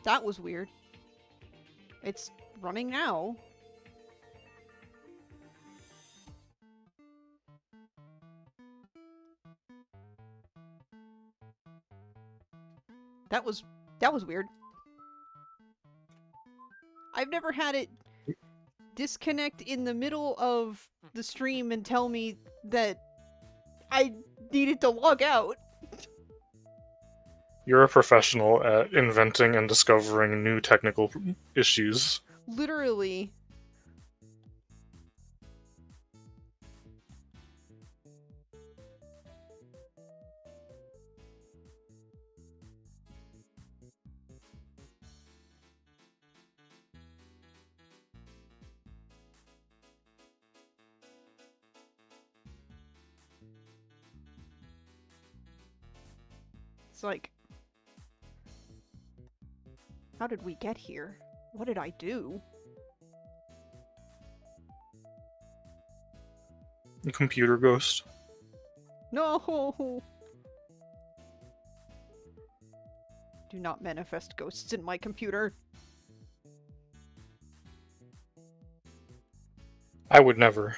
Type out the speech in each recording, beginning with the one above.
That was weird. It's running now. That was weird. I've never had it disconnect in the middle of the stream and tell me that I needed to log out. You're a professional at inventing and discovering new technical issues. Literally. It's like, how did we get here? What did I do? Computer ghost. No! Do not manifest ghosts in my computer. I would never.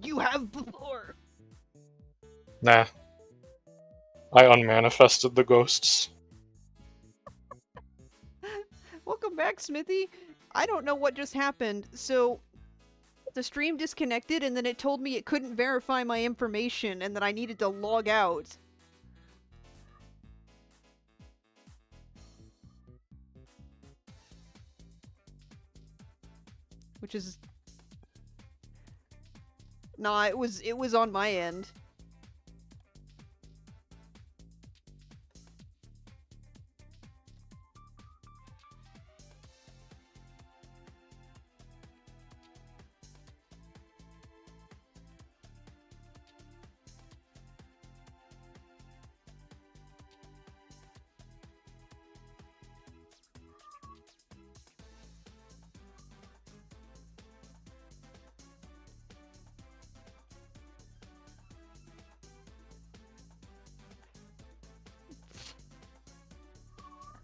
You have before! Nah. I unmanifested the ghosts. Welcome back, Smithy. I don't know what just happened. So, the stream disconnected and then it told me it couldn't verify my information and that I needed to log out. Which is... Nah, it was on my end.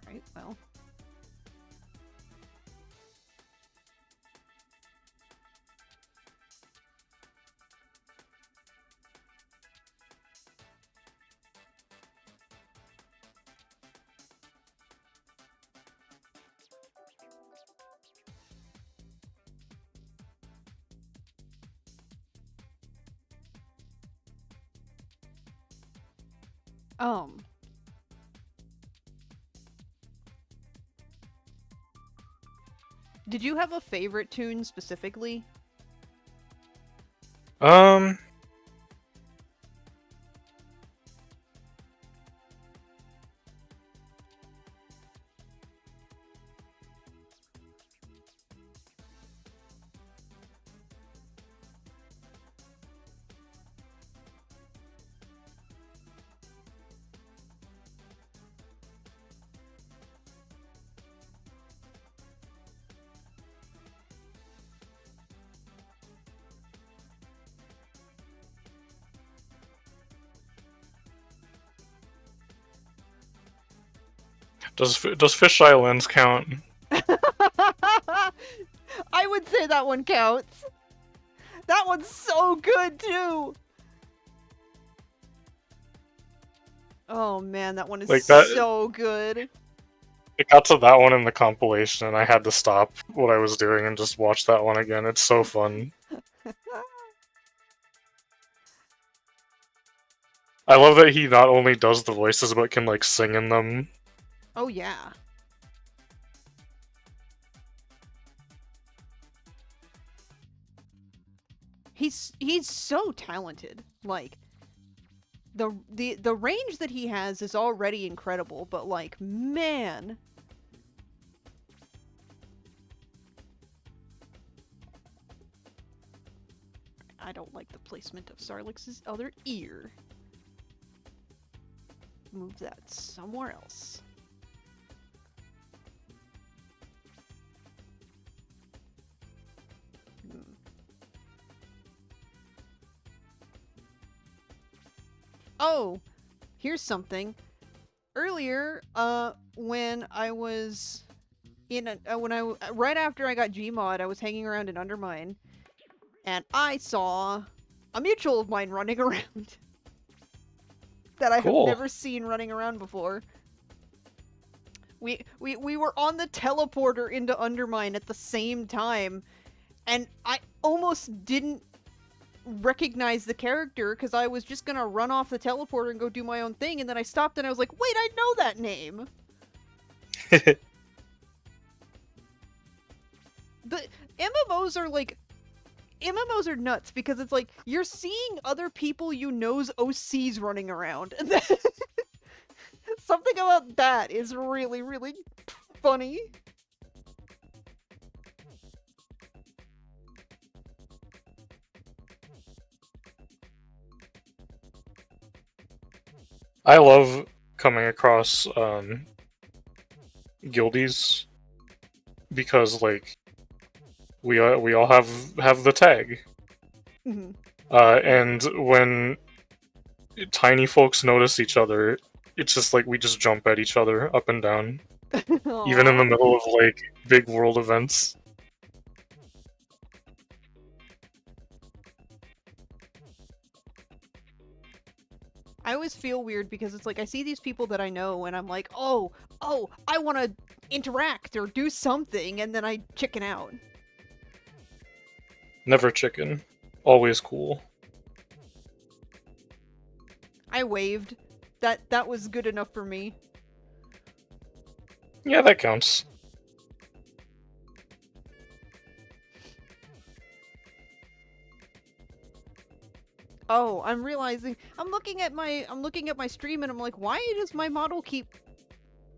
Alright, well. Did you have a favorite tune specifically? Um... Does Fish Islands count? I would say that one counts. That one's so good too. Oh man, that one is Like that, so good. it got to that one in the compilation, and I had to stop what I was doing and just watch that one again. It's so fun. I love that he not only does the voices, but can, like, sing in them. Oh yeah. He's so talented. Like the range that he has is already incredible, but like, man. I don't like the placement of Sarlix's other ear. Move that somewhere else. Oh, here's something. Earlier earlier, when I was right after I got Gmod, I was hanging around in Undermine, and I saw a mutual of mine running around that I have Cool. never seen running around before. We were on the teleporter into Undermine at the same time, and I almost didn't recognize the character because I was just gonna run off the teleporter and go do my own thing, and then I stopped and I was like, wait, I know that name. The MMOs are nuts because it's like you're seeing other people you know's OCs running around, and then something about that is really, really funny. I love coming across guildies because like we all have the tag, Mhm. and when tiny folks notice each other, it's just like we just jump at each other up and down, even in the Aww. middle of like big world events. I always feel weird because it's like I see these people that I know and I'm like, oh, I want to interact or do something, and then I chicken out. Never chicken, always cool. I waved. That was good enough for me. Yeah, that counts. Oh, I'm realizing I'm looking at my stream and I'm like, why does my model keep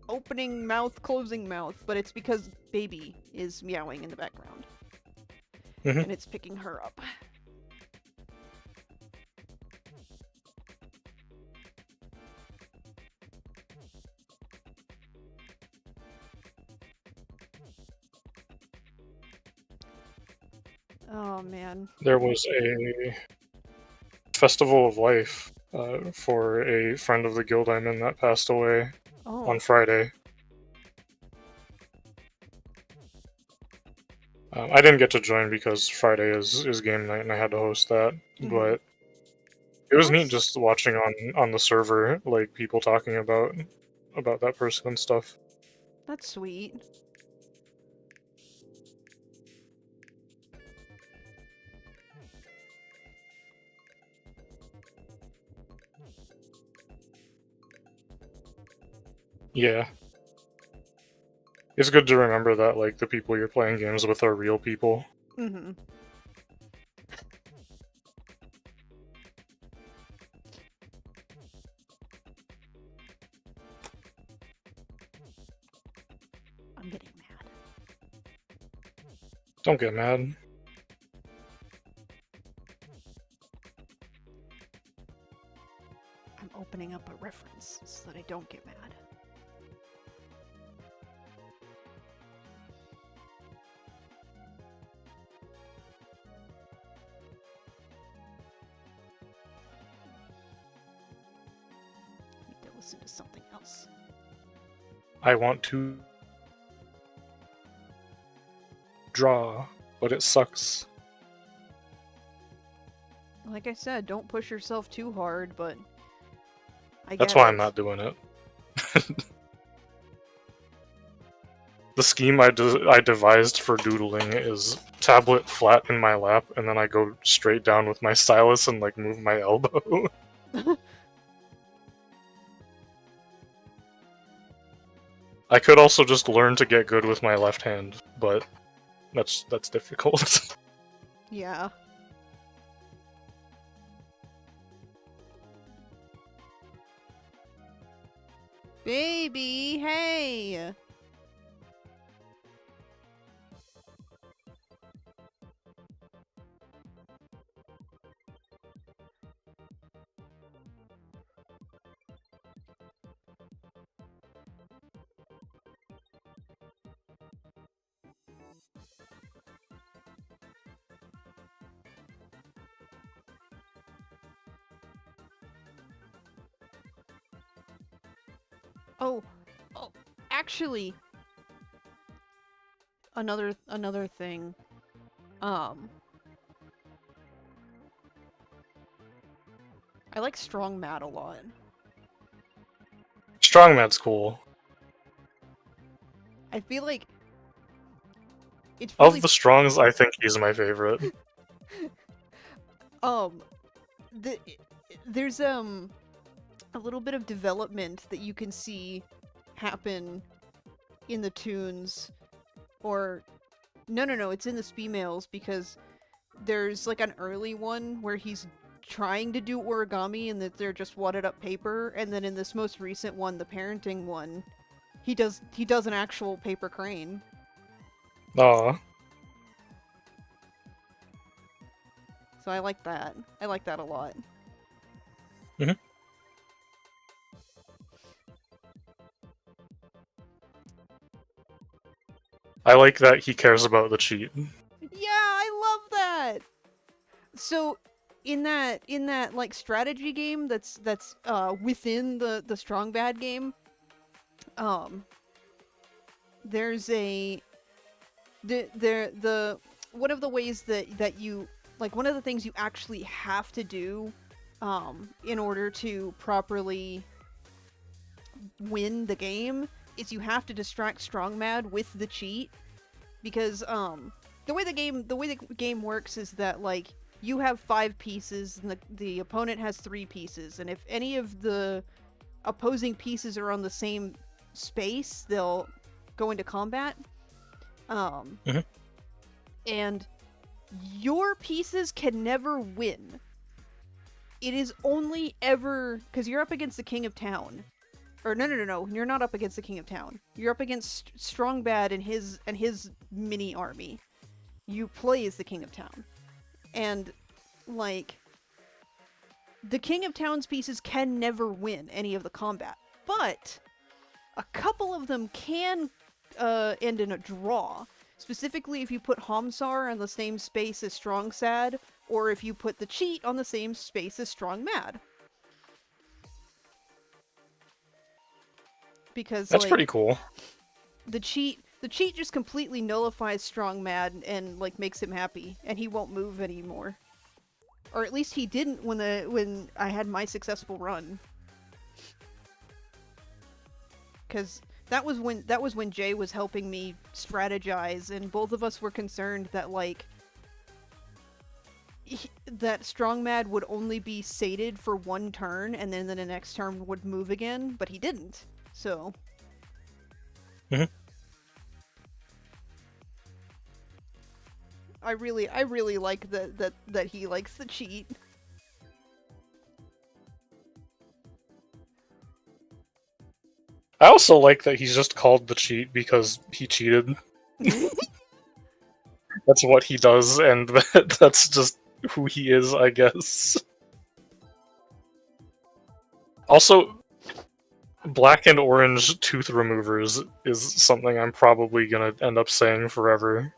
opening mouth, closing mouth? But it's because baby is meowing in the background. Hmm. And it's picking her up. Oh man. There was a festival of life for a friend of the guild I'm in that passed away on Oh. Friday. I didn't get to join because Friday is game night and I had to host that, Mhm. but it was neat That's just watching on the server like people talking about that person and stuff. that's sweet. Yeah, it's good to remember that like the people you're playing games with are real people. Mhm. I'm getting mad. Don't get mad. I'm opening up a reference so that I don't get mad. I need to listen to something else. I want to draw, but it sucks. Like I said, don't push yourself too hard, but I That's get why I'm it. not doing it. The scheme I devised for doodling is tablet flat in my lap, and then I go straight down with my stylus and like move my elbow. I could also just learn to get good with my left hand, but that's difficult. Yeah. Baby, hey! Oh, oh, actually, another thing. Um, I like Strong Mad a lot. Strongman's cool. I feel like it's Of really the Strongs, I think he's my favorite. um the there's a little bit of development that you can see happen in the tunes, or no, it's in the females because there's like an early one where he's trying to do origami and that they're just wadded up paper, and then in this most recent one, the parenting one, he does an actual paper crane. Aw. So I like that. I like that a lot. Mhm. I like that he cares about the cheat. Yeah, I love that. So in that like strategy game that's within the strong bad game, um there's a the one of the ways that you like one of the things you actually have to do in order to properly win the game is you have to distract strong mad with the cheat, because the way the game works is that like you have 5 pieces and the opponent has 3 pieces, and if any of the opposing pieces are on the same space, they'll go into combat. Um, Mhm. and your pieces can never win. It is only ever because you're up against the king of town. Or no, you're not up against the king of town. You're up against Strong Bad and his mini army. You play as the king of town. And like the king of town's pieces can never win any of the combat. But a couple of them can end in a draw. Specifically, if you put Hamsar on the same space as Strong Sad, or if you put the cheat on the same space as Strong Mad. Because That's like pretty cool. the cheat just completely nullifies Strong Mad and like makes him happy, and he won't move anymore. Or at least he didn't when I had my successful run. Because that was when Jay was helping me strategize, and both of us were concerned that like that Strong Mad would only be sated for one turn, and then the next turn would move again, but he didn't. So Mhm. I really like that he likes the cheat. I also like that he's just called the cheat because he cheated. That's what he does, and that's just who he is, I guess. Also, black and orange tooth removers is something I'm probably gonna end up saying forever.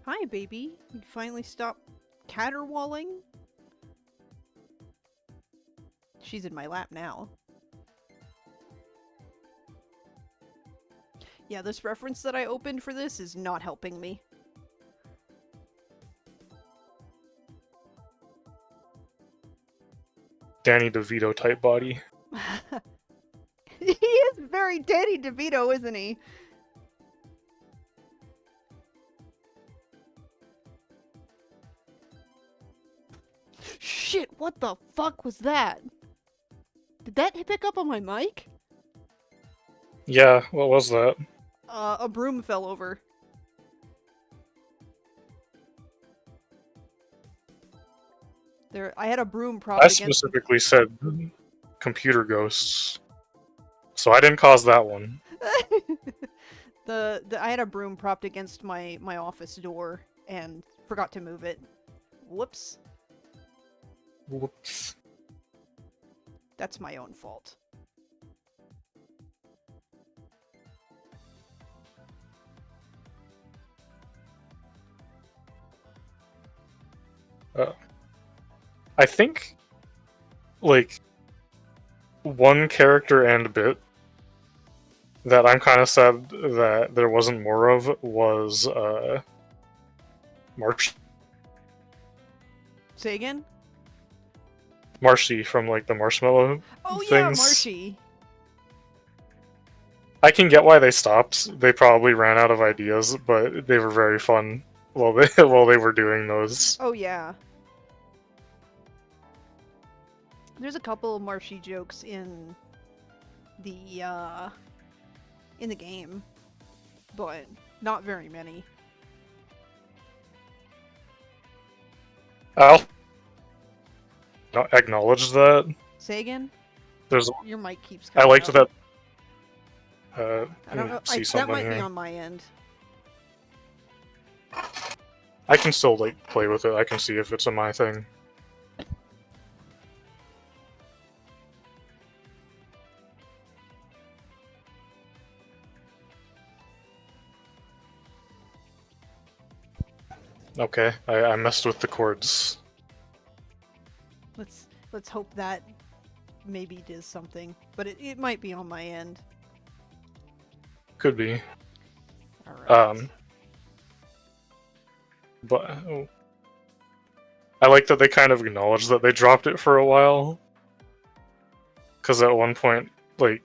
Hi, baby. You finally stopped caterwauling? She's in my lap now. Yeah, this reference that I opened for this is not helping me. Danny DeVito type body. He is very Danny DeVito, isn't he? Shit, what the fuck was that? Did that pick up on my mic? Yeah, what was that? A broom fell over. There, I had a broom I propped against. specifically said computer ghosts, so I didn't cause that one. I had a broom propped against my office door and forgot to move it. Whoops. Whoops. That's my own fault. I think like one character and bit that I'm kind of sad that there wasn't more of was Say again? Marshy from like the marshmallow Oh yeah, things. Marshy. I can get why they stopped. They probably ran out of ideas, but they were very fun while they while they were doing those. Oh yeah. There's a couple of Marshy jokes in the game, but not very many. I'll acknowledge that. Say again? There's Your mic keeps I cutting liked out. that. I don't know. See That something might be here. on my end. I can still like play with it. I can see if it's a my thing. Okay, I messed with the chords. Let's hope that maybe does something, but it might be on my end. Could be. All right. But I like that they kind of acknowledged that they dropped it for a while. Because at one point, like,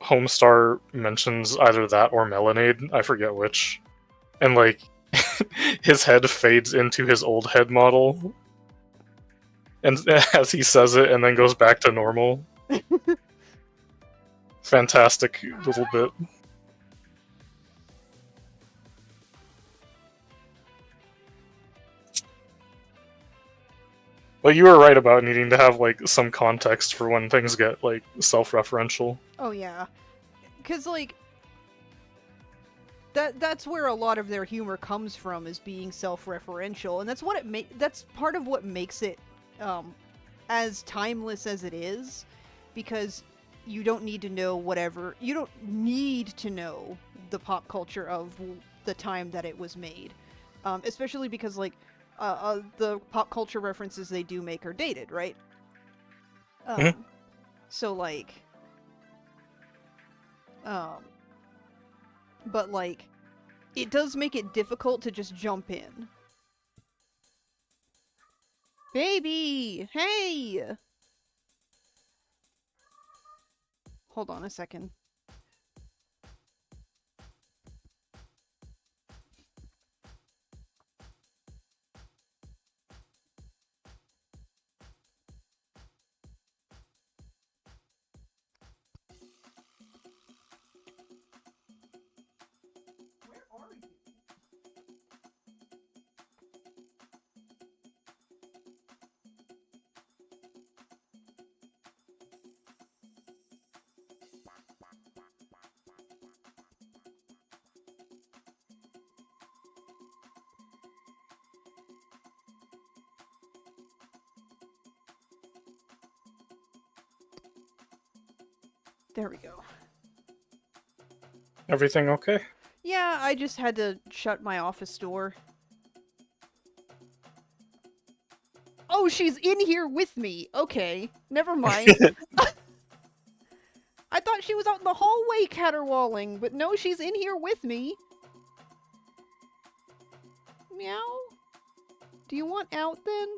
Homestar mentions either that or Melonade, I forget which. And, like, his head fades into his old head model. And as he says it, and then goes back to normal. Fantastic little bit. Well, you were right about needing to have, like, some context for when things get, like, self-referential. Oh yeah, because like that's where a lot of their humor comes from, is being self-referential, and that's what that's part of what makes it as timeless as it is, because you don't need to know whatever, you don't need to know the pop culture of the time that it was made, especially because like the pop culture references they do make are dated, right? So like um but like it does make it difficult to just jump in. Baby, hey, hold on a second. Where are you? There we go. Everything okay? Yeah, I just had to shut my office door. Oh, she's in here with me. Okay, never mind. I thought she was out in the hallway caterwauling, but no, she's in here with me. Meow? Do you want out then?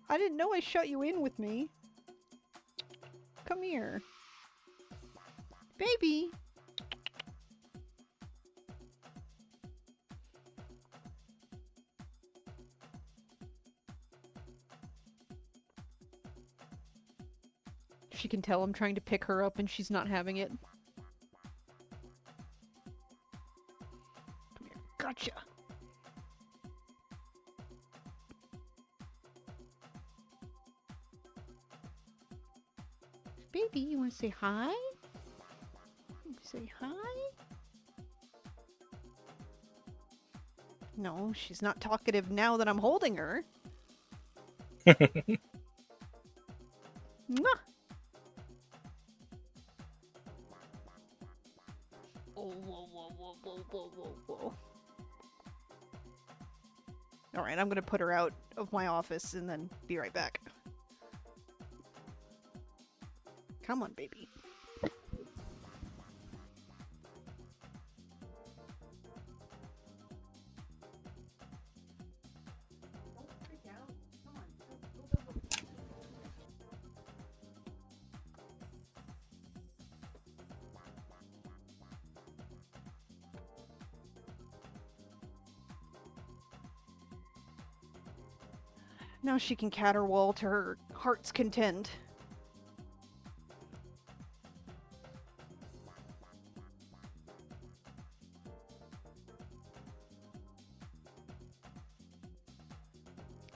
I didn't know I shut you in with me. Come here. Baby. She can tell I'm trying to pick her up and she's not having it. Come here. Gotcha. Baby, you want to say hi? Say hi? No, she's not talkative now that I'm holding her. Mwah! Oh, whoa, whoa, whoa, whoa, whoa, whoa, whoa. Alright, I'm gonna put her out of my office and then be right back. Come on, baby. Now she can caterwaul to her heart's content.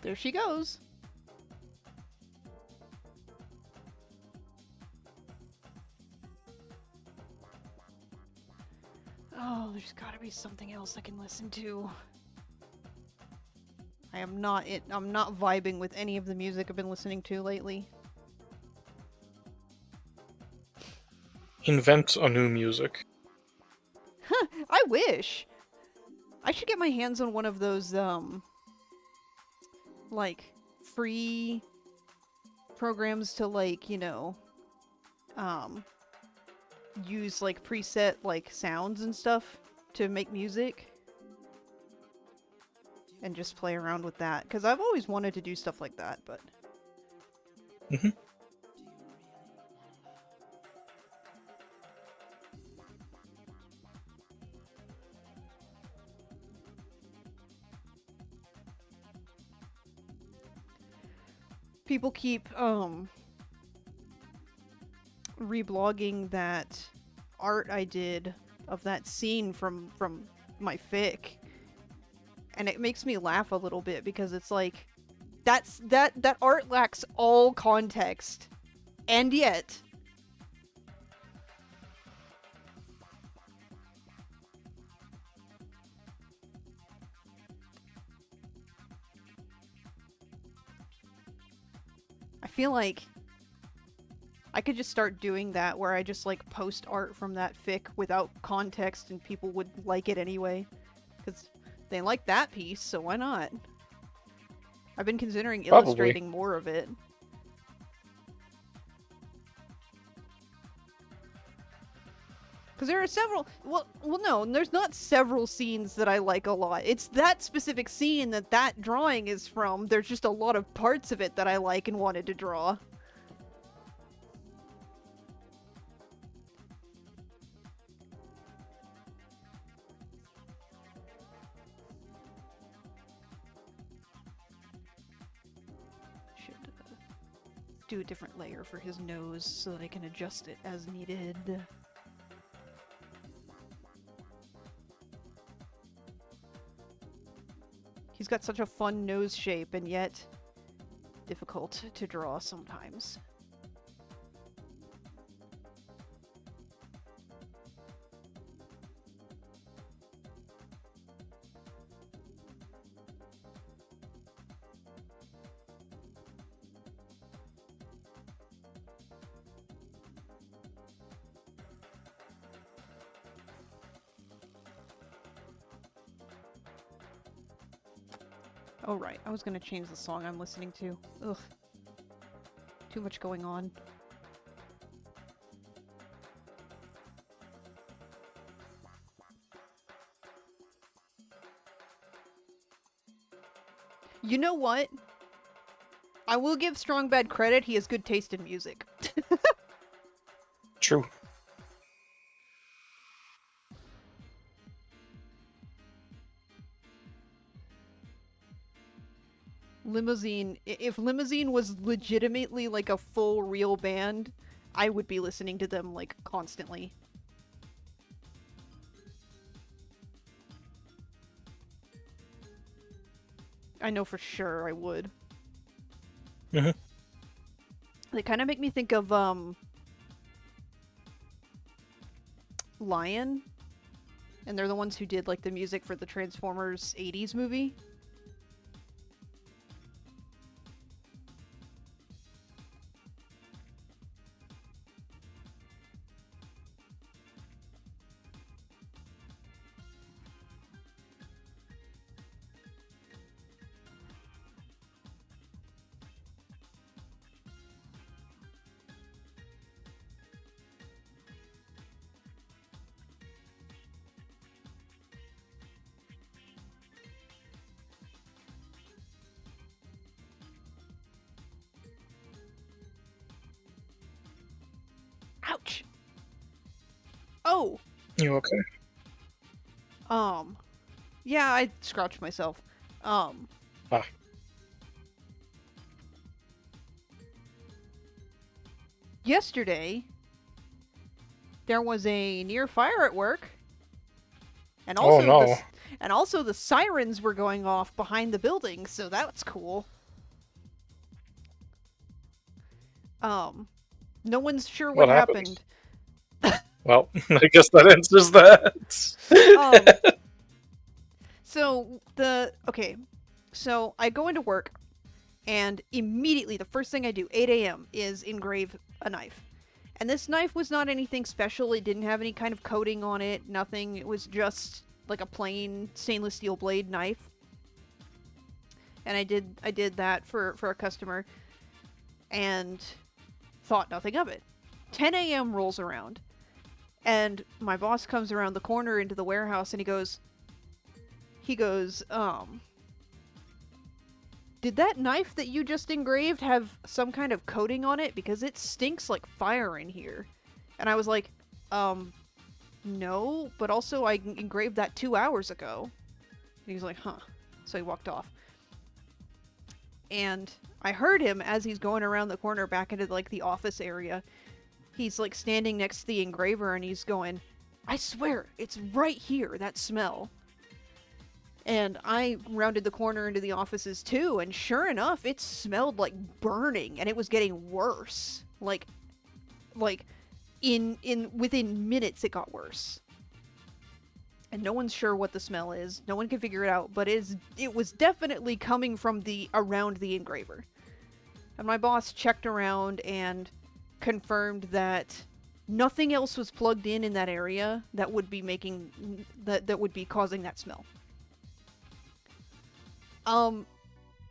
There she goes. Oh, there's gotta be something else I can listen to. I'm not vibing with any of the music I've been listening to lately. Invent a new music. Huh, I wish. I should get my hands on one of those, like, free programs to, like, use, like, preset, like, sounds and stuff to make music. And just play around with that. Because I've always wanted to do stuff like that, but... Mm-hmm. People keep, reblogging that art I did of that scene from my fic. And it makes me laugh a little bit because it's like, that art lacks all context. And yet... I feel like I could just start doing that where I just like post art from that fic without context and people would like it anyway. Because they like that piece, so why not? I've been considering illustrating more of it. Because there are several... Well, no, there's not several scenes that I like a lot. It's that specific scene that drawing is from. There's just a lot of parts of it that I like and wanted to draw. Should do a different layer for his nose so that I can adjust it as needed. He's got such a fun nose shape and yet difficult to draw sometimes. Oh right, I was gonna change the song I'm listening to. Ugh. Too much going on. You know what? I will give Strong Bad credit, he has good taste in music. True. Limousine, if Limousine was legitimately like a full real band, I would be listening to them like constantly. I know for sure I would. Mm-hmm. They kind of make me think of Lion, and they're the ones who did like the music for the Transformers 80s movie. So, You okay? yeah, I scratched myself. Um, Ah. Yesterday, there was a near fire at work, and Oh also no. the sirens were going off behind the building, so that's cool. Um, no one's sure what What happened? happened. Well, I guess that answers Um, that. so I go into work, and immediately the first thing I do, 8 a.m., is engrave a knife. And this knife was not anything special. It didn't have any kind of coating on it, nothing. It was just like a plain stainless steel blade knife. And I did that for a customer and thought nothing of it. 10 a.m. rolls around, and my boss comes around the corner into the warehouse, and he goes, did that knife that you just engraved have some kind of coating on it? Because it stinks like fire in here. And I was like, no, but also I engraved that 2 hours ago. And he's like, huh. So he walked off. And I heard him as he's going around the corner back into like the office area. He's like standing next to the engraver and he's going, I swear, it's right here, that smell. And I rounded the corner into the offices too, and sure enough, it smelled like burning, and it was getting worse. Like in within minutes, it got worse. And no one's sure what the smell is. No one can figure it out, but it was definitely coming from the around the engraver. And my boss checked around and confirmed that nothing else was plugged in that area that would be making that would be causing that smell.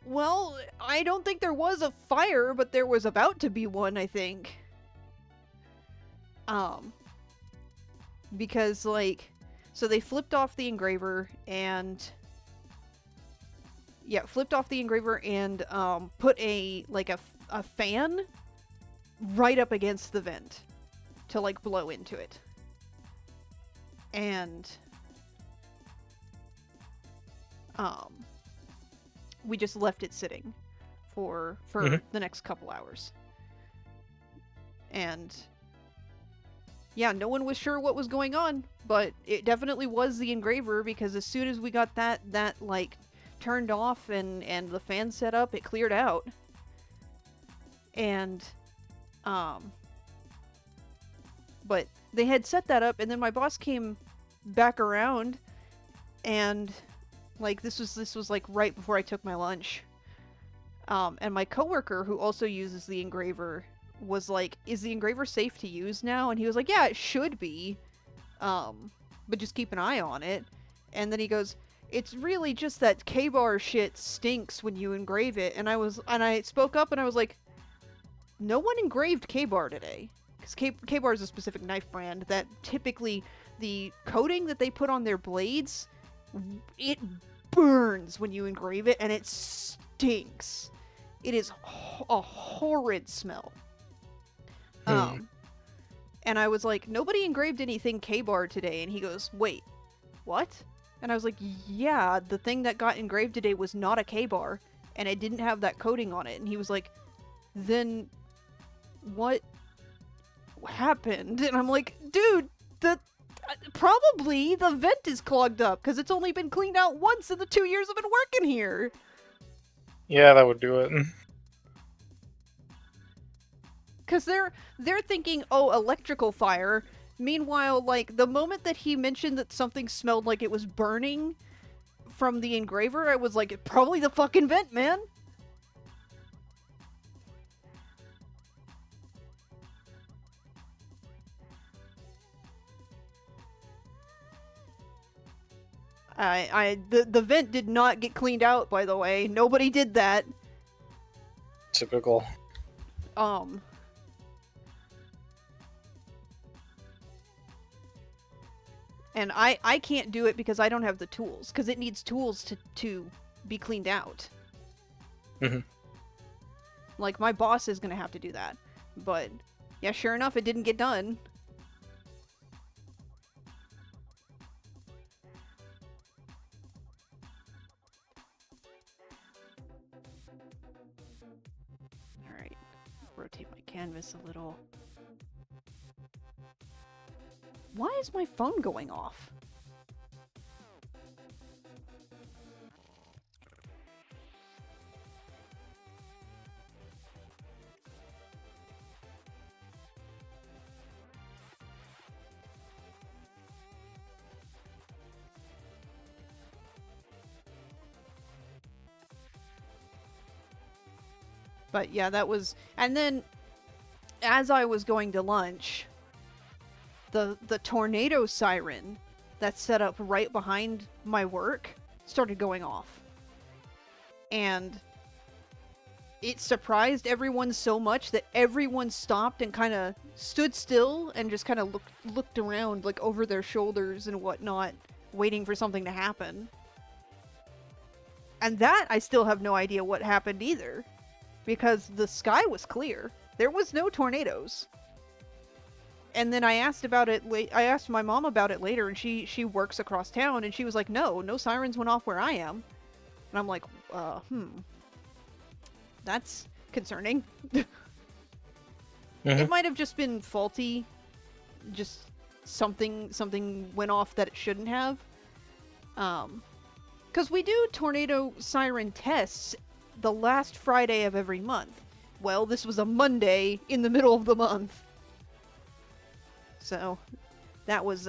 Well, I don't think there was a fire, but there was about to be one, I think. Um, because so they flipped off the engraver and put a fan right up against the vent to like blow into it. And we just left it sitting for the next couple hours. And yeah, no one was sure what was going on, but it definitely was the engraver, because as soon as we got that like turned off and the fan set up, it cleared out. And but they had set that up, and then my boss came back around, and like this was like right before I took my lunch. And my coworker, who also uses the engraver, was like, "Is the engraver safe to use now?" And he was like, "Yeah, it should be, but just keep an eye on it." And then he goes, "It's really just that K-bar shit stinks when you engrave it." And I spoke up and I was like, "No one engraved K-bar today." Because K-bar is a specific knife brand that typically the coating that they put on their blades, it burns when you engrave it, and it stinks. It is a horrid smell. And I was like, nobody engraved anything K-bar today. And he goes, wait, what? And I was like, yeah, the thing that got engraved today was not a K-bar, and it didn't have that coating on it. And he was like, then what happened? And I'm like, dude, probably the vent is clogged up, because it's only been cleaned out once in the 2 years I've been working here. Yeah, that would do it. Because they're thinking, oh, electrical fire. Meanwhile, like, the moment that he mentioned that something smelled like it was burning from the engraver, I was like, probably the fucking vent, man. The vent did not get cleaned out, by the way. Nobody did that. Typical. And I can't do it because I don't have the tools, because it needs tools to be cleaned out. Like, my boss is gonna have to do that. But yeah, sure enough, it didn't get done. canvas a little. Why is my phone going off? But yeah, that was, and then as I was going to lunch, the tornado siren that's set up right behind my work started going off. And it surprised everyone so much that everyone stopped and kind of stood still and just kind of looked around, like over their shoulders and whatnot, waiting for something to happen. And that I still have no idea what happened either, because the sky was clear. There was no tornadoes. And then I asked about it. I asked my mom about it later, and she works across town, and she was like, "No sirens went off where I am." And I'm like, that's concerning. It might have just been faulty. Just something went off that it shouldn't have. Because we do tornado siren tests the last Friday of every month. Well, this was a Monday in the middle of the month. So, that was,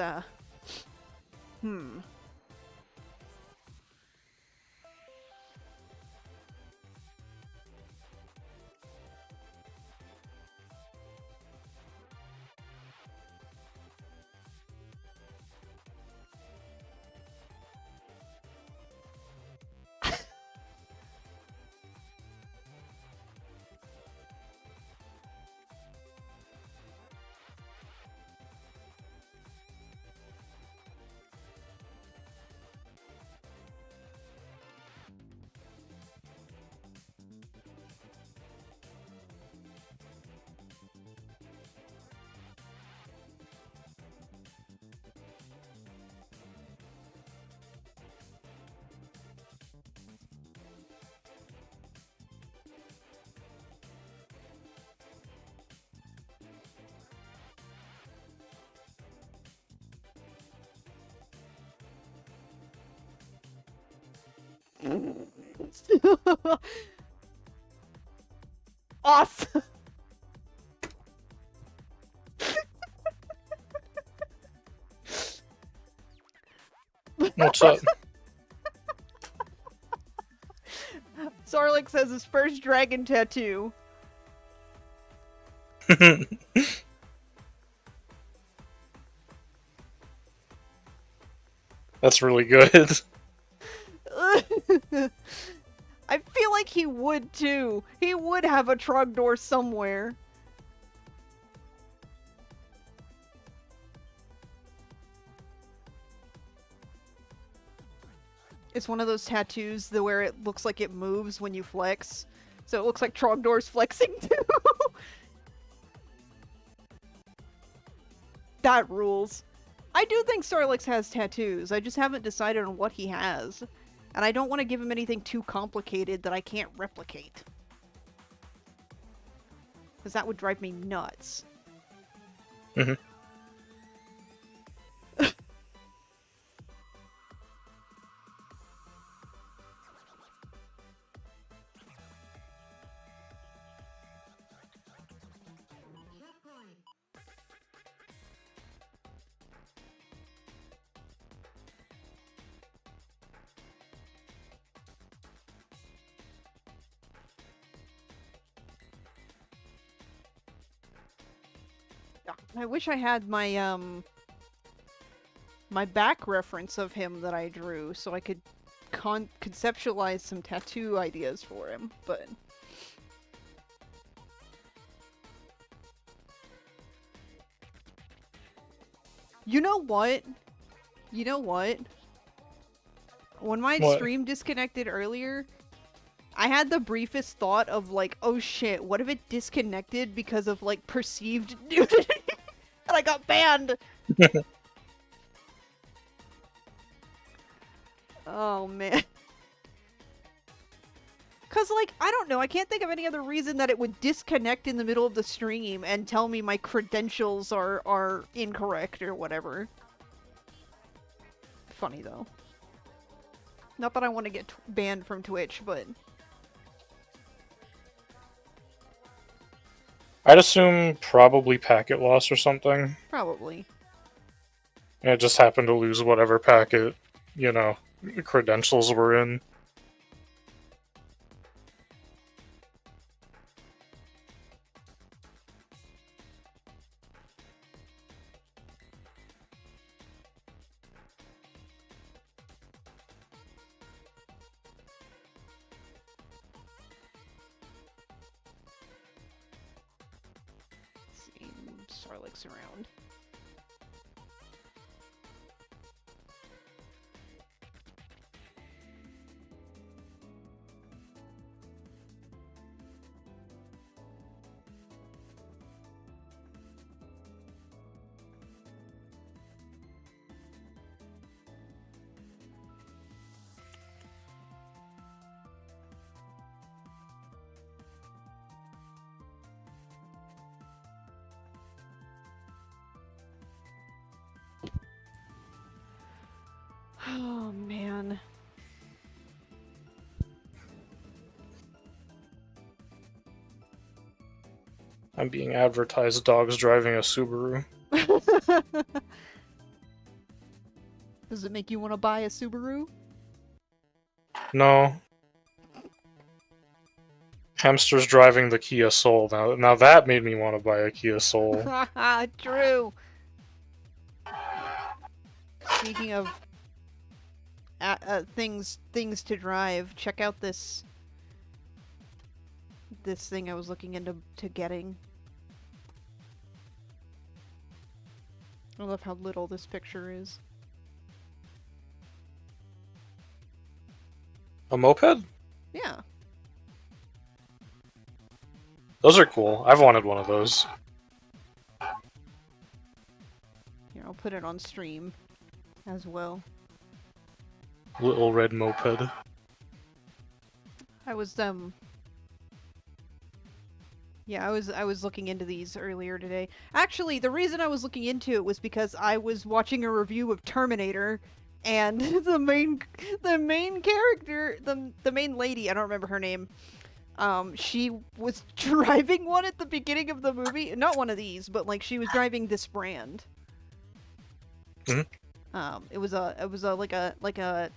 awesome. What's up? Sarlix has his first dragon tattoo. That's really good. I feel like he would too. He would have a Trogdor somewhere. It's one of those tattoos where it looks like it moves when you flex. So it looks like Trogdor's flexing too. That rules. I do think Sarlix has tattoos. I just haven't decided on what he has. And I don't want to give him anything too complicated that I can't replicate. Because that would drive me nuts. Mm-hmm. I wish I had my, my back reference of him that I drew so I could conceptualize some tattoo ideas for him, but... You know what? You know what? When my stream disconnected earlier, I had the briefest thought of like, oh shit, what if it disconnected because of like perceived nudity? And I got banned! Oh man. Cause like I don't know, I can't think of any other reason that it would disconnect in the middle of the stream and tell me my credentials are incorrect or whatever. Funny though. Not that I want to get banned from Twitch, but I'd assume probably packet loss or something. probably. And it just happened to lose whatever packet, credentials were in. Let's see, Sarlick's around. Oh man. I'm being advertised dogs driving a Subaru. Does it make you want to buy a Subaru? No. Hamster's driving the Kia Soul. Now that made me want to buy a Kia Soul. True. Speaking of things to drive, check out this thing I was looking into getting. I love how little this picture is. A moped? Yeah. Those are cool. I've wanted one of those. Here, I'll put it on stream as well. Little red moped. I was yeah, I was looking into these earlier today. Actually, the reason I was looking into it was because I was watching a review of Terminator, and the main character, the main lady, I don't remember her name. She was driving one at the beginning of the movie. Not one of these, but like she was driving this brand. It was a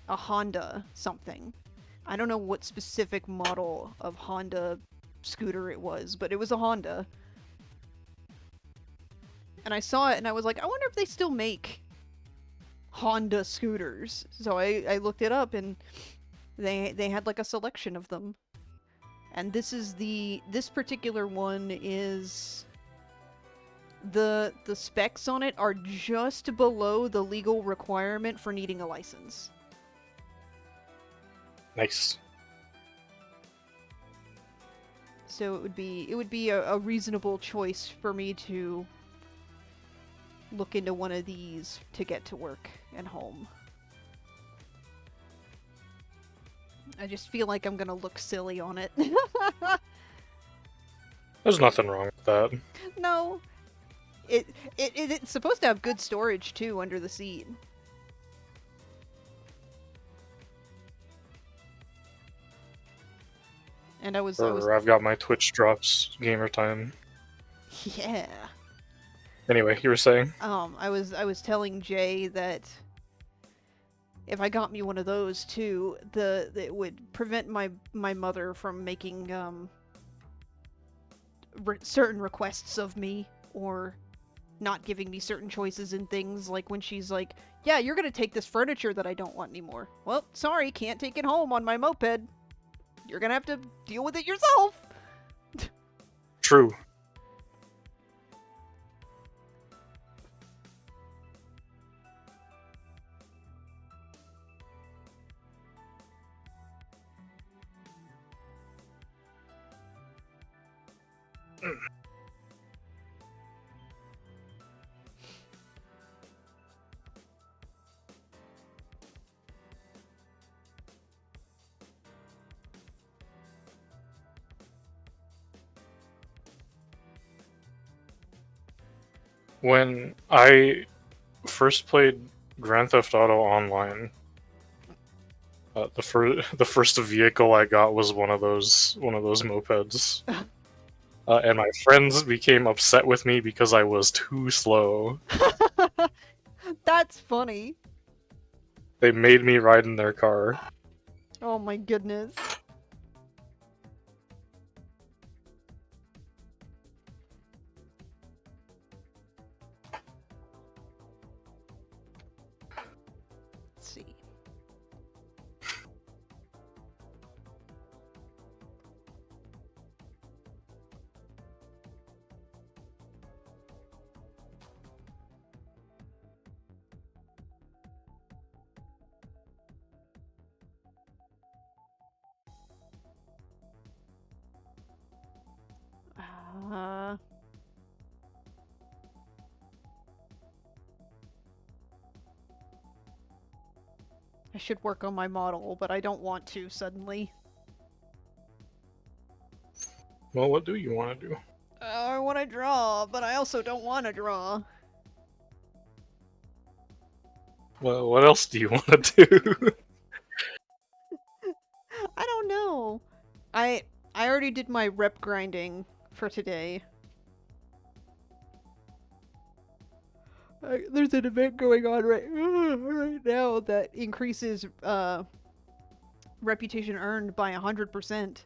Honda something. I don't know what specific model of Honda scooter it was, but it was a Honda. And I saw it and I was like, I wonder if they still make Honda scooters. So I looked it up and they had like a selection of them. And this particular one is the specs on it are just below the legal requirement for needing a license. Nice. So it would be a reasonable choice for me to look into one of these to get to work and home. I just feel like I'm gonna look silly on it. There's nothing wrong with that. No. It's supposed to have good storage too under the seat. And I've got my Twitch drops gamer time. Yeah. Anyway, you were saying? I was telling Jay that if I got me one of those too, it would prevent my mother from making certain requests of me, or not giving me certain choices in things, like when she's like, yeah, you're gonna take this furniture that I don't want anymore. Well, sorry, can't take it home on my moped. You're gonna have to deal with it yourself. True. When I first played Grand Theft Auto Online, the first vehicle I got was one of those mopeds, and my friends became upset with me because I was too slow. That's funny. They made me ride in their car. Oh my goodness. Let's see. Uh, I should work on my model, but I don't want to suddenly. Well, what do you want to do? I want to draw, but I also don't want to draw. Well, what else do you want to do? I don't know. I already did my rep grinding for today. There's an event going on right now that increases reputation earned by 100%.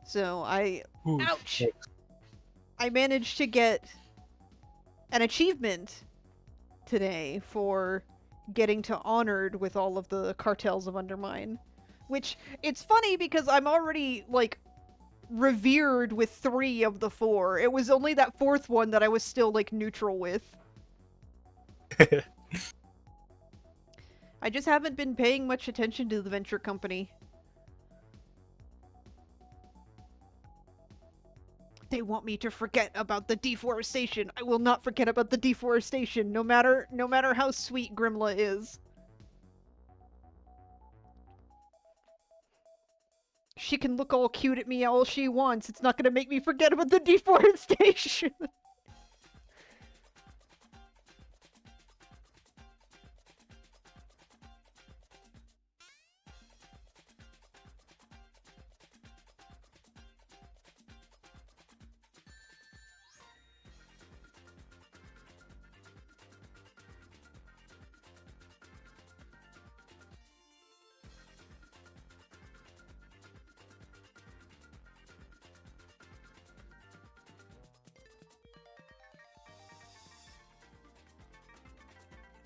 So Ooh, ouch! I managed to get an achievement today for getting to honored with all of the cartels of Undermine. Which, it's funny because I'm already, like, revered with 3 of the 4. It was only that 4th one that I was still, like, neutral with. I just haven't been paying much attention to the venture company. They want me to forget about the deforestation. I will not forget about the deforestation, no matter how sweet Grimla is. She can look all cute at me all she wants. It's not gonna make me forget about the deforestation.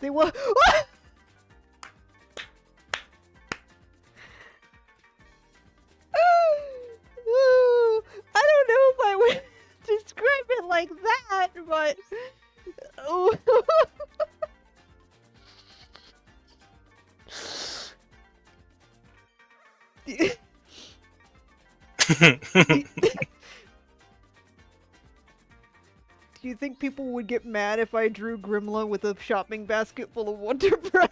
They will. I don't know if I would describe it like that, but. Oh. Do you think people would get mad if I drew Grimla with a shopping basket full of Wonder Bread?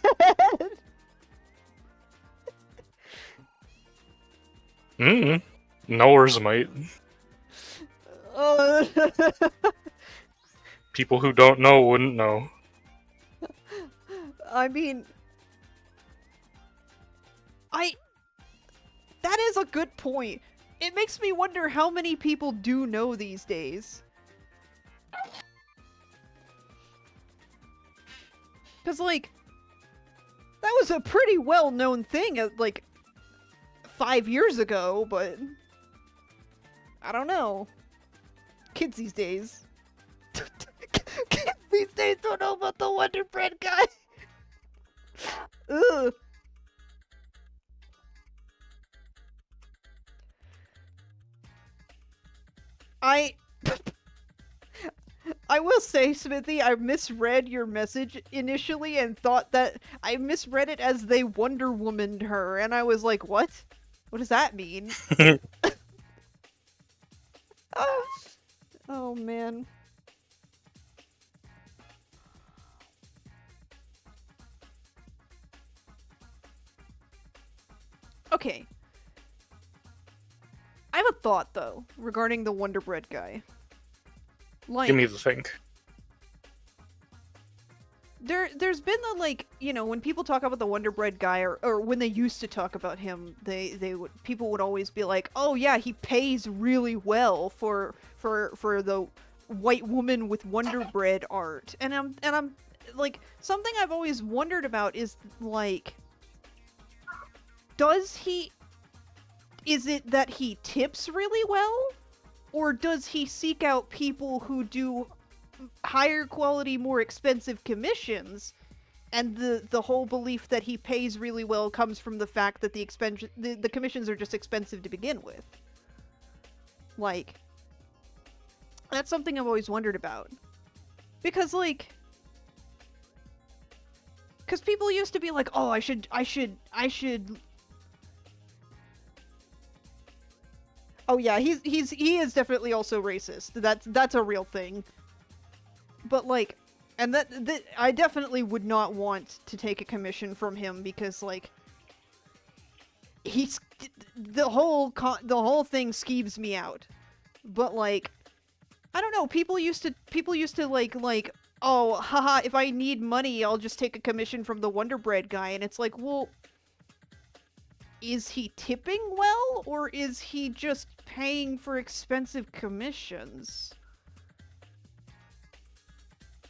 Knowers might. Uh, People who don't know wouldn't know. I mean, that is a good point. It makes me wonder how many people do know these days. Because, like, that was a pretty well-known thing, like, 5 years ago, but... I don't know. Kids these days. Kids these days don't know about the Wonder Bread guy! Ugh. I will say, Smithy, I misread your message initially and thought that I misread it as they Wonder Womaned her, and I was like, what? What does that mean? Oh, oh man. Okay. I have a thought, though, regarding the Wonder Bread guy. Like, Give me the thing. there's been the, like, when people talk about the Wonder Bread guy, or when they used to talk about him, they would people would always be like, oh yeah, he pays really well for the white woman with Wonder Bread art. And I'm like, something I've always wondered about is, like, does he is it that he tips really well, or does he seek out people who do higher quality, more expensive commissions? And the whole belief that he pays really well comes from the fact that the commissions are just expensive to begin with. Like, that's something I've always wondered about. Because, like, because people used to be like, oh, I should. Oh yeah, he is definitely also racist. That's a real thing. But, like, and that I definitely would not want to take a commission from him, because, like, he's the whole thing skeeves me out. But, like, I don't know, people used to like, oh, haha, if I need money, I'll just take a commission from the Wonder Bread guy. And it's like, well, is he tipping well, or is he just paying for expensive commissions?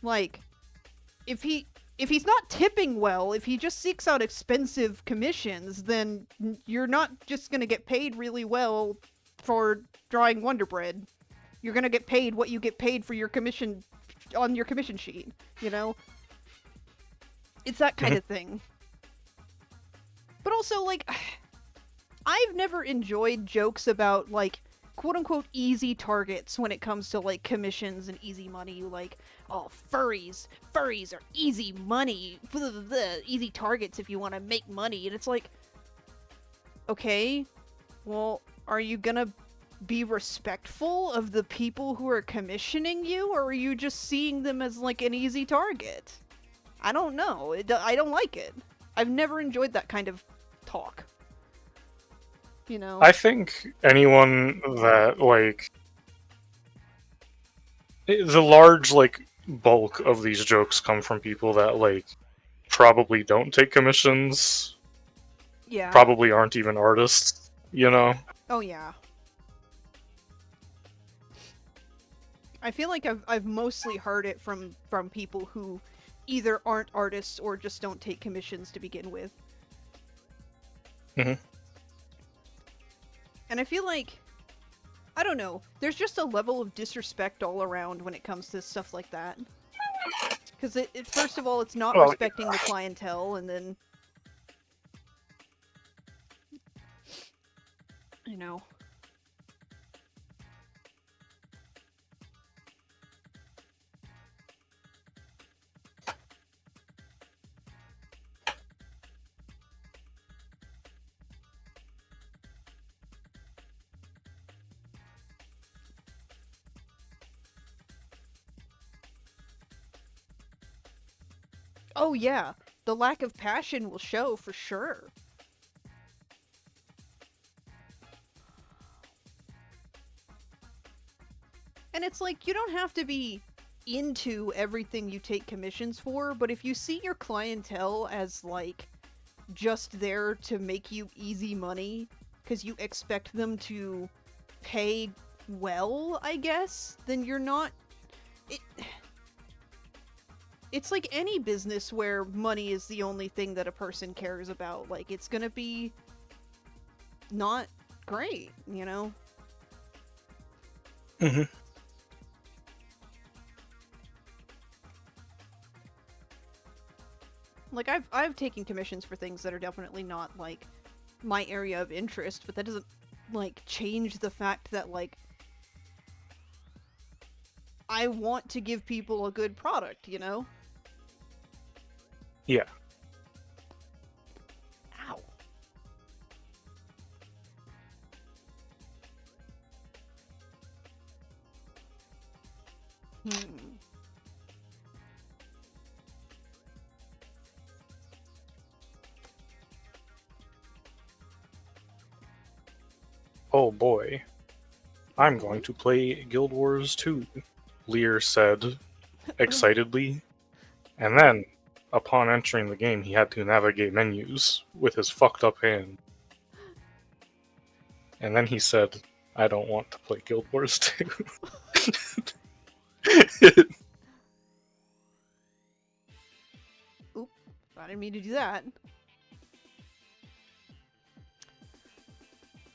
Like, if he's not tipping well, if he just seeks out expensive commissions, then you're not just gonna get paid really well for drawing Wonder Bread. You're gonna get paid what you get paid for your commission on your commission sheet, you know? It's that kind of thing. But also, like, I've never enjoyed jokes about, like, quote unquote easy targets when it comes to, like, commissions and easy money. Like, oh, furries are easy money, easy targets if you want to make money. And it's like, okay, well, are you gonna be respectful of the people who are commissioning you, or are you just seeing them as, like, an easy target? I don't know. I don't like it. I've never enjoyed that kind of talk. You know? I think anyone that, like, the large, like, bulk of these jokes come from people that, like, probably don't take commissions, Yeah. probably aren't even artists, you know? Oh yeah. I feel like I've mostly heard it from people who either aren't artists or just don't take commissions to begin with. Mhm. And I feel like, I don't know, there's just a level of disrespect all around when it comes to stuff like that. Because first of all, it's not Well, respecting the clientele, and then, you know. Oh yeah, the lack of passion will show for sure. And it's like, you don't have to be into everything you take commissions for, but if you see your clientele as, like, just there to make you easy money because you expect them to pay well, I guess, then you're not. It, it's like any business where money is the only thing that a person cares about. Like, it's gonna be not great, you know? Mhm. Like, I've taken commissions for things that are definitely not, like, my area of interest, but that doesn't, like, change the fact that, like, I want to give people a good product, you know? Yeah. Ow. Hmm. Oh boy. I'm going to play Guild Wars 2, Lear said excitedly. And then upon entering the game, he had to navigate menus with his fucked up hand. And then he said, I don't want to play Guild Wars 2. Oop, I didn't mean to do that.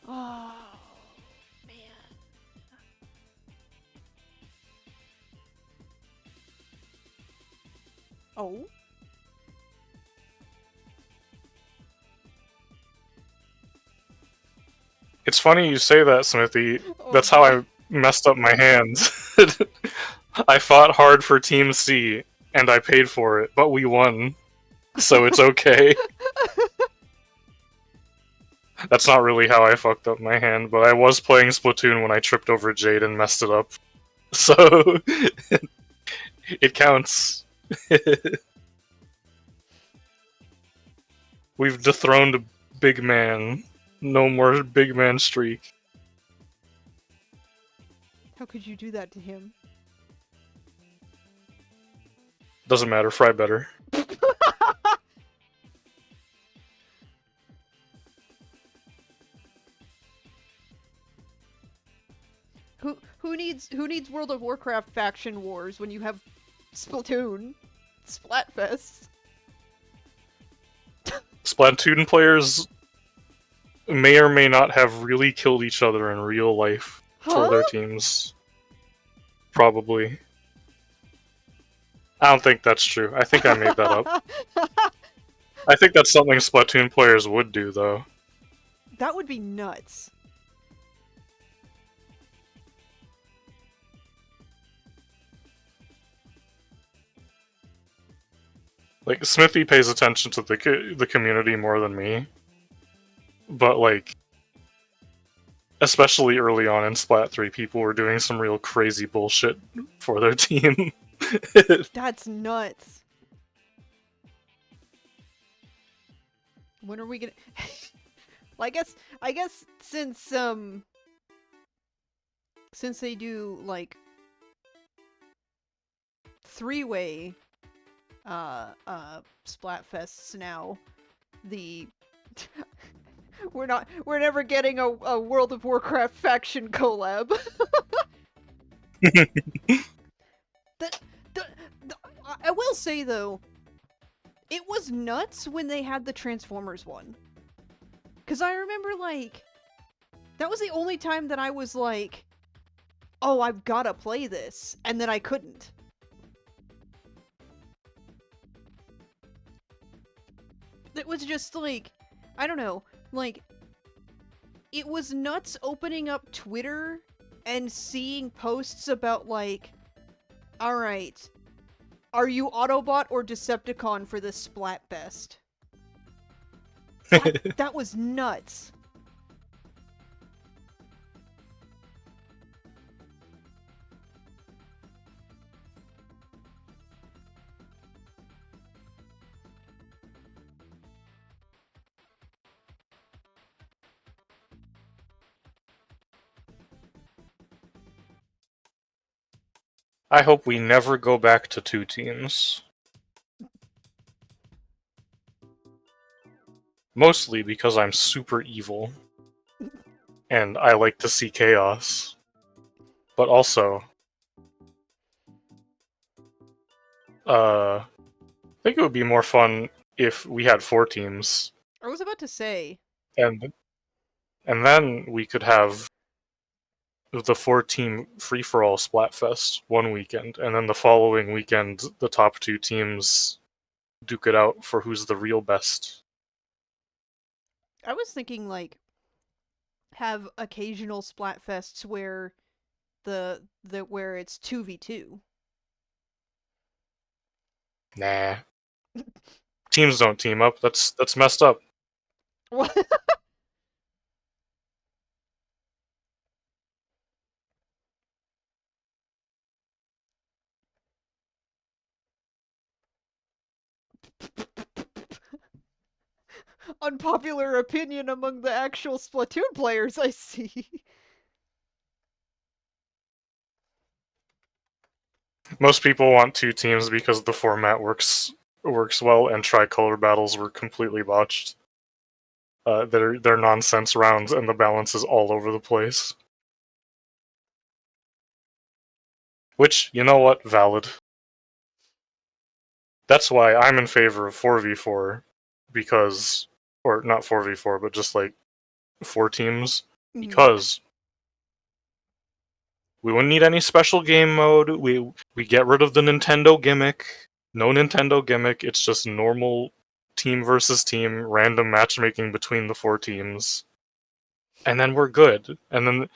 Oh, man. Oh? It's funny you say that, Smithy. Oh, That's how boy. I messed up my hands. I fought hard for Team C, and I paid for it, but we won. So it's okay. That's not really how I fucked up my hand, but I was playing Splatoon when I tripped over Jade and messed it up. So it counts. We've dethroned Big Man. No more Big Man streak. How could you do that to him? Doesn't matter, Fry better. Who needs World of Warcraft faction wars when you have Splatoon? Splatfest. Splatoon players may or may not have really killed each other in real life for their teams. Probably. I don't think that's true. I think I made that up. I think that's something Splatoon players would do, though. That would be nuts. Like, Smithy pays attention to the community more than me. But, like, especially early on in Splat 3, people were doing some real crazy bullshit for their team. That's nuts. When are we gonna... Well, I guess since they do, like, three-way, Splatfests now, the... we're never getting a World of Warcraft faction collab. I will say, though, it was nuts when they had the Transformers one. Because I remember, like, that was the only time that I was like, oh, I've gotta play this, and then I couldn't. It was just like, I don't know, like, it was nuts opening up Twitter and seeing posts about, like, alright, are you Autobot or Decepticon for this Splatfest? That was nuts. I hope we never go back to 2 teams. Mostly because I'm super evil. And I like to see chaos. But also... I think it would be more fun if we had 4 teams. I was about to say. And then we could have the 4-team free-for-all Splatfest one weekend, and then the following weekend, the top 2 teams duke it out for who's the real best. I was thinking, like, have occasional Splatfests where where it's 2v2. Nah. Teams don't team up. That's messed up. What? Unpopular opinion among the actual Splatoon players, I see. Most people want 2 teams because the format works works well, and tricolor battles were completely botched. They're nonsense rounds, and the balance is all over the place. Which, you know what, valid. That's why I'm in favor of 4v4, because, or not 4v4, but just like 4 teams, Mhm. because we wouldn't need any special game mode. We get rid of the Nintendo gimmick. No Nintendo gimmick. It's just normal team versus team, random matchmaking between the 4 teams, and then we're good. And then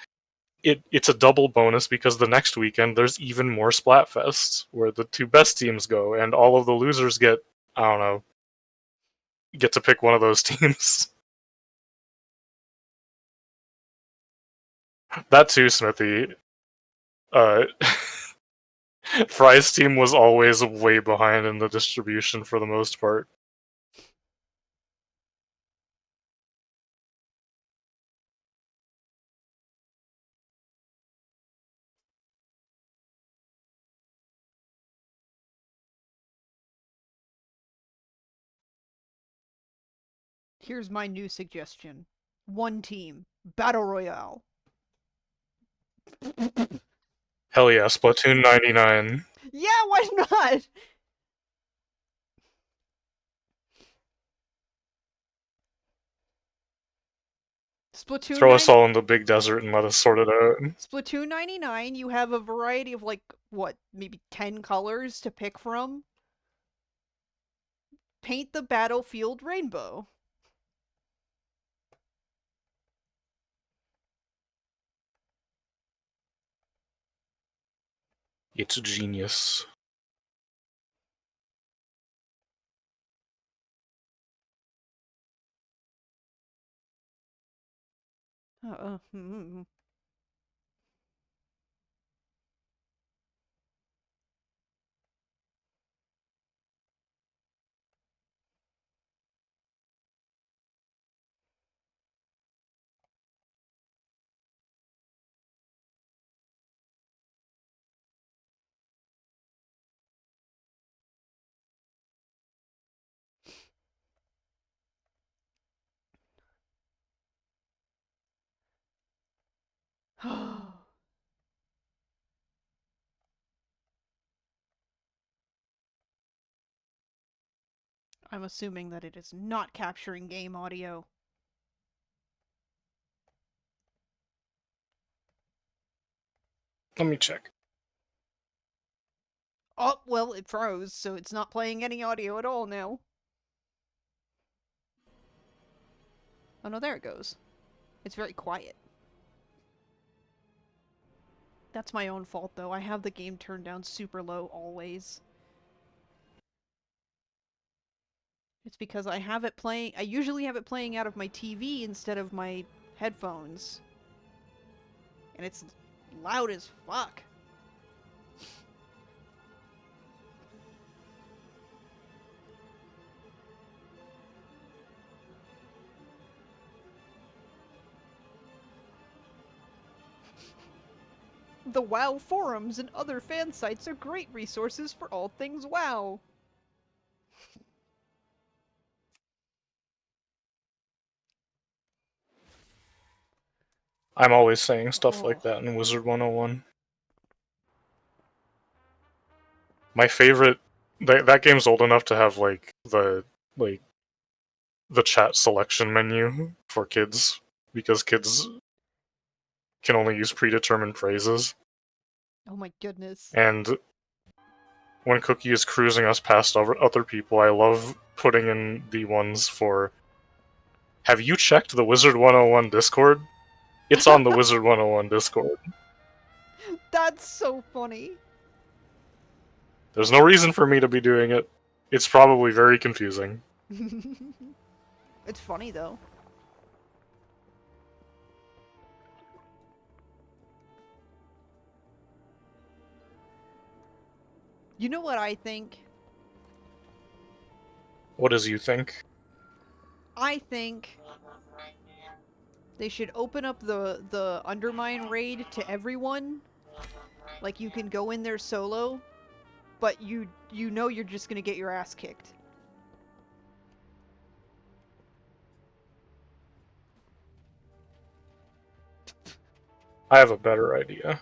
it's a double bonus because the next weekend there's even more Splatfests where the 2 best teams go, and all of the losers get, I don't know, get to pick one of those teams. That too, Smithy. Uh, Fry's team was always way behind in the distribution for the most part. Here's my new suggestion. One team. Battle Royale. Hell yeah, Splatoon 99. Yeah, why not? Splatoon Throw us 9 all in the big desert and let us sort it out. Splatoon 99, you have a variety of like what, maybe 10 colors to pick from. Paint the battlefield rainbow. It's genius. Hmm. I'm assuming that it is not capturing game audio. Let me check. Oh, well, it froze, so it's not playing any audio at all now. Oh no, there it goes. It's very quiet. That's my own fault, though. I have the game turned down super low always. It's because I have it playing. I usually have it playing out of my TV instead of my headphones. And it's loud as fuck. The WoW forums and other fan sites are great resources for all things WoW. I'm always saying stuff Oh. like that in Wizard 101. My favorite that game's old enough to have like the chat selection menu for kids because kids can only use predetermined phrases. Oh my goodness. And when Cookie is cruising us past other people, I love putting in the ones for, have you checked the Wizard 101 Discord? It's on the Wizard 101 Discord. That's so funny. There's no reason for me to be doing it. It's probably very confusing. It's funny though. You know what I think? What does you think? I think they should open up the Undermine raid to everyone. Like you can go in there solo but you know you're just gonna get your ass kicked. I have a better idea.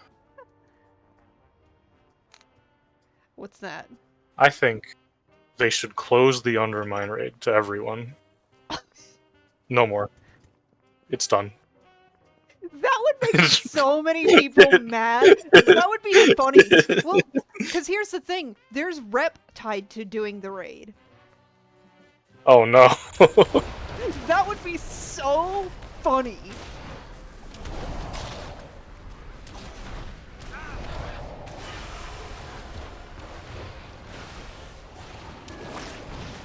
What's that? I think they should close the Undermine raid to everyone. No more. It's done. That would make so many people mad. That would be funny. Well, because here's the thing. There's rep tied to doing the raid. Oh no. That would be so funny.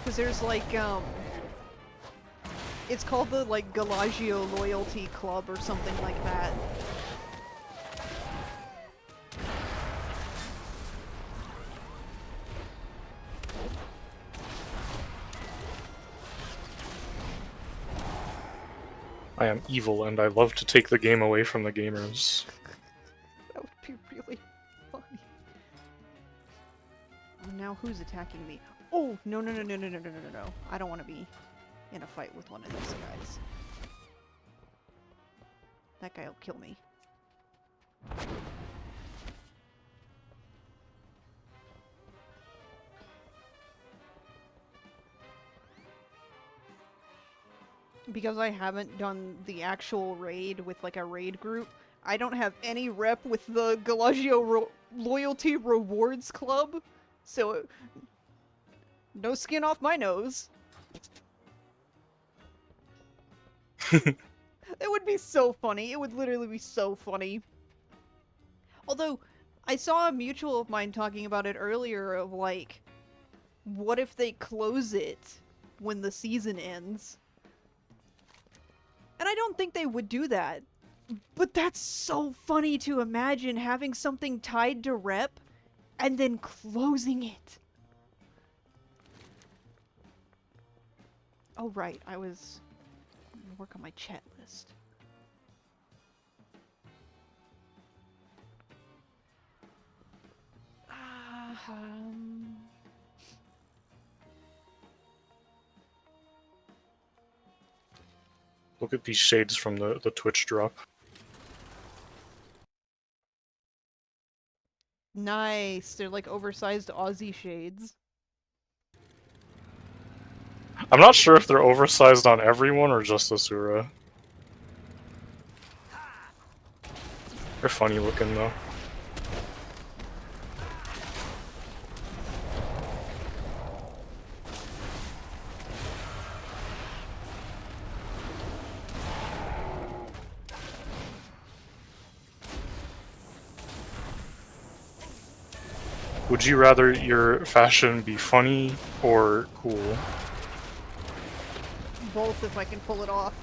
Because there's like, it's called the, like, Galagio Loyalty Club or something like that. I am evil and I love to take the game away from the gamers. That would be really funny. Oh, now who's attacking me? Oh, no, no, no, no, no, no, no, no, no. I don't want to be in a fight with one of these guys. That guy will kill me. Because I haven't done the actual raid with, like, a raid group, I don't have any rep with the Galagio Loyalty Rewards Club, so no skin off my nose. It would be so funny. It would literally be so funny. Although, I saw a mutual of mine talking about it earlier of, like, what if they close it when the season ends? And I don't think they would do that. But that's so funny to imagine having something tied to rep and then closing it. Oh right, I was gonna work on my chat list. Um... Look at these shades from the Twitch drop. Nice. They're like oversized Aussie shades. I'm not sure if they're oversized on everyone or just Asura. They're funny looking though. Would you rather your fashion be funny or cool? Both if I can pull it off.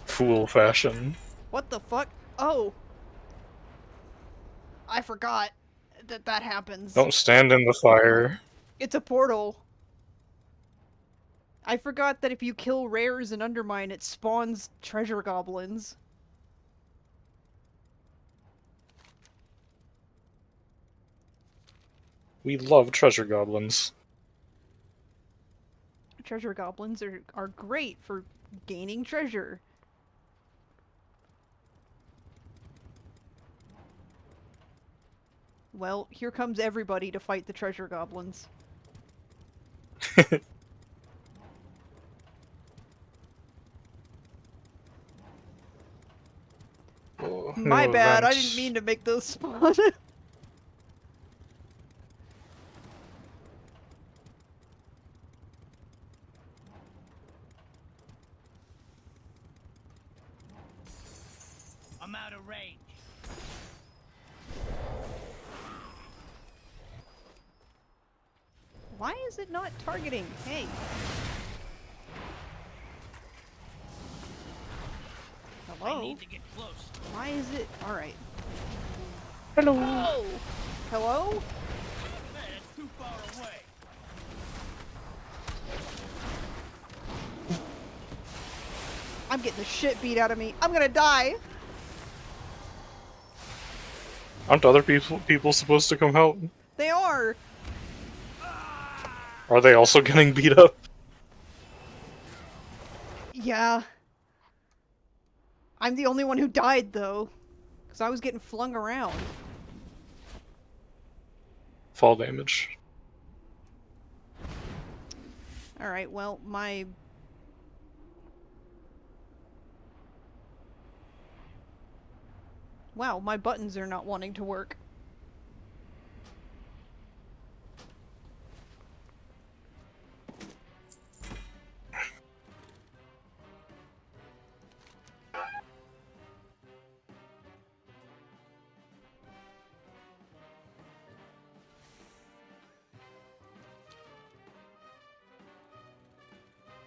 Fool fashion. What the fuck? Oh! I forgot that that happens. Don't stand in the fire. It's a portal. I forgot that if you kill rares and Undermine, it spawns treasure goblins. We love treasure goblins. Treasure goblins are great for gaining treasure. Well, here comes everybody to fight the treasure goblins. Oh, My new bad, I events. didn't mean to make those spawn. I'm out of range. Why is it not targeting? Hey. Hello? I need to get close. Why is it? Alright. Hello. Oh! Hello? Man, it's too far away. I'm getting the shit beat out of me. I'm gonna die! Aren't other people supposed to come help? They are! Are they also getting beat up? Yeah. I'm the only one who died, though. Because I was getting flung around. Fall damage. Alright, well, my... Wow, my buttons are not wanting to work.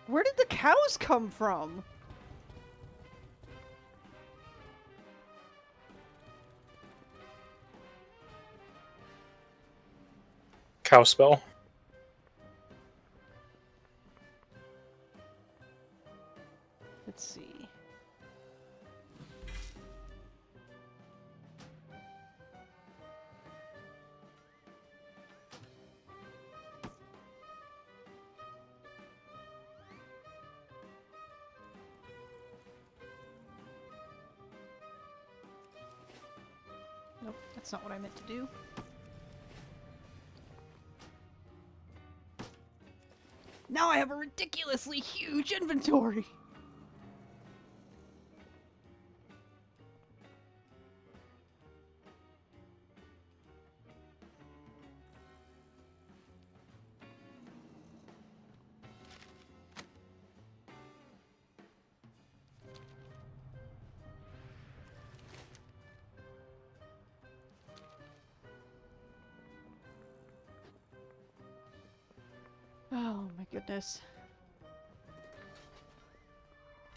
Where did the cows come from? Cow spell. Let's see. Nope, that's not what I meant to do. Now I have a ridiculously huge inventory! Oh my goodness.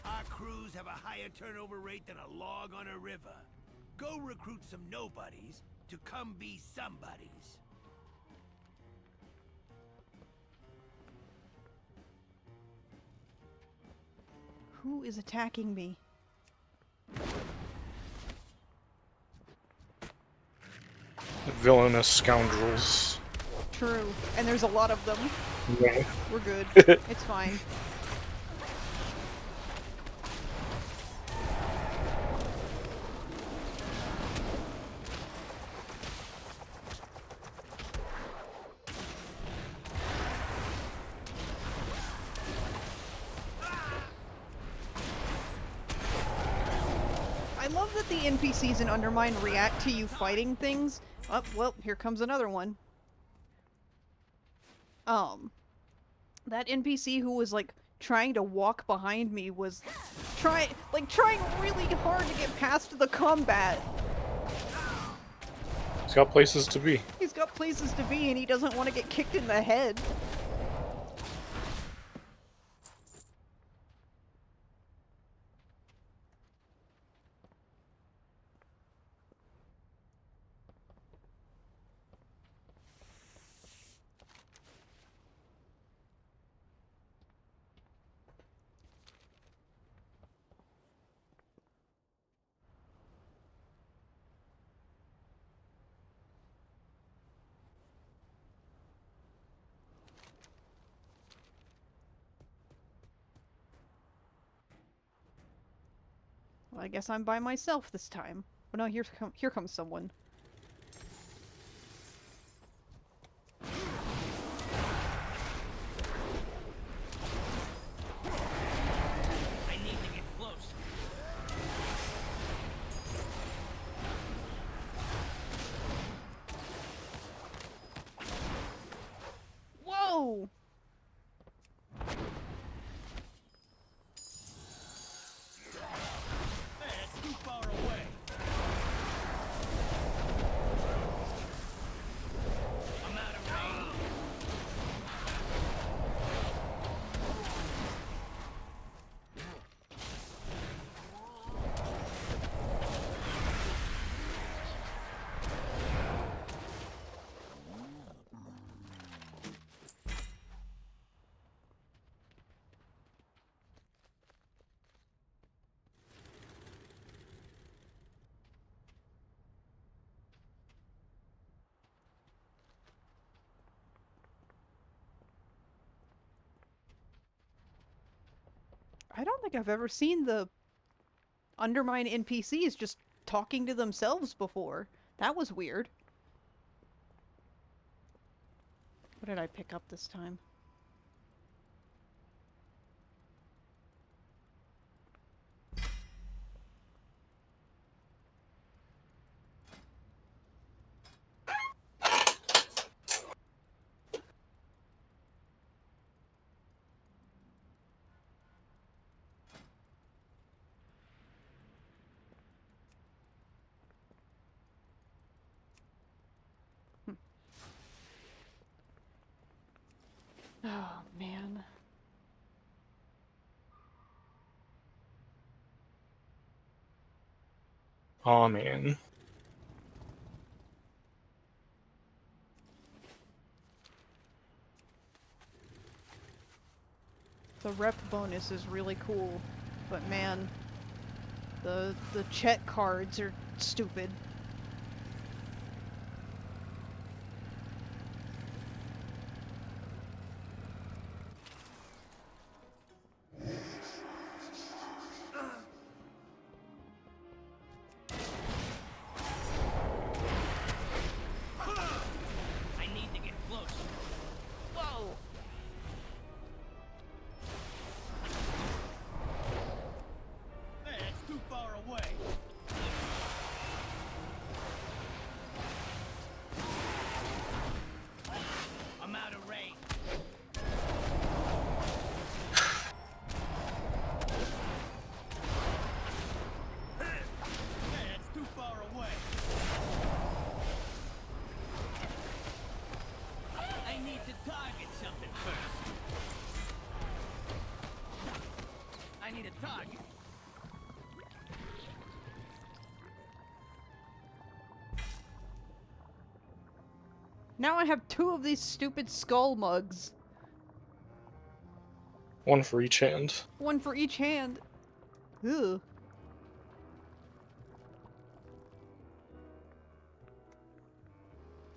Our crews have a higher turnover rate than a log on a river. Go recruit some nobodies to come be somebodies. Who is attacking me? Villainous scoundrels. True. And there's a lot of them. Yeah. We're good. It's fine. I love that the NPCs in Undermine react to you fighting things. Oh, well, here comes another one. That NPC who was, like, trying to walk behind me was trying really hard to get past the combat. He's got places to be. He's got places to be and he doesn't want to get kicked in the head. Well, I guess I'm by myself this time. Oh no, here comes someone. I need to get close. Whoa! That's too far away. I don't think I've ever seen the Undermine NPCs just talking to themselves before. That was weird. What did I pick up this time? Oh, man. Aw, man. The rep bonus is really cool, but man, the Chet cards are stupid. I need to get closer. Whoa! That's too far away. I'm out of range. That's too far away. I need to target something first. I need a target. Now I have 2 of these stupid skull mugs. One for each hand. 1 for each hand. Ugh.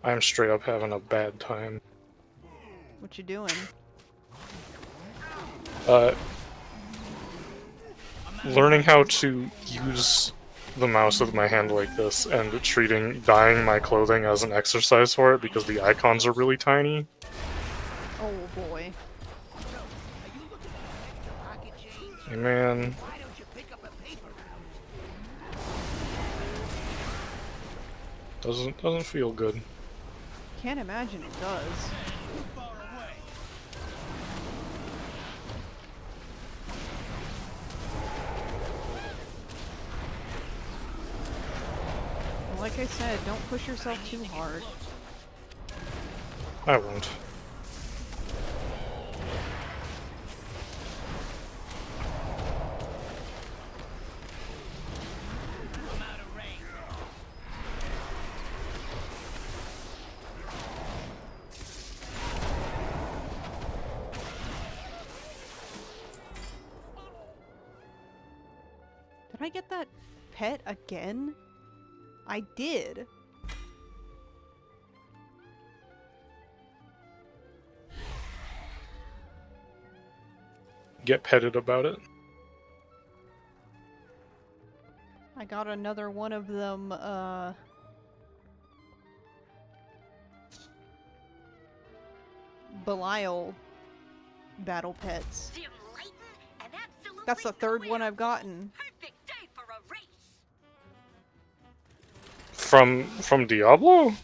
I'm straight up having a bad time. What you doing? Learning how to use the mouse with my hand like this and dyeing my clothing as an exercise for it because the icons are really tiny. Oh boy. Hey, man. Why don't you pick up a paper route? Doesn't feel good. Can't imagine it does. Too far away. Like I said, don't push yourself too hard. I won't. I'm out of range. Did I get that pet again? I did. Get petted about it. I got another one of them, Belial battle pets. That's the 3rd one I've gotten. Perfect day for a race. From Diablo?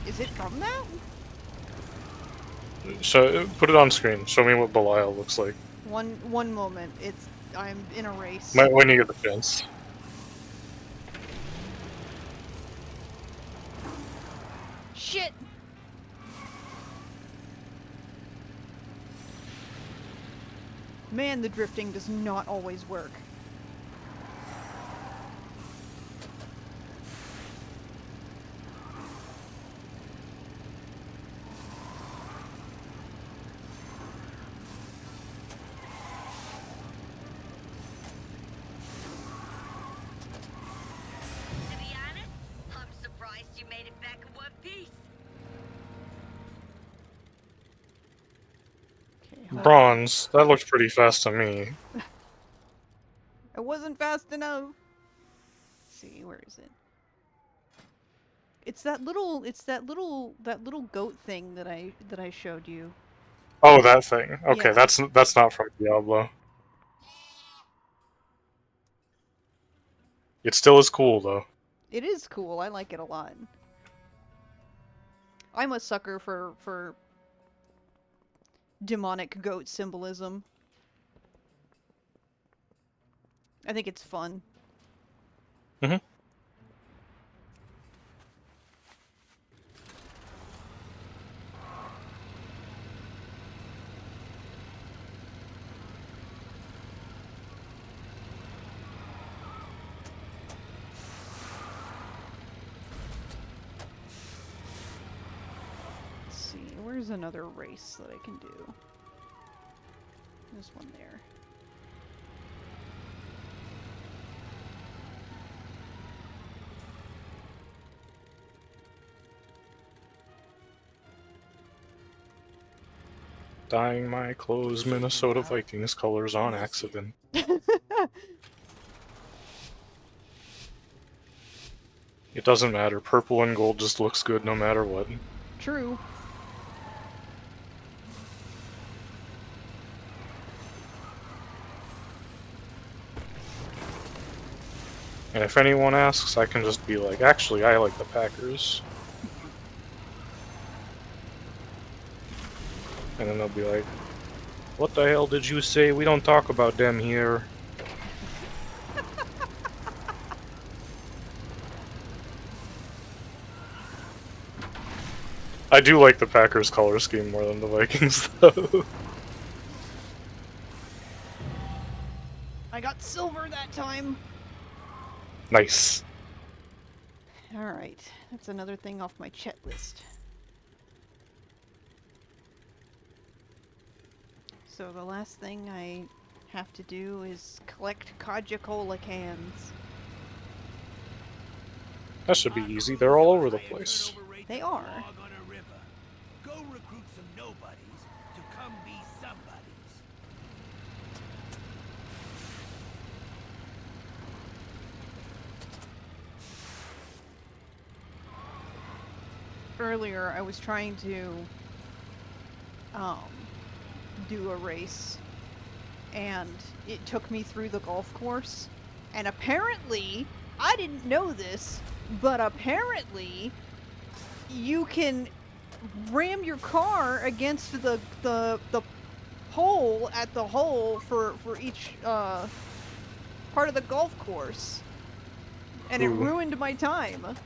Is it from that? Put it on screen. Show me what Belial looks like. One moment. I'm in a race. When you get the chance. Shit! Man, the drifting does not always work. To be honest, I'm surprised you made it back in one piece. Bronze. That looked pretty fast to me. It wasn't fast enough. Let's see, where is it? It's that little goat thing that I showed you. Oh, that thing. Okay, Yeah. that's not from Diablo. It still is cool though. It is cool. I like it a lot. I'm a sucker for demonic goat symbolism. I think it's fun. Mhm. Let's see, where's another race that I can do? There's one there. Dyeing my clothes Minnesota Vikings colors on accident. It doesn't matter. Purple and gold just looks good no matter what. True. And if anyone asks, I can just be like, actually, I like the Packers. And then they'll be like, what the hell did you say? We don't talk about them here. I do like the Packers color scheme more than the Vikings, though. I got silver that time. Nice. Alright, that's another thing off my checklist. So the last thing I have to do is collect Kaja-Cola cans. That should be easy. They're all over the place. They are. Log on a river. Go recruit some nobodies to come be somebodies. Earlier, I was trying to do a race, and it took me through the golf course. And apparently, I didn't know this, but apparently, you can ram your car against the pole at the hole for each part of the golf course, and it Ooh. ruined my time.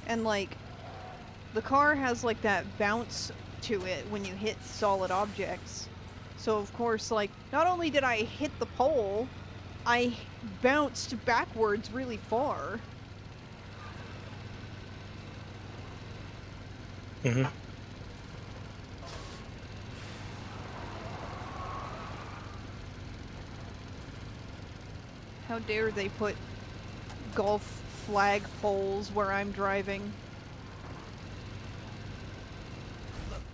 And like, the car has like that bounce to it when you hit solid objects. So of course, like, not only did I hit the pole, I bounced backwards really far. Mm-hmm. How dare they put golf flag poles where I'm driving?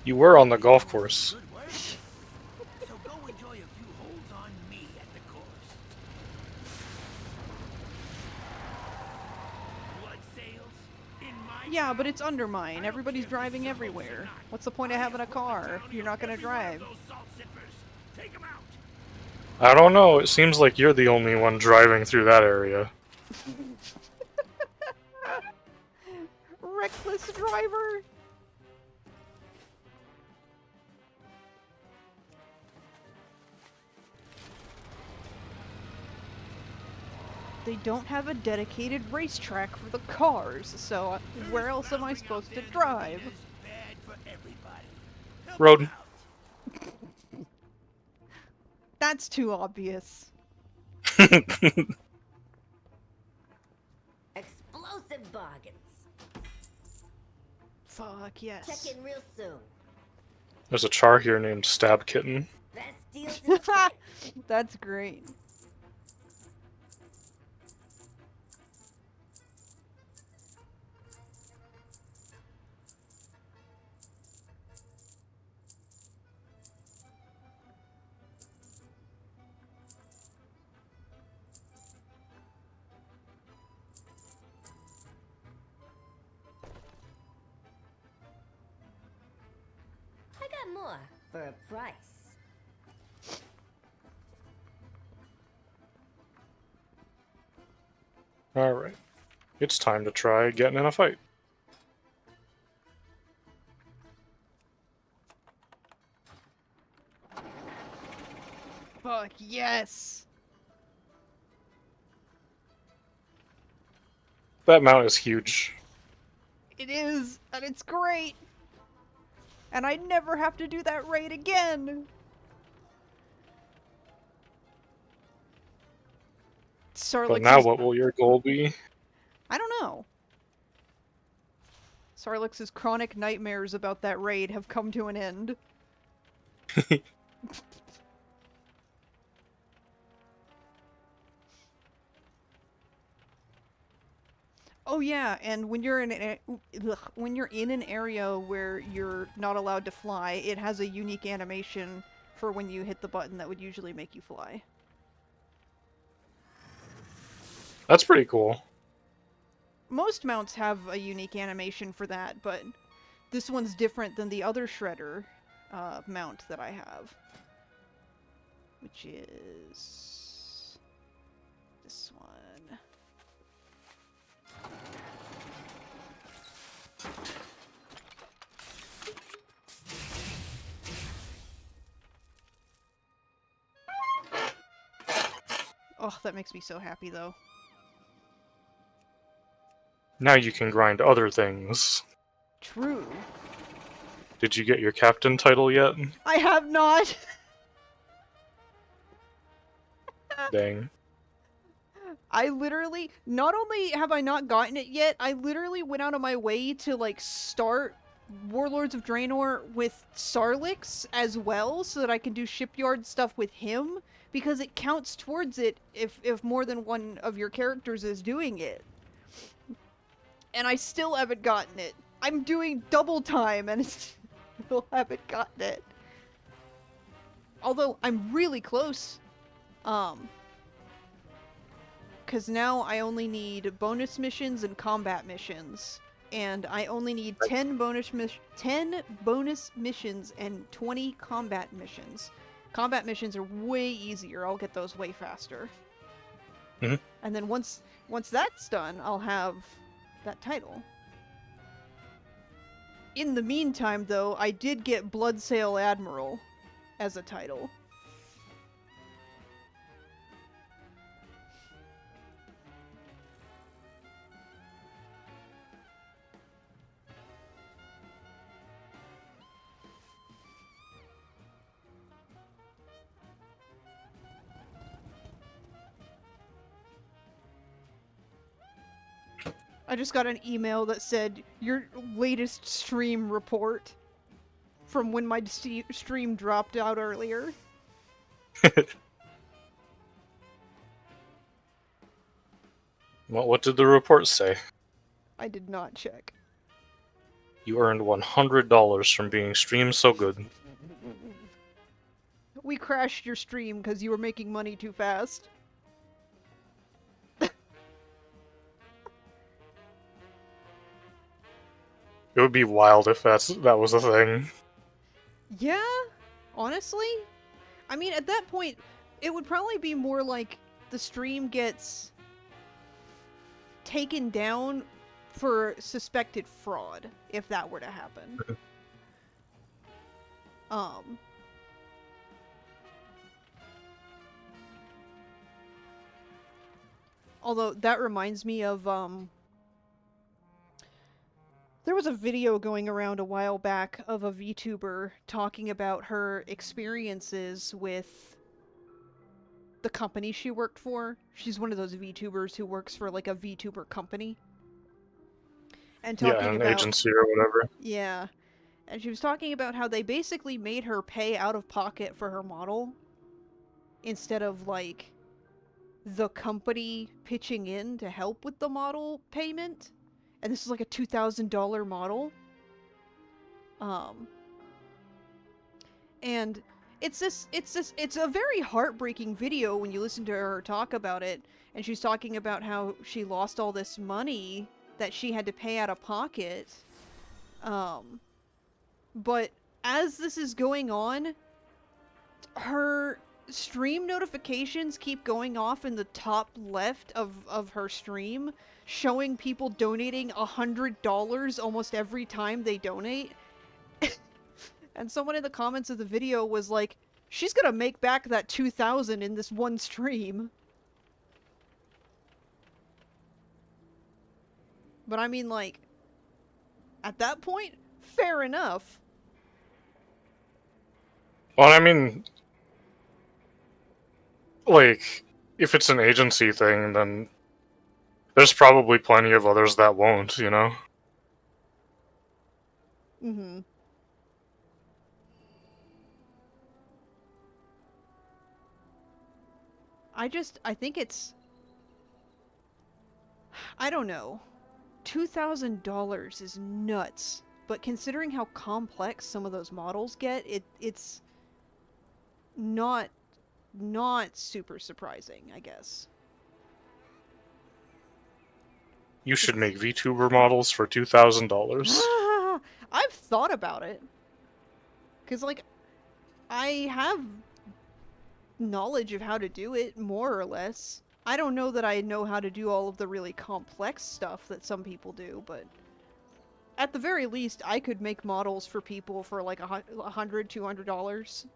You were on the golf course. Good work. So go enjoy a few holes on me at the course. Blood sales in my Yeah, but town? it's undermine. Everybody's driving everywhere. What's the point of having a car if you're not gonna drive? Take 'em out. I don't know. It seems like you're the only one driving through that area. Reckless driver! They don't have a dedicated racetrack for the cars, so where else am I supposed to drive? Bad for everybody. Help Road. 'em out. That's too obvious. Explosive bargains. Fuck yes. Check in real soon. There's a char here named Stab Kitten. Best deals in town. That's great. more for a price. Alright. It's time to try getting in a fight. Fuck yes! That mount is huge. It is, and it's great! And I never have to do that raid again! But Sarlix now is... what will your goal be? I don't know. Sarlix's chronic nightmares about that raid have come to an end. Oh yeah, and when you're in when you're in an area where you're not allowed to fly, it has a unique animation for when you hit the button that would usually make you fly. That's pretty cool. Most mounts have a unique animation for that, but this one's different than the other Shredder mount that I have, which is this one. Oh, that makes me so happy, though. Now you can grind other things. True. Did you get your captain title yet? I have not! Dang. I literally, not only have I not gotten it yet, I literally went out of my way to, like, start Warlords of Draenor with Sarlix as well, so that I can do shipyard stuff with him, because it counts towards it if more than one of your characters is doing it. And I still haven't gotten it. I'm doing double time and I still haven't gotten it. Although, I'm really close. Because now I only need bonus missions and combat missions. And I only need 10 bonus missions and 20 combat missions. Combat missions are way easier. I'll get those way faster. Mhm. And then once that's done, I'll have that title. In the meantime, though, I did get Bloodsail Admiral as a title. I just got an email that said, your latest stream report from when my stream dropped out earlier. Well, what did the report say? I did not check. You earned $100 from being streamed so good. We crashed your stream because you were making money too fast. It would be wild if that was a thing. Yeah, honestly? I mean, at that point, it would probably be more like the stream gets taken down for suspected fraud, if that were to happen. Although, that reminds me of, there was a video going around a while back of a VTuber talking about her experiences with the company she worked for. She's one of those VTubers who works for, like, a VTuber company. And Yeah, talking an about... agency or whatever. Yeah. And she was talking about how they basically made her pay out of pocket for her model instead of, like, the company pitching in to help with the model payment. And this is like a $2,000 model. And it's a very heartbreaking video when you listen to her talk about it. And she's talking about how she lost all this money that she had to pay out of pocket. But as this is going on, her stream notifications keep going off in the top left of her stream, showing people donating $100 almost every time they donate. And someone in the comments of the video was like, she's gonna make back that 2,000 in this one stream. But I mean, like, at that point, fair enough. Well, I mean, like, if it's an agency thing, then there's probably plenty of others that won't, you know? Mm-hmm. I think it's, I don't know. $2,000 is nuts. But considering how complex some of those models get, it's not not super surprising, I guess. You should make VTuber models for $2,000. I've thought about it. Cause like I have knowledge of how to do it, more or less. I don't know that I know how to do all of the really complex stuff that some people do, but at the very least, I could make models for people for like $100, $200.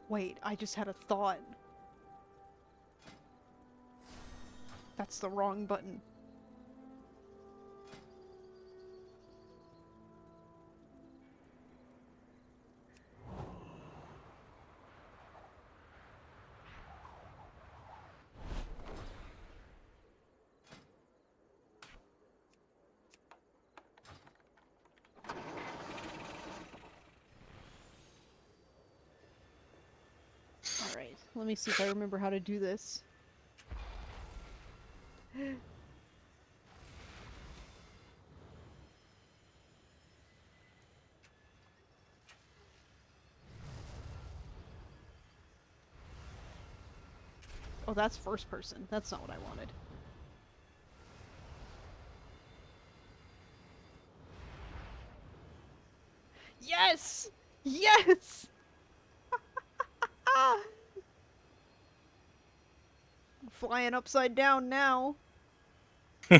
Wait, I just had a thought. That's the wrong button. Alright, let me see if I remember how to do this. Oh, that's first person. That's not what I wanted. Yes! Yes! I'm flying upside down now. I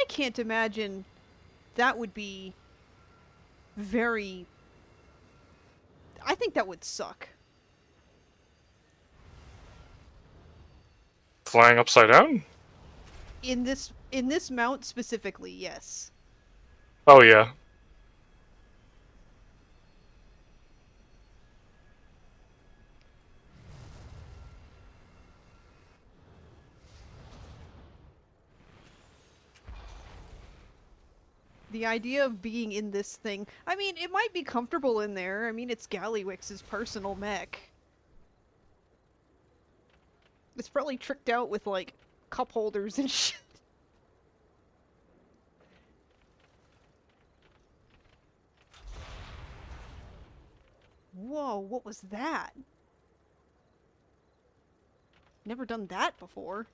can't imagine that would be very... I think that would suck. Flying upside down? In this mount specifically, yes. Oh, yeah. The idea of being in this thing, I mean, it might be comfortable in there. I mean, it's Gallywix's personal mech. It's probably tricked out with, like, cup holders and shit. Whoa, what was that? Never done that before.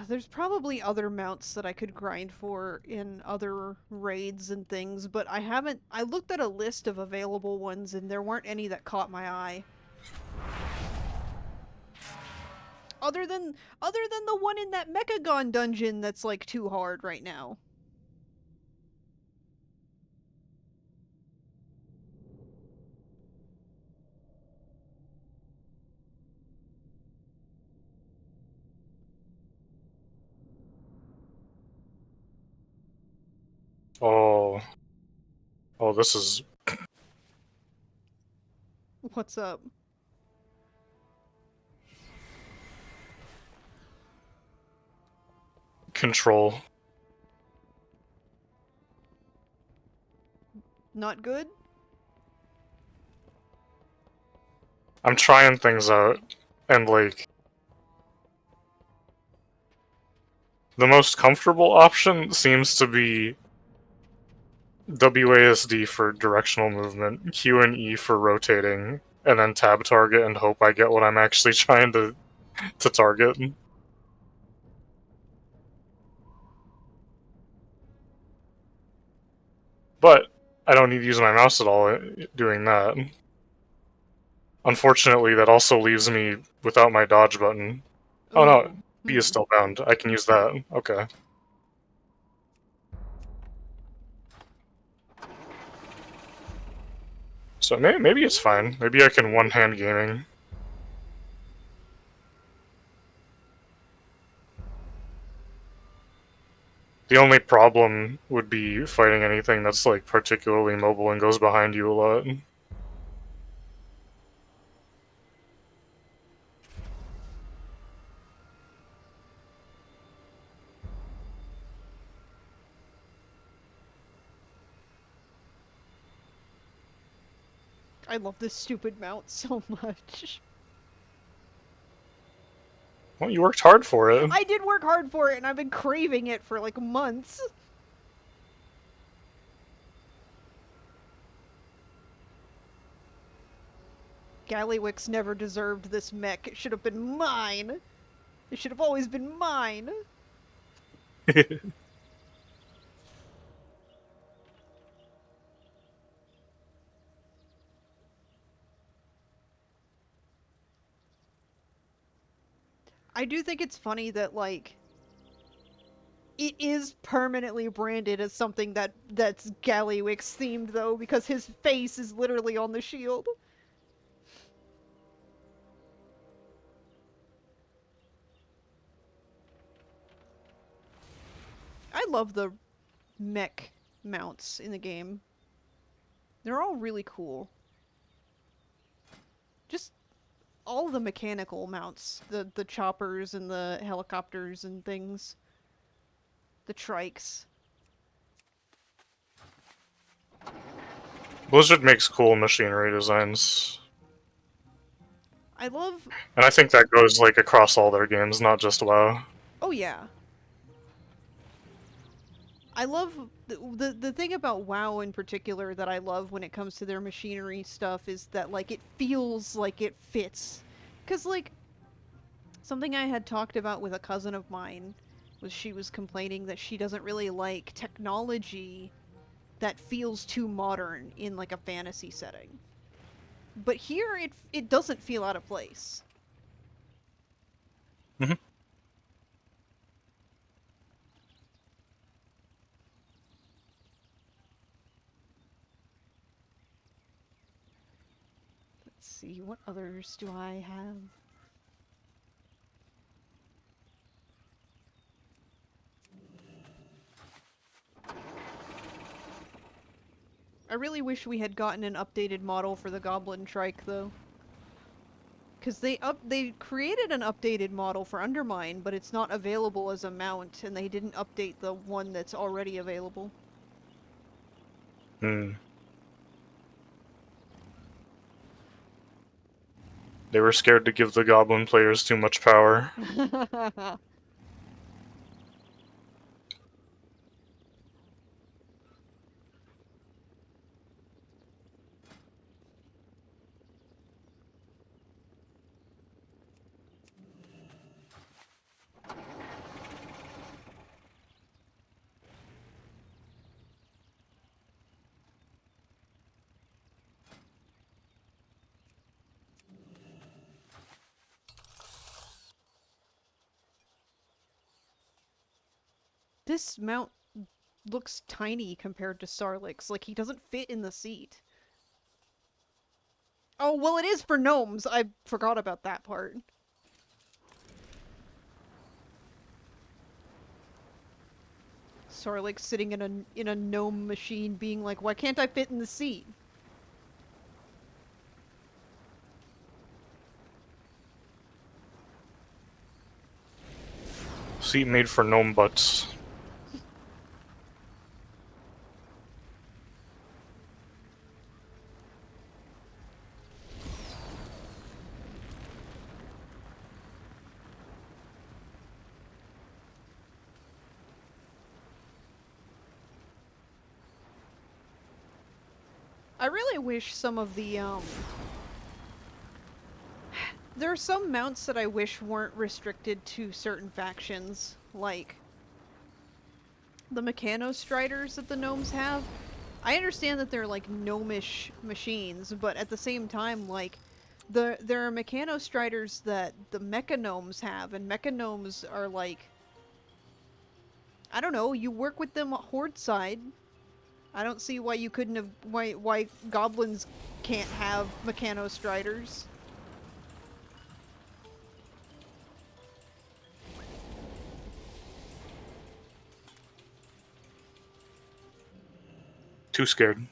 There's probably other mounts that I could grind for in other raids and things, but I haven't... I looked at a list of available ones and there weren't any that caught my eye. Other than the one in that Mechagon dungeon that's like too hard right now. Oh. Oh, this is... What's up? control. Not good? I'm trying things out, and like the most comfortable option seems to be WASD for directional movement, Q and E for rotating, and then tab target and hope I get what I'm actually trying to target. But I don't need to use my mouse at all doing that. Unfortunately, that also leaves me without my dodge button. Oh no, Ooh. B is still bound. I can use that. Okay. So maybe it's fine. Maybe I can one-hand gaming. The only problem would be fighting anything that's like particularly mobile and goes behind you a lot. I love this stupid mount so much. Well, you worked hard for it. I did work hard for it, and I've been craving it for like months. Gallywix never deserved this mech. It should have been mine. It should have always been mine. I do think it's funny that like it is permanently branded as something that's Gallywix themed though, because his face is literally on the shield. I love the mech mounts in the game. They're all really cool. Just all the mechanical mounts, the choppers and the helicopters and things. The trikes. Blizzard makes cool machinery designs. I love... And I think that goes like across all their games, not just WoW. Oh yeah. I love... The thing about WoW in particular that I love when it comes to their machinery stuff is that, like, it feels like it fits. Because, like, something I had talked about with a cousin of mine was she was complaining that she doesn't really like technology that feels too modern in, like, a fantasy setting. But here, it doesn't feel out of place. Mhm. Let's see, what others do I have? I really wish we had gotten an updated model for the Goblin Trike, though. Because they created an updated model for Undermine, but it's not available as a mount, and they didn't update the one that's already available. Hmm. They were scared to give the goblin players too much power. This mount looks tiny compared to Sarlik's. Like, he doesn't fit in the seat. Oh, well, it is for gnomes. I forgot about that part. Sarlik's sitting in a gnome machine being like, why can't I fit in the seat? seat made for gnome butts. I really wish some of the, there are some mounts that I wish weren't restricted to certain factions, like the Mechanostriders that the gnomes have. I understand that they're like gnomish machines, but at the same time, like, there are Mechanostriders that the Mechagnomes have, and Mechagnomes are like, I don't know, you work with them horde side. I don't see why you couldn't have, why goblins can't have Mechanostriders. Too scared.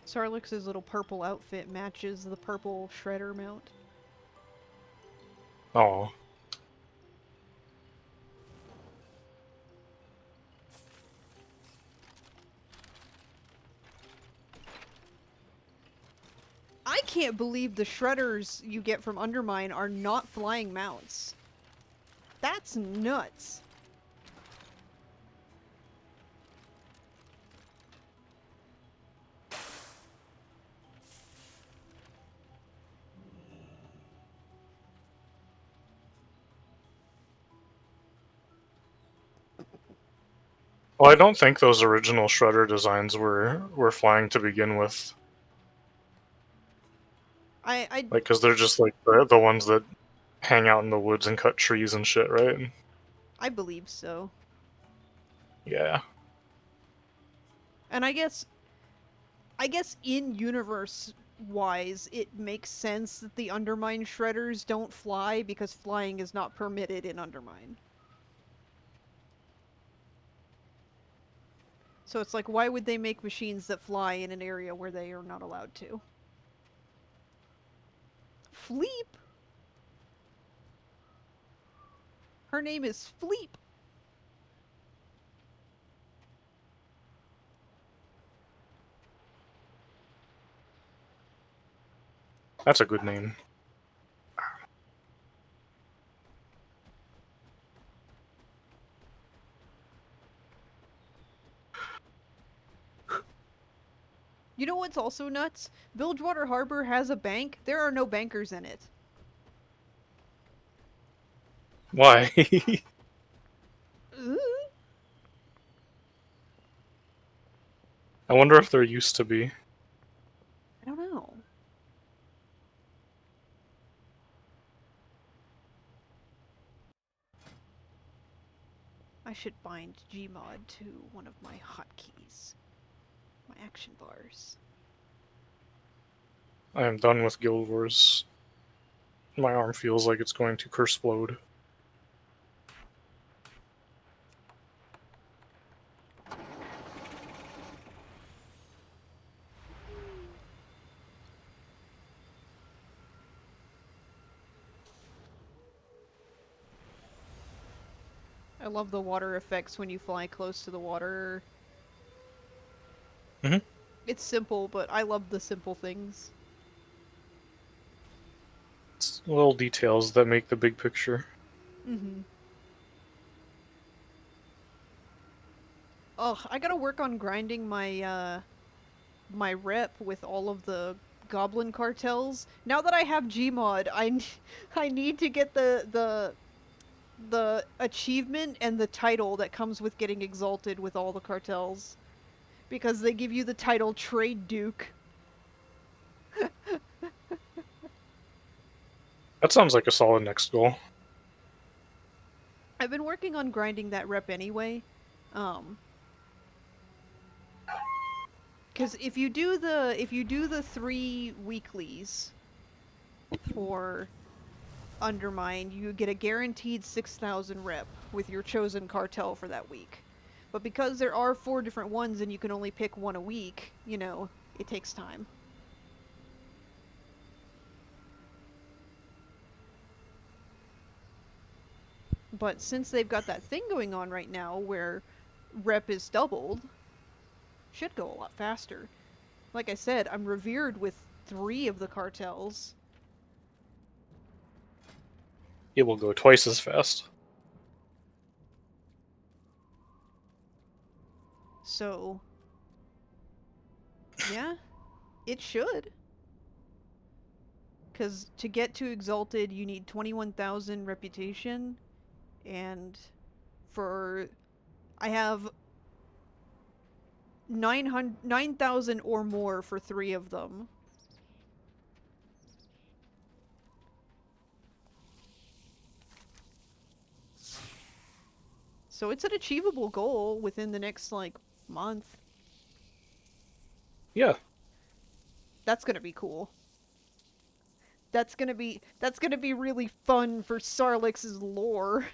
Sarlix's little purple outfit matches the purple shredder mount. Oh. I can't believe the shredders you get from Undermine are not flying mounts. That's nuts. Well, I don't think those original Shredder designs were flying to begin with. I Like, because they're just like the ones that hang out in the woods and cut trees and shit, right? I believe so. Yeah. And I guess in universe wise, it makes sense that the Undermine shredders don't fly because flying is not permitted in Undermine. So it's like, why would they make machines that fly in an area where they are not allowed to? Fleep? Her name is Fleep. That's a good name. You know what's also nuts? Bilgewater Harbor has a bank. There are no bankers in it. Why? Ooh, I wonder if there used to be. I don't know. I should bind Gmod to one of my hotkeys. My action bars. I am done with Guild Wars. My arm feels like it's going to curseplode. I love the water effects when you fly close to the water. Mhm. It's simple, but I love the simple things. It's little details that make the big picture. Mm-hmm. Ugh, I gotta work on grinding my rep with all of the goblin cartels. Now that I have Gmod, I need to get the achievement and the title that comes with getting exalted with all the cartels. Because they give you the title Trade Duke. That sounds like a solid next goal. been working on grinding that rep anyway. Because if you do the 3 weeklies for Undermine, you get a guaranteed 6,000 rep with your chosen cartel for that week. But because there are 4 different ones and you can only pick one a week, you know, it takes time. But since they've got that thing going on right now where rep is doubled, should go a lot faster. Like I said, I'm revered with 3 of the cartels. It will go twice as fast. So, yeah, it should. Because to get to Exalted, you need 21,000 reputation, and for... I have 9,000 or more for 3 of them. So it's an achievable goal within the next, like, month. Yeah. That's gonna be cool. That's gonna be really fun for Sarlix's lore.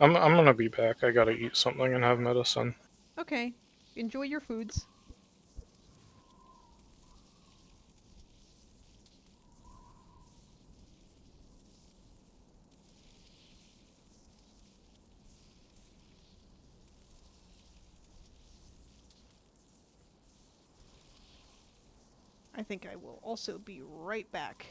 I'm gonna be back. I gotta eat something and have medicine. Okay, enjoy your foods. I think I will also be right back.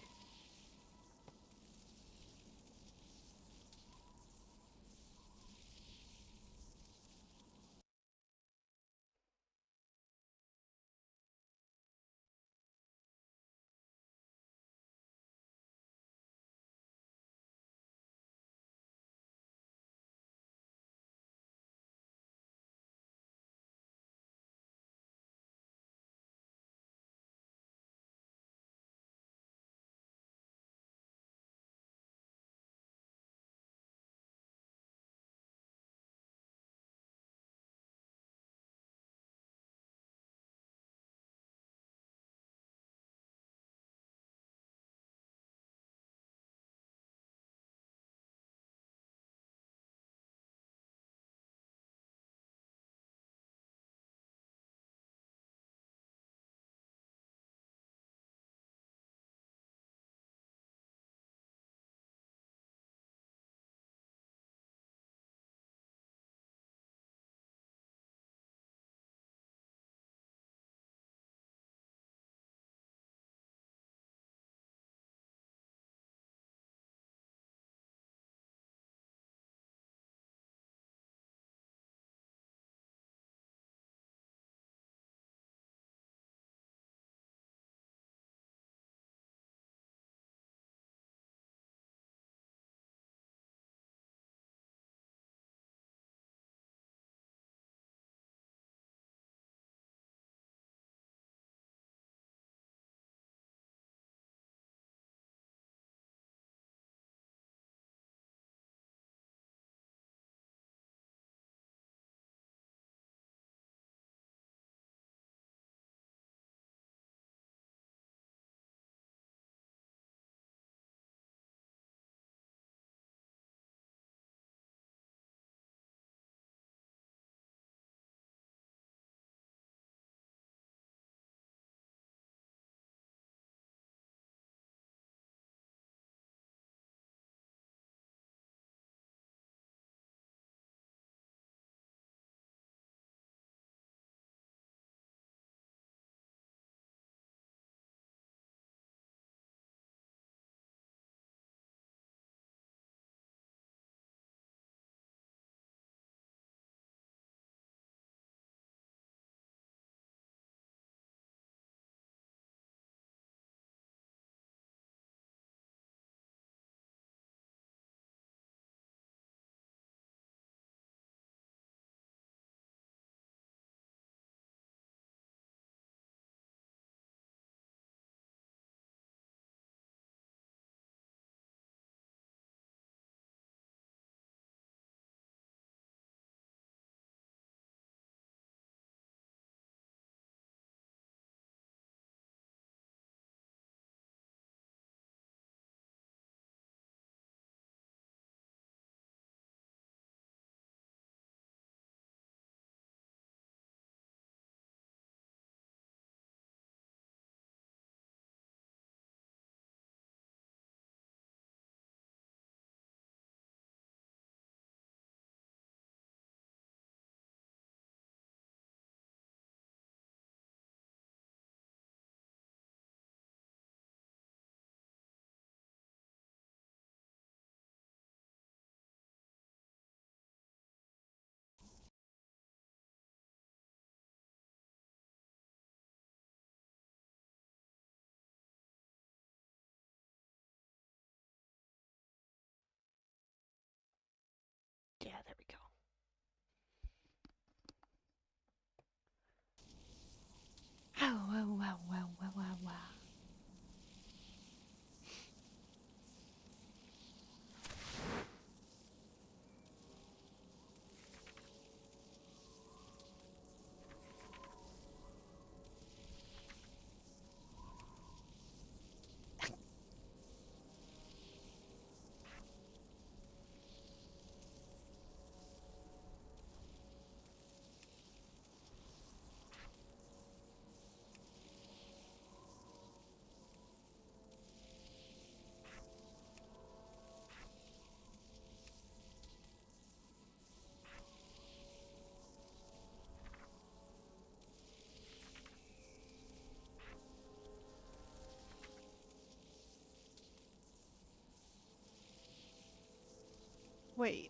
Wait.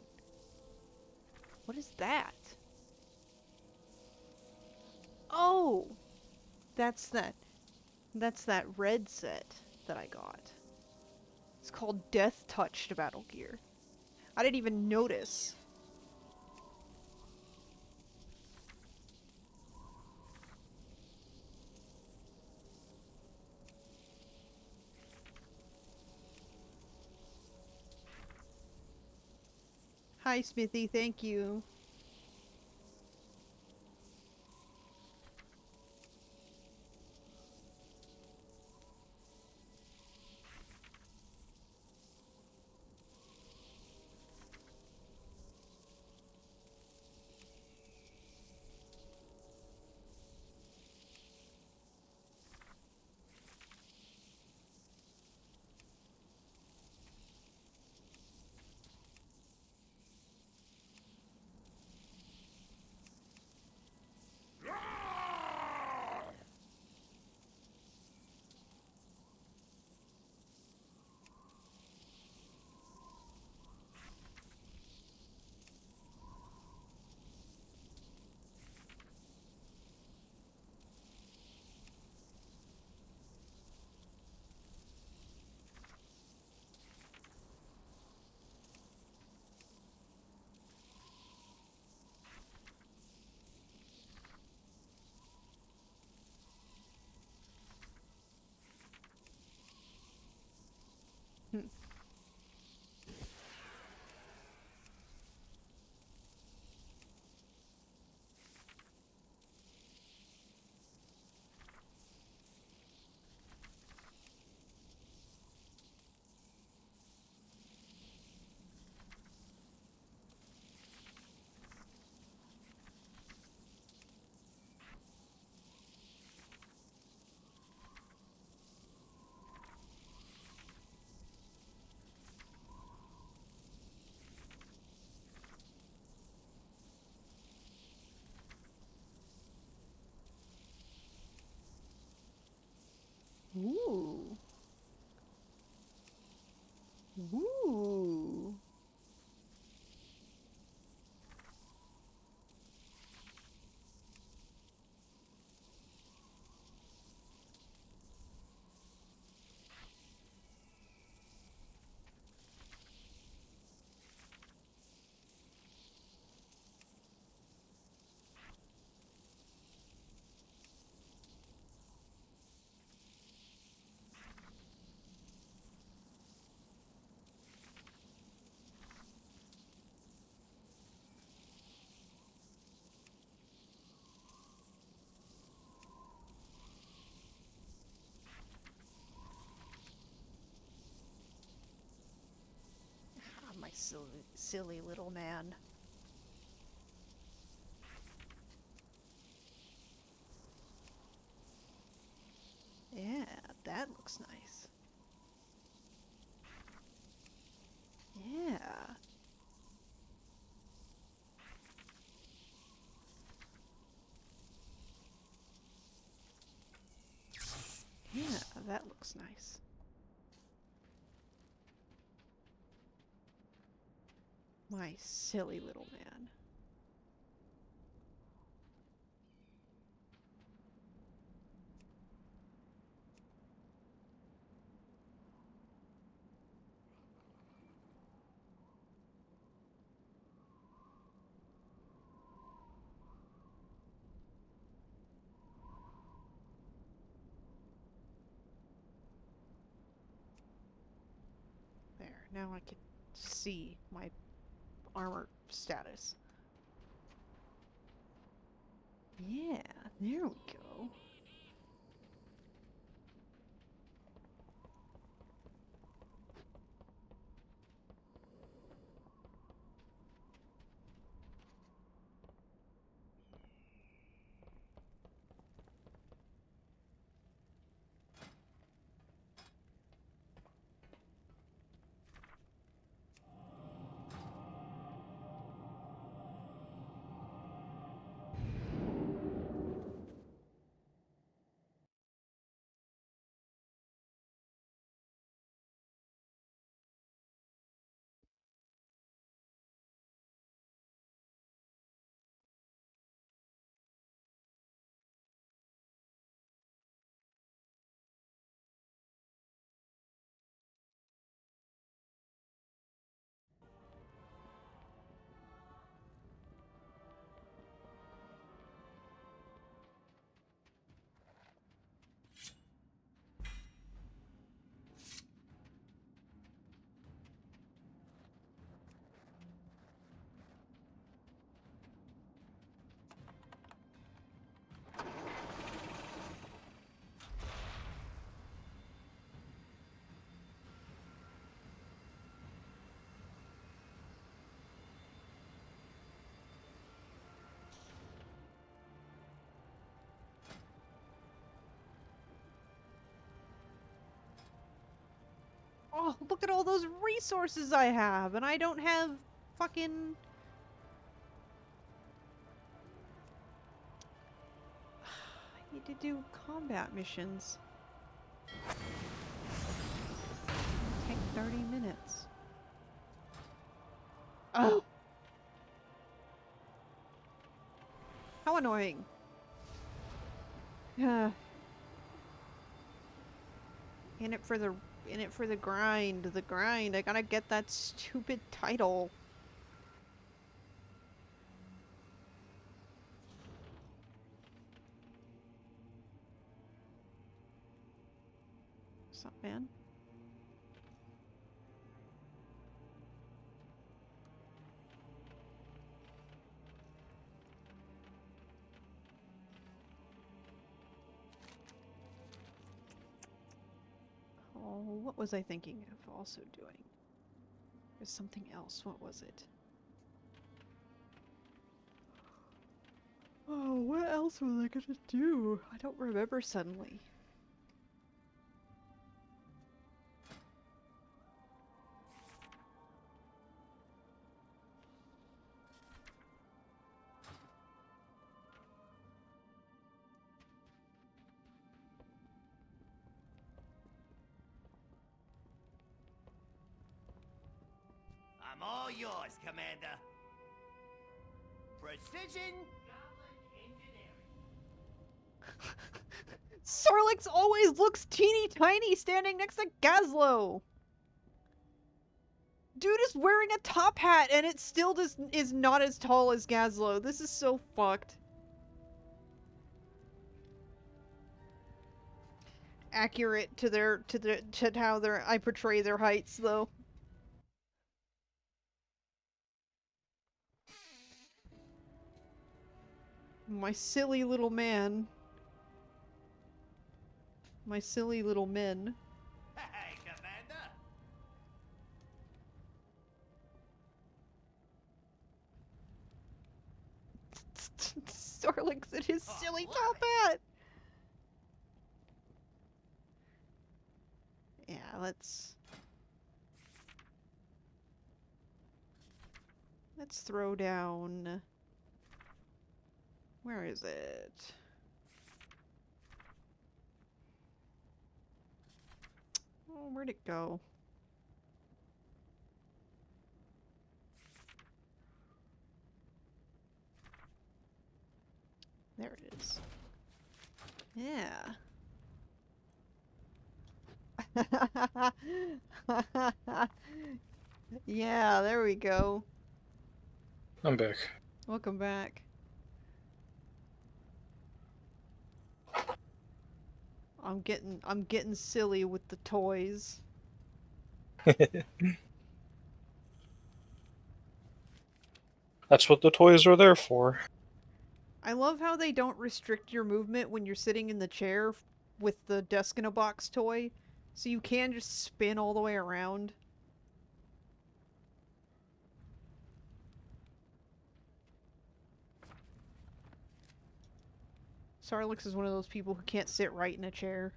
What is that? Oh! That's that. That's that red set that I got. It's called Death Touch to Battle Gear. I didn't even notice. Hi, Smithy. Thank you. Hmm. Ooh. Ooh. Ah, my silly little man. Yeah, that looks nice. Yeah. Yeah, that looks nice. My silly little man. There, now I can see my armor status. Yeah, there we go. Oh, look at all those resources I have, and I don't have fucking... I need to do combat missions. Take 30 minutes. Oh. How annoying. Yeah. In it for the grind. The grind. I gotta get that stupid title. What's up, man? Oh, what was I thinking of also doing? There's something else. What was it? Oh, what else was I gonna do? I don't remember suddenly. I'm all yours, Commander. Precision Sarlix always looks teeny tiny standing next to Gazlo! Dude is wearing a top hat and it still just is not as tall as Gazlo. This is so fucked. Accurate to to how I portray their heights though. My silly little man. My silly little men. Hey, Commander. Sarlix in his Oh, silly love top it. hat. Yeah, let's throw down. Where is it? Oh, where'd it go? There it is. Yeah. Yeah, there we go. I'm back. Welcome back. I'm getting silly with the toys. That's what the toys are there for. I love how they don't restrict your movement when you're sitting in the chair with the desk in a box toy, so you can just spin all the way around. Sarlix is one of those people who can't sit right in a chair.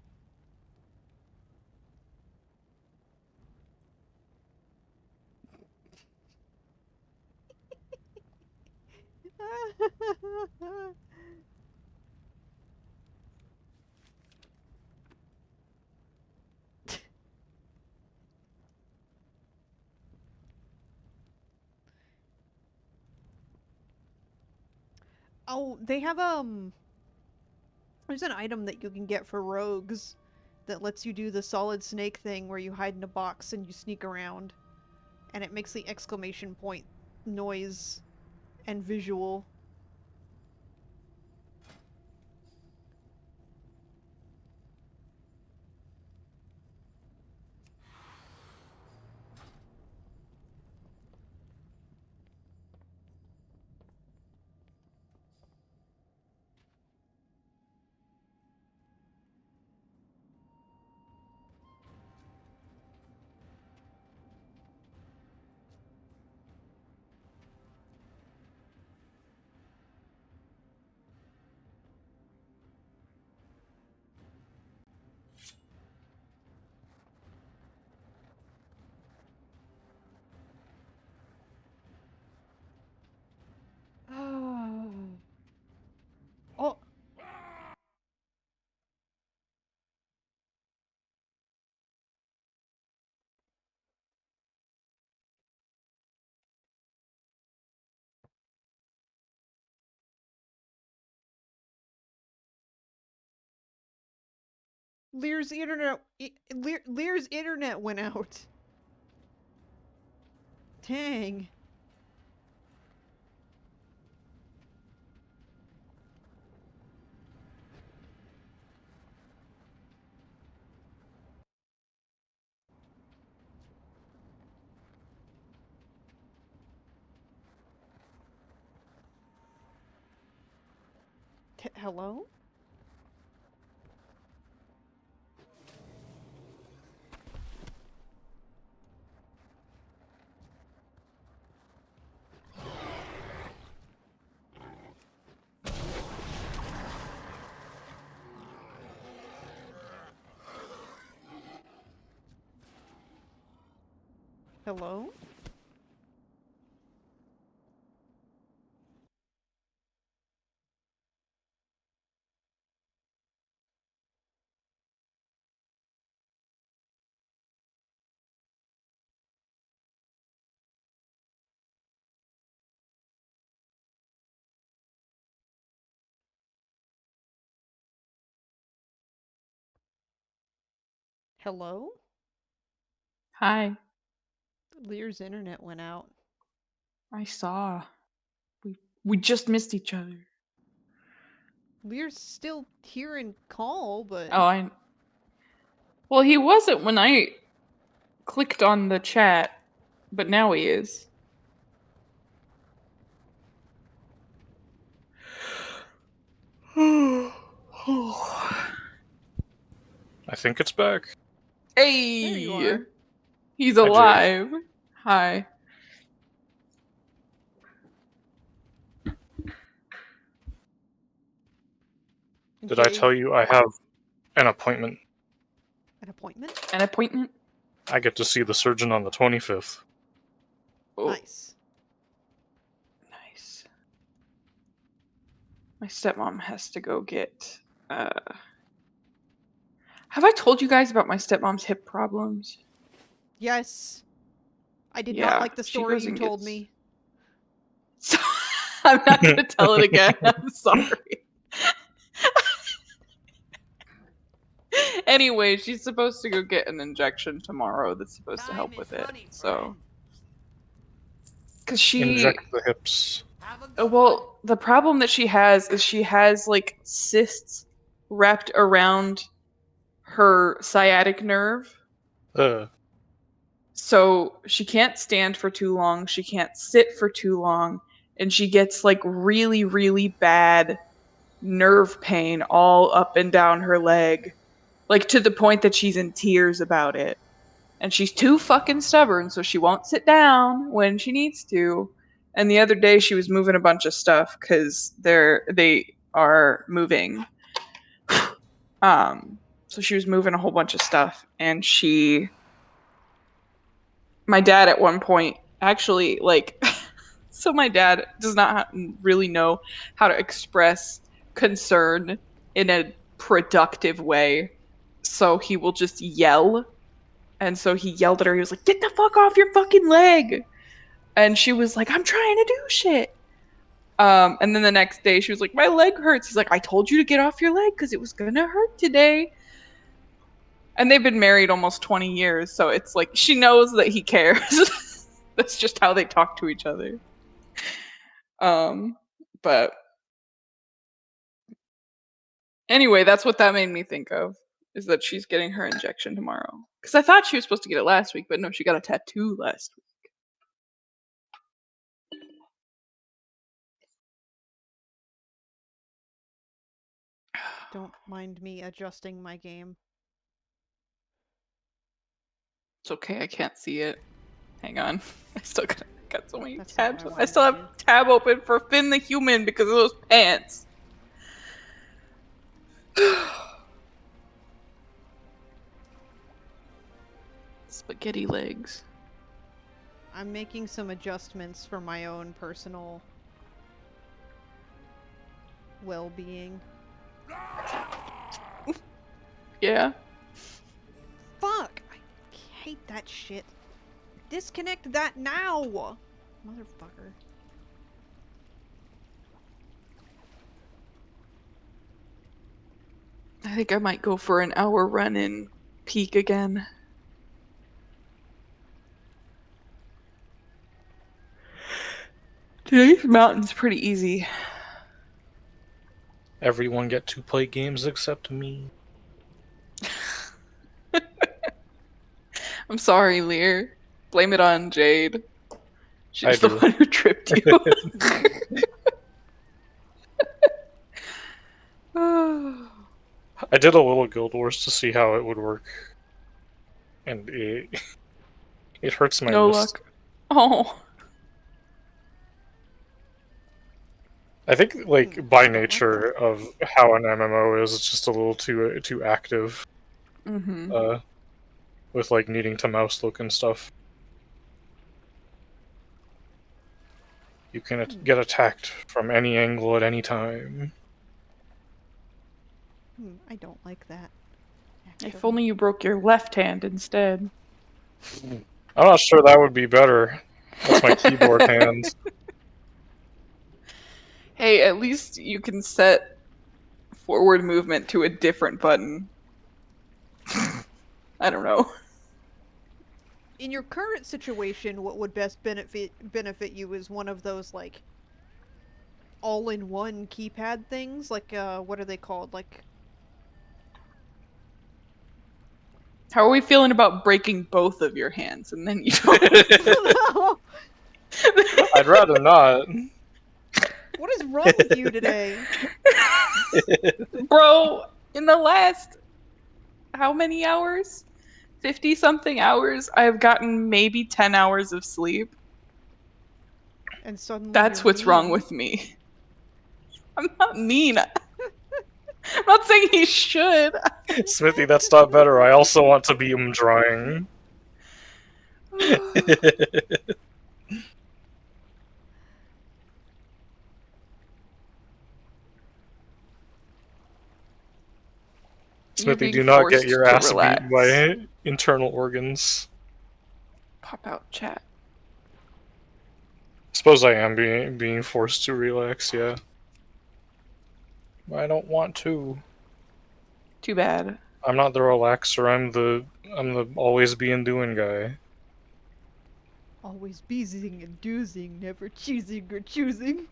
Oh, they have there's an item that you can get for rogues that lets you do the solid snake thing where you hide in a box and you sneak around. And it makes the exclamation point noise and visual. Lear's internet went out. Dang. Hello? Hello? Hello? Hi. Lear's internet went out. I saw. We just missed each other. Lear's still here and call, but Oh, I. Well, he wasn't when I clicked on the chat, but now he is. I think it's back. there you Hey, are. he's Hi, Jade. alive. Hi. Did I Jade, tell you I have an appointment? an appointment? An appointment? I get to see the surgeon on the 25th. Oh, Nice. nice. My stepmom has to go get. Have I told you guys about my stepmom's hip problems? Yes. I did not Yeah, like the she story goes you and told gets. me. So, I'm not gonna tell it again. I'm sorry. Anyway, she's supposed to go get an injection tomorrow that's supposed to Time help is with it. money, So, friend. because she, Inject the hips. Have a good one. well, the problem that she has is she has like cysts wrapped around her sciatic nerve. Uh, So she can't stand for too long. She can't sit for too long. And she gets like really, really bad nerve pain all up and down her leg, like to the point that she's in tears about it. And she's too fucking stubborn, so she won't sit down when she needs to. And the other day she was moving a bunch of stuff because they are moving. So she was moving a whole bunch of stuff, and my dad at one point actually like, so my dad does not really know how to express concern in a productive way, so he will just yell. And so he yelled at her. He was like, "Get the fuck off your fucking leg!" And she was like, "I'm trying to do shit." And then the next day she was like, "My leg hurts." He's like, "I told you to get off your leg because it was gonna hurt today." And they've been married almost 20 years, so it's like she knows that he cares. That's just how they talk to each other. Um, but anyway, that's what that made me think of, is that she's getting her injection tomorrow. Because I thought she was supposed to get it last week, but no, she got a tattoo last week. Don't mind me adjusting my game. It's okay, I can't see it. Hang on. I still got so many That's not what tabs. I I wanted still to have do. tab open for Finn the Human because of those pants. Spaghetti legs. I'm making some adjustments for my own personal well-being. Yeah. Fuck! I hate that shit. Disconnect that now! Motherfucker. I think I might go for an hour run in Peak again. Today's mountain's pretty easy. Everyone get to play games except me. I'm sorry, Lear. Blame it on Jade. I She's the do. one who tripped you. I did a little Guild Wars to see how it would work, and it hurts my No wrist. luck. Oh. I think, like, by I don't like nature that. of how an MMO is, it's just a little too active. Mm-hmm. With like needing to mouse look and stuff. You can get attacked from any angle at any time. I don't like that. If Actually. only you broke your left hand instead. I'm not sure that would be better. That's my keyboard hand. Hey, at least you can set forward movement to a different button. I don't know. In your current situation, what would best benefit you is one of those like all-in-one keypad things. Like what are they called? Like How are we feeling about breaking both of your hands and then you don't? no! I'd rather not. What is wrong with you today? Bro, in the last how many hours? 50 something hours, I have gotten maybe 10 hours of sleep. And suddenly you're That's what's wrong mean. with me. I'm not mean. I'm not saying he should. Smithy, that's not better. I also want to be drawing. You're Smithy, being do not get forced your to ass beat relax. by internal organs. Pop out chat. Suppose I am being forced to relax, yeah. I don't want to. Too bad. I'm not the relaxer, I'm the always being doing guy. Always beezing and doozing, never choosing or choosing.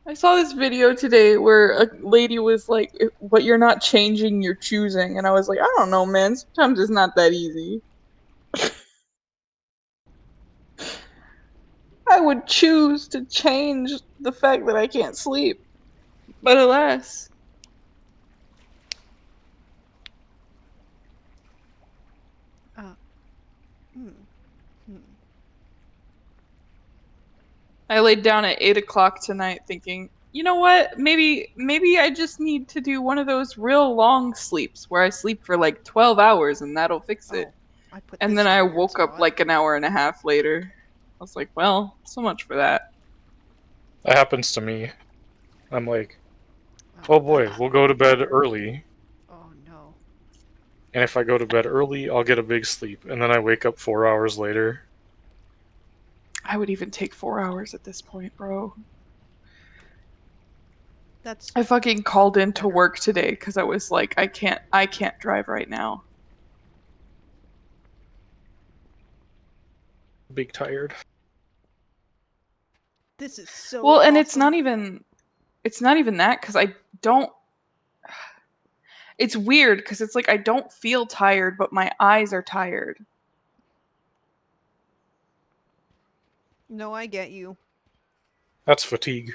I saw this video today where a lady was like, "What you're not changing, you're choosing," and I was like, "I don't know, man. Sometimes it's not that easy." I would choose to change the fact that I can't sleep, but alas, uh, hmm, hmm. I laid down at 8 o'clock tonight thinking, you know what? Maybe I just need to do one of those real long sleeps where I sleep for like 12 hours and that'll fix it. Oh, I put And this then in I a weird woke up spot. like an hour and a half later. I was like, well, so much for that. That happens to me. I'm like, Oh, oh boy, we'll go to bed early. oh no. And if I go to bed early, I'll get a big sleep. And then I wake up 4 hours later. I would even take 4 hours at this point, bro. That's I fucking called in to better. work today because I was like, I can't drive right now. Big tired. This is so Well, and awesome. it's not even that because I don't. It's weird because it's like I don't feel tired, but my eyes are tired. No, I get you. That's fatigue.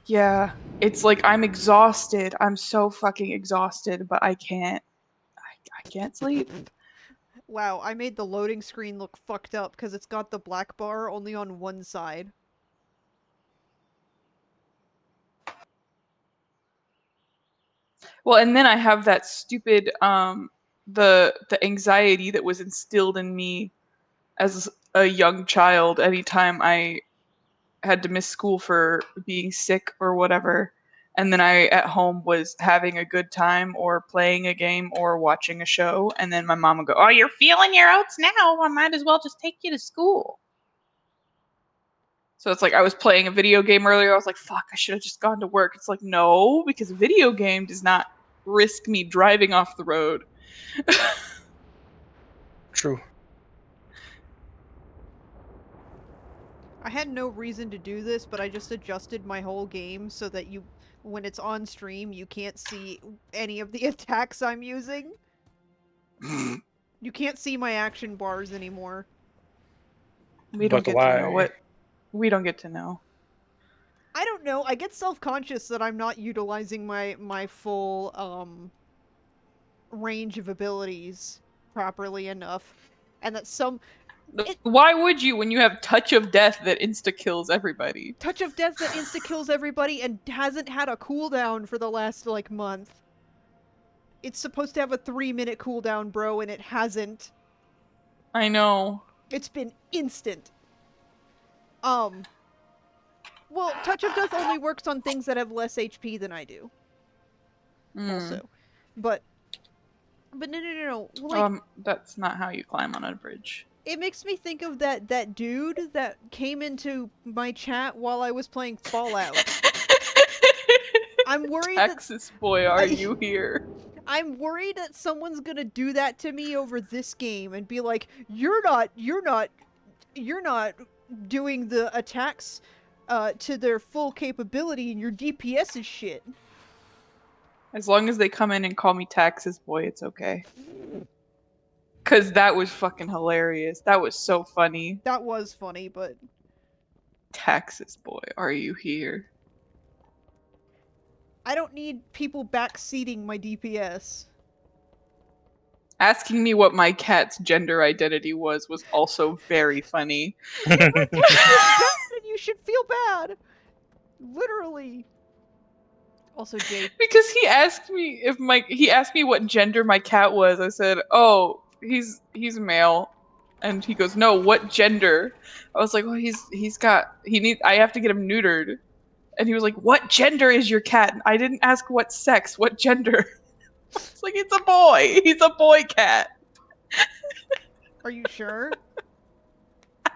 Yeah, it's like I'm exhausted. I'm so fucking exhausted, but I can't. I can't sleep. Wow, I made the loading screen look fucked up because it's got the black bar only on one side. Well, and then I have that stupid the anxiety that was instilled in me as a young child anytime I had to miss school for being sick or whatever. And then I at home was having a good time or playing a game or watching a show. And then my mom would go, "Oh, you're feeling your oats now. I might as well just take you to school." So it's like I was playing a video game earlier. I was like, fuck, I should have just gone to work. It's like, no, because a video game does not risk me driving off the road. True. I had no reason to do this, but I just adjusted my whole game so that when it's on stream, you can't see any of the attacks I'm using. You can't see my action bars anymore. We don't But get to know why? what. We don't get to know. I don't know. I get self-conscious that I'm not utilizing my full range of abilities properly enough, and that Why would you when you have Touch of Death that insta kills everybody? Touch of Death that insta kills everybody and hasn't had a cooldown for the last like month. It's supposed to have a 3-minute cooldown, bro, and it hasn't. I know. It's been instant. Well, Touch of Death only works on things that have less HP than I do. Also. But no. Like, That's not how you climb on a bridge. it makes me think of that dude that came into my chat while I was playing Fallout. I'm worried Texas boy, are you here? I'm worried that someone's gonna do that to me over this game and be like, you're not doing the attacks to their full capability and your DPS is shit. As long as they come in and call me Texas boy, it's okay. Cause that was fucking hilarious. That was so funny. That was funny, but Texas boy, are you here? I don't need people backseating my DPS. Asking me what my cat's gender identity was also very funny. Then you should feel bad. Literally. Also, Jake. Because he asked me what gender my cat was. I said, "Oh, he's male." And he goes, "No, what gender?" I was like, "Oh, I have to get him neutered." And he was like, "What gender is your cat?" And I didn't ask what sex, what gender. It's like, it's a boy. He's a boy cat. Are you sure?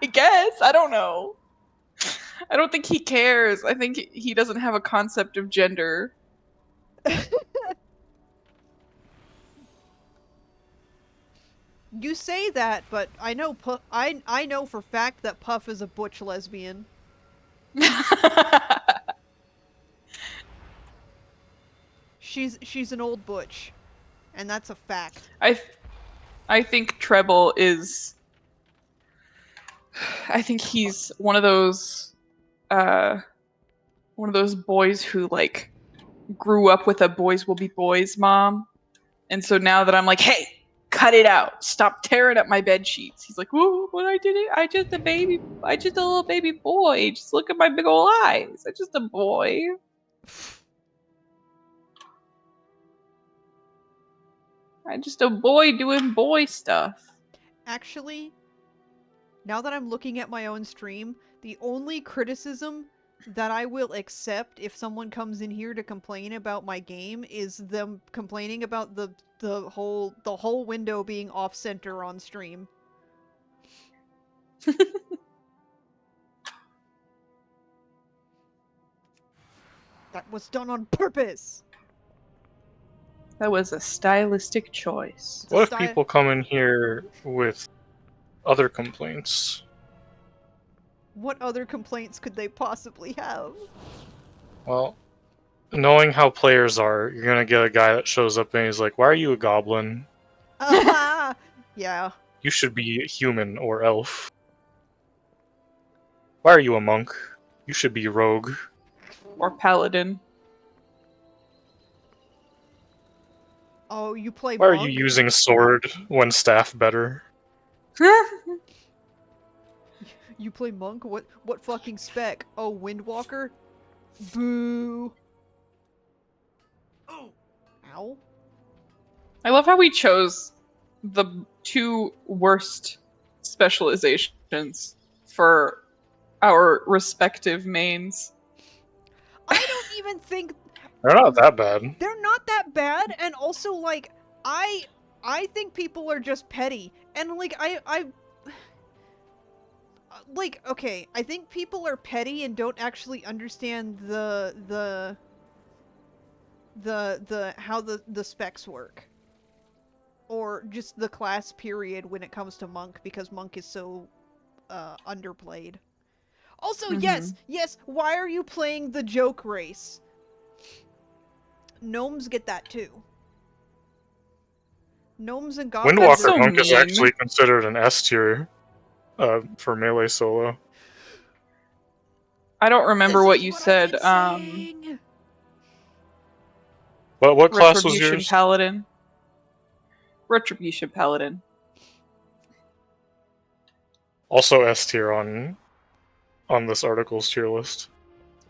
I guess. I don't know. I don't think he cares. I think he doesn't have a concept of gender. You say that, but I know I know for fact that Puff is a butch lesbian. She's an old butch, and that's a fact. I think Treble is. I think he's one of those boys who like grew up with a boys will be boys mom, and so now that I'm like, hey, cut it out, stop tearing up my bed sheets. He's like, ooh, what I did it? I just a little baby boy. Just look at my big old eyes. I'm just a boy. I'm just a boy doing boy stuff. Actually, now that I'm looking at my own stream, the only criticism that I will accept if someone comes in here to complain about my game is them complaining about the whole window being off center on stream. That was done on purpose. That was a stylistic choice. What if people come in here with other complaints? What other complaints could they possibly have? Well, knowing how players are, you're gonna get a guy that shows up and he's like, "Why are you a goblin? Yeah. You should be human or elf. Why are you a monk? You should be rogue. Or paladin." Oh, you play Why are monk? you using sword when staff better? You play monk? What fucking spec? Oh, Windwalker? Boo. Oh, Ow. I love how we chose the two worst specializations for our respective mains. I don't even think They're not that bad. they're not that bad, and also like I think people are just petty, and like I like, okay, I think people are petty and don't actually understand the how the specs work. Or just the class period when it comes to Monk, because Monk is so underplayed. Also, Mhm. yes, why are you playing the joke race? Gnomes get that too. Gnomes and goblins That's Windwalker are... so Monk is mean. actually considered an S tier for melee solo. I don't remember This what is you what I've said. been saying! What class was Retribution yours? Paladin. Retribution Paladin. Also S tier on this article's tier list.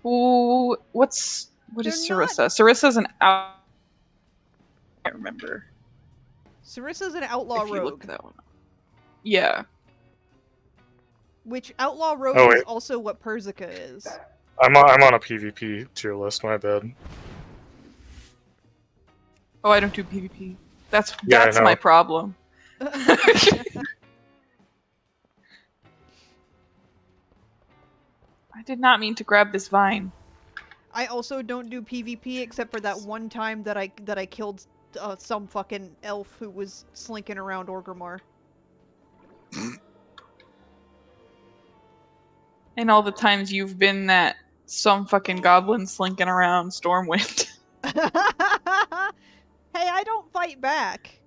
Ooh, what is They're not... Sarissa? Sarissa's an out. I can't remember Sarissa's an outlaw if you looked rogue. that one up. Yeah. Which outlaw rogue Oh is wait, also what Persica is. I'm on a PvP tier list. My bad. Oh, I don't do PvP. That's Yeah, I my know. problem. I did not mean to grab this vine. I also don't do PvP except for that one time that I killed some fucking elf who was slinking around Orgrimmar. And all the times you've been that some fucking goblin slinking around Stormwind. Hey, I don't fight back.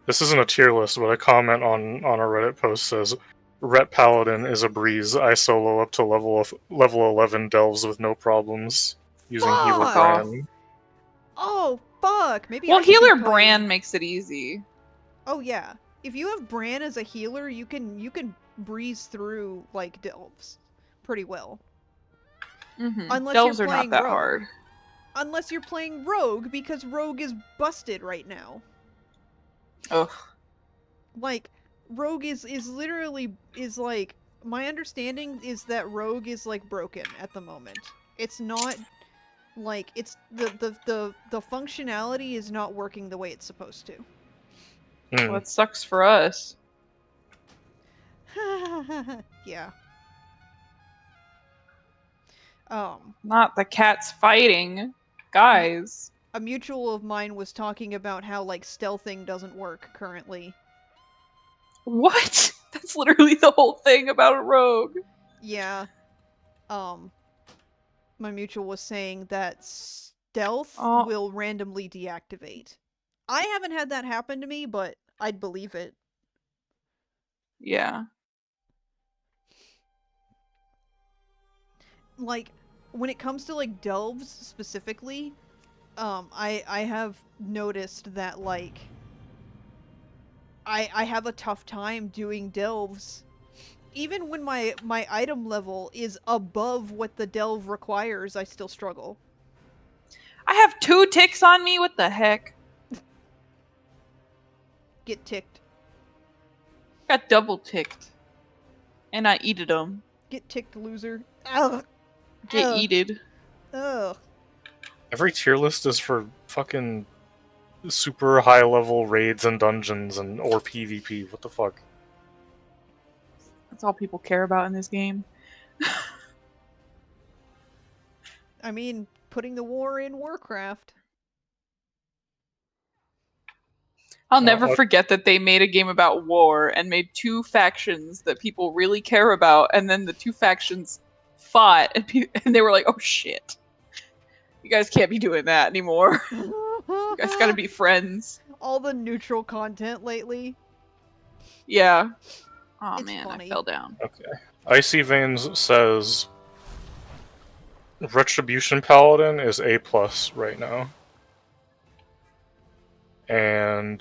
This isn't a tier list, but a comment on a Reddit post says, "Ret Paladin is a breeze. I solo up to level 11 delves with no problems using healer Fuck Fuck! off. Bran." Oh, fuck! Maybe Well, I should be healer playing... Bran makes it easy. Oh yeah. If you have Bran as a healer, you can breeze through, like, delves pretty well. Unless you're Delves are not playing that Rogue. hard. Unless you're playing Rogue, because Rogue is busted right now. Ugh. Like, Rogue is literally, is like, my understanding is that Rogue is, like, broken at the moment. It's not, like, it's, the functionality is not working the way it's supposed to. Well, it sucks for us. Yeah. Not the cats fighting. Guys. A mutual of mine was talking about how, like, stealthing doesn't work currently. What? That's literally the whole thing about a rogue. Yeah. My mutual was saying that stealth Oh, will randomly deactivate. I haven't had that happen to me, but I'd believe it. yeah. Like, when it comes to, like, delves specifically, I have noticed that, like, I have a tough time doing delves. Even when my item level is above what the delve requires, I still struggle. I have 2 ticks on me? What the heck? Get ticked. Got double ticked. And I eated them. Get ticked, loser. Ugh. Get Ugh. eated. Ugh. Every tier list is for fucking super high level raids and dungeons or PvP. What the fuck? That's all people care about in this game. I mean, putting the war in Warcraft. I'll never Uh, forget that they made a game about war and made 2 factions that people really care about, and then the 2 factions fought, and they were like, oh shit. You guys can't be doing that anymore. You guys gotta be friends. All the neutral content lately. Yeah. Oh It's man, funny. I fell down. okay. Icy Veins says Retribution Paladin is A+ right now. And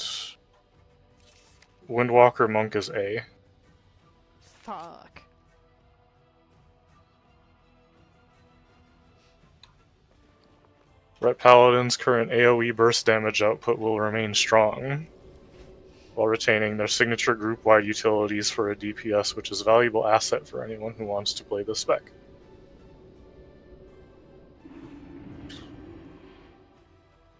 Windwalker Monk is A. Fuck. Ret Paladin's current AoE burst damage output will remain strong, while retaining their signature group-wide utilities for a DPS, which is a valuable asset for anyone who wants to play the spec.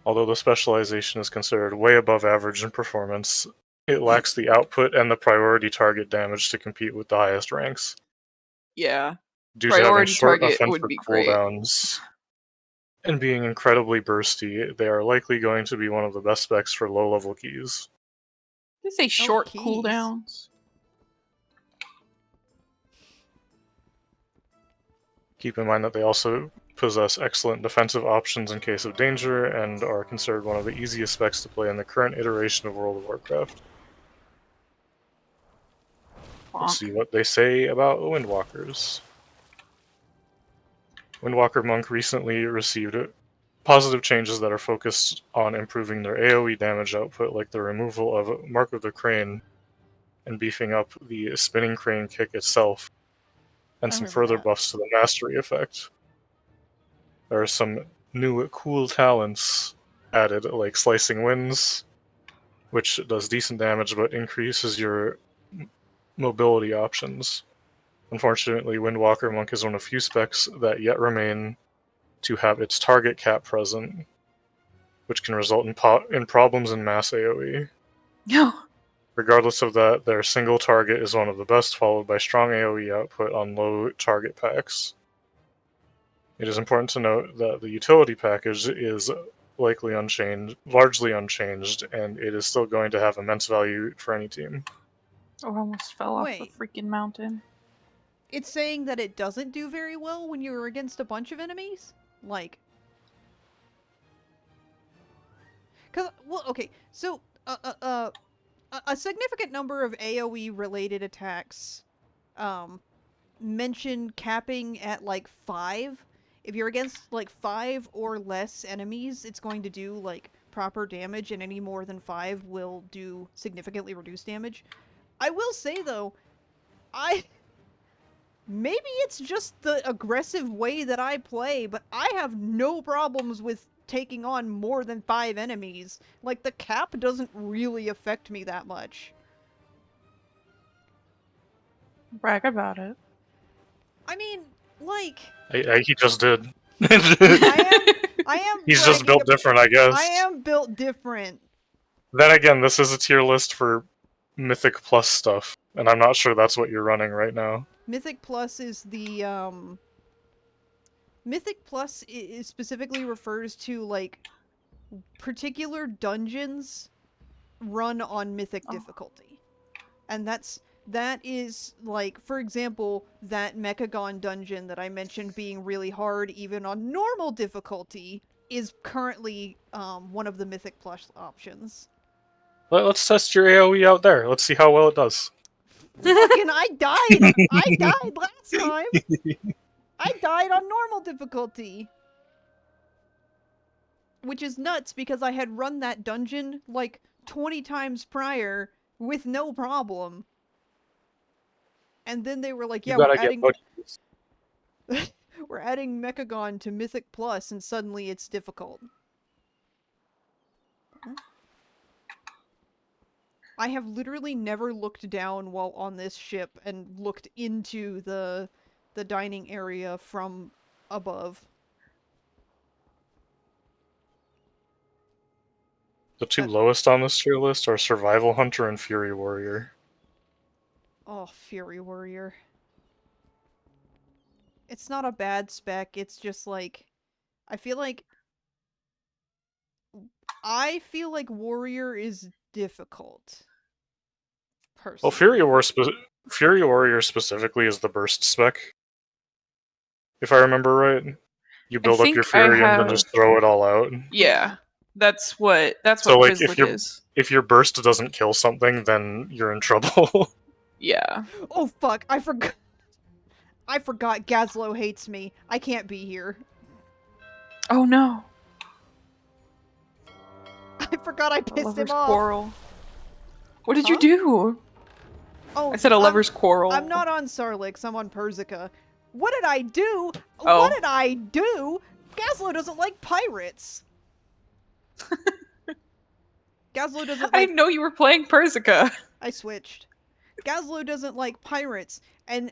Although the specialization is considered way above average in performance, it lacks the output and the priority target damage to compete with the highest ranks. Yeah. Due to having Priority short target would offensive be great. cooldowns and being incredibly bursty, they are likely going to be one of the best specs for low-level keys. Did they say short keys. cooldowns? Keep in mind that they also possess excellent defensive options in case of danger and are considered one of the easiest specs to play in the current iteration of World of Warcraft. Let's see what they say about Windwalkers. Windwalker Monk recently received positive changes that are focused on improving their AoE damage output, like the removal of Mark of the Crane and beefing up the spinning crane kick itself, and I some remember further that. buffs to the mastery effect. There are some new cool talents added, like Slicing Winds, which does decent damage but increases your mobility options. Unfortunately, Windwalker Monk is one of few specs that yet remain to have its target cap present, which can result in problems in mass AoE. No. Regardless of that, their single target is one of the best, followed by strong AoE output on low target packs. It is important to note that the utility package is largely unchanged, and it is still going to have immense value for any team. Oh, I almost fell off the Wait. freaking mountain. It's saying that it doesn't do very well when you're against a bunch of enemies? Like... okay, so, a significant number of AoE-related attacks, mention capping at, like, 5. If you're against, like, 5 or less enemies, it's going to do, like, proper damage, and any more than 5 will do significantly reduced damage. I will say, though, maybe it's just the aggressive way that I play, but I have no problems with taking on more than 5 enemies. Like, the cap doesn't really affect me that much. Brag about it. I mean, like... He just did. I am He's just built different, I guess. I am built different. Then again, this is a tier list for Mythic Plus stuff, and I'm not sure that's what you're running right now. Mythic Plus is the, Mythic Plus is specifically refers to, like, particular dungeons run on Mythic difficulty. And that is, like, for example, that Mechagon dungeon that I mentioned being really hard even on normal difficulty is currently, one of the Mythic Plus options. Let's test your AoE out there. Let's see how well it does. Fucking, I died last time! I died on normal difficulty! Which is nuts because I had run that dungeon, like, 20 times prior with no problem. And then they were like, yeah, You gotta get buddies. we're adding Mechagon to Mythic Plus, and suddenly it's difficult. I have literally never looked down while on this ship and looked into the dining area from above. The two lowest on this tier list are Survival Hunter and Fury Warrior. Oh, Fury Warrior. It's not a bad spec, it's just like... I feel like Warrior is difficult. Personally. Well, Fury Warrior specifically is the burst spec. If I remember right. You build up your Fury and then just throw it all out. Yeah. That's what So, like, Quizlet is. if your burst doesn't kill something, then you're in trouble. Yeah. Oh fuck, I forgot Gazlo hates me. I can't be here. Oh no. I forgot I pissed him off. Quarrel. What did you do? Oh, I said a lover's quarrel. I'm not on Sarlix, I'm on Persica. What did I do? Oh. What did I do? Gazlo doesn't like pirates. Gazlo doesn't like... I didn't know you were playing Persica. I switched. Gazlo doesn't like pirates, and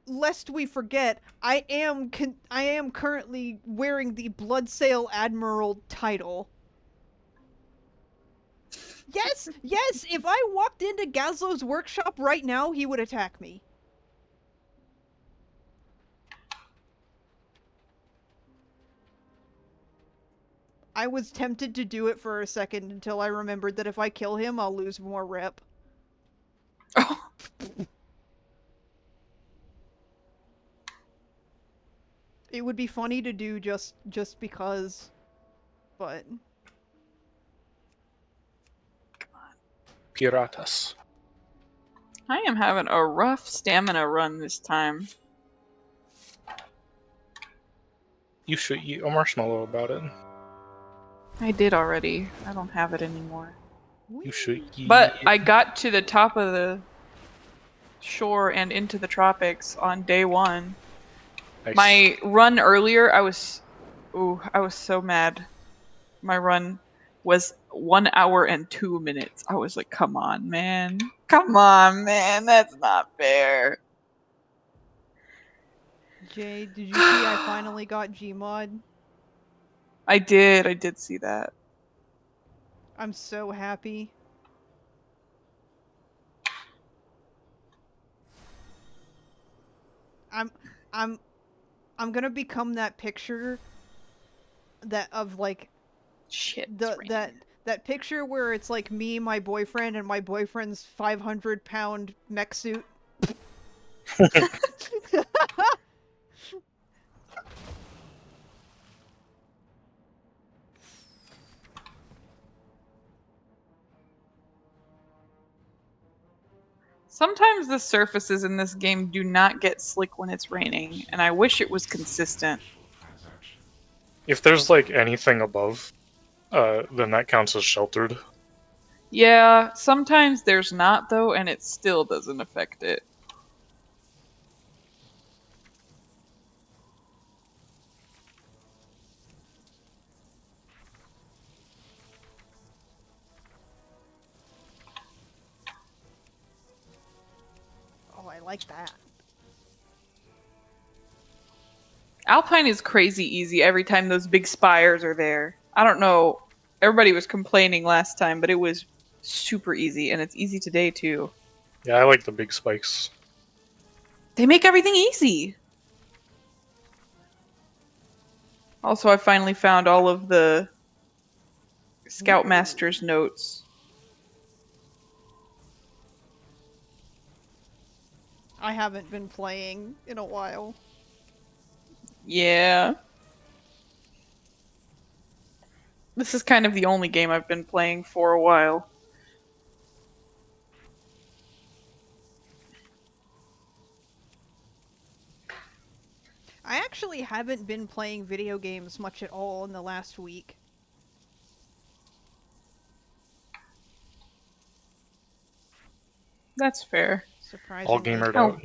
lest we forget, I am currently wearing the Bloodsail Admiral title. Yes, yes, if I walked into Gazlo's workshop right now, he would attack me. I was tempted to do it for a second until I remembered that if I kill him, I'll lose more rep. Oh, It would be funny to do just because, but Piratas. I am having a rough stamina run this time. You should eat a marshmallow about it. I did already. I don't have it anymore. You should eat. But I got to the top of the shore and into the tropics on day 1. Nice. My run earlier, I was so mad. My run was 1 hour and 2 minutes. I was like, come on, man. Come on, man. That's not fair. Jay, did you see I finally got Gmod? I did see that. I'm so happy. I'm I'm I'm gonna become that picture that of like Shit. It's the raining. that picture where it's like me, my boyfriend, and my boyfriend's 500-pound mech suit. Sometimes the surfaces in this game do not get slick when it's raining, and I wish it was consistent. If there's like anything above, then that counts as sheltered. Yeah, sometimes there's not though, and it still doesn't affect it. Oh, I like that. Alpine is crazy easy every time those big spires are there. I don't know. Everybody was complaining last time, but it was super easy, and it's easy today too. Yeah, I like the big spikes. They make everything easy. Also, I finally found all of the Scoutmaster's notes. I haven't been playing in a while. Yeah. This is kind of the only game I've been playing for a while. I actually haven't been playing video games much at all in the last week. That's fair. Surprisingly. All gamered Oh. out.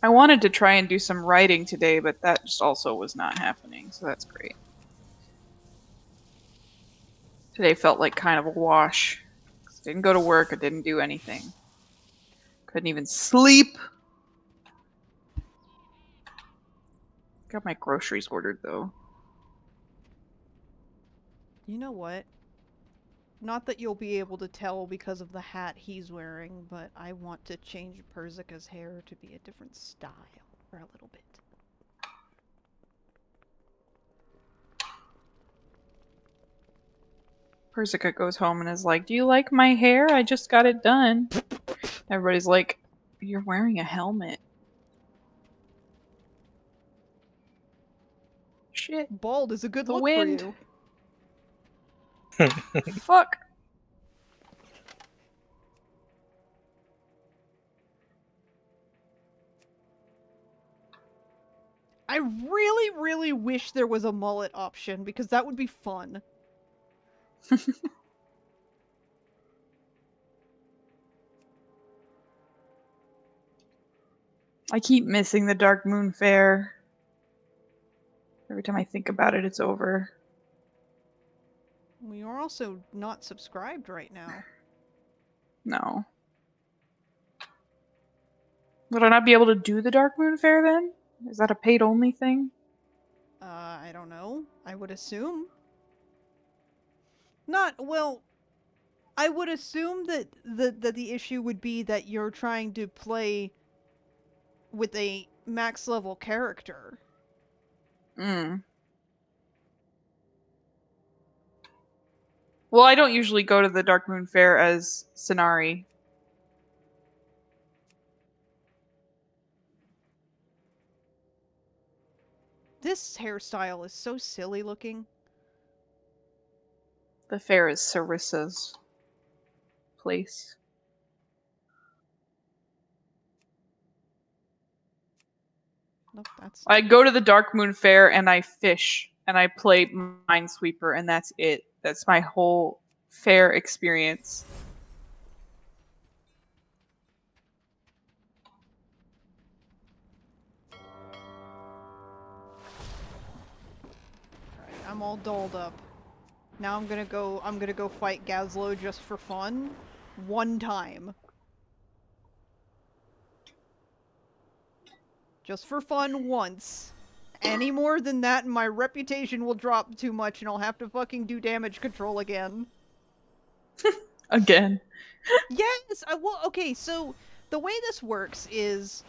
I wanted to try and do some writing today, but that just also was not happening, so that's great. Today felt like kind of a wash. Didn't go to work, I didn't do anything. Couldn't even sleep. Got my groceries ordered though. You know what? Not that you'll be able to tell because of the hat he's wearing, but I want to change Persica's hair to be a different style for a little bit. Persica goes home and is like, "Do you like my hair? I just got it done." Everybody's like, "You're wearing a helmet." Shit, Bald is a good the look for wind. you. Fuck. I really, really wish there was a mullet option because that would be fun. I keep missing the Dark Moon Fair. Every time I think about it, it's over. We are also not subscribed right now. No. Would I not be able to do the Dark Moon Fair then? Is that a paid only thing? I don't know. I would assume. Not, well, I would assume that the issue would be that you're trying to play with a max level character. Mm. Well, I don't usually go to the Dark Moon Fair as Sonari. This hairstyle is so silly looking. The fair is Sarissa's place. Nope, that's I go to the Dark Moon Fair and I fish and I play Minesweeper and that's it. That's my whole fair experience. Alright, I'm all dolled up. Now I'm gonna go fight Gazlo just for fun. One time. Just for fun once. Any more than that and my reputation will drop too much and I'll have to fucking do damage control again. Again. Yes! Well, okay, so the way this works is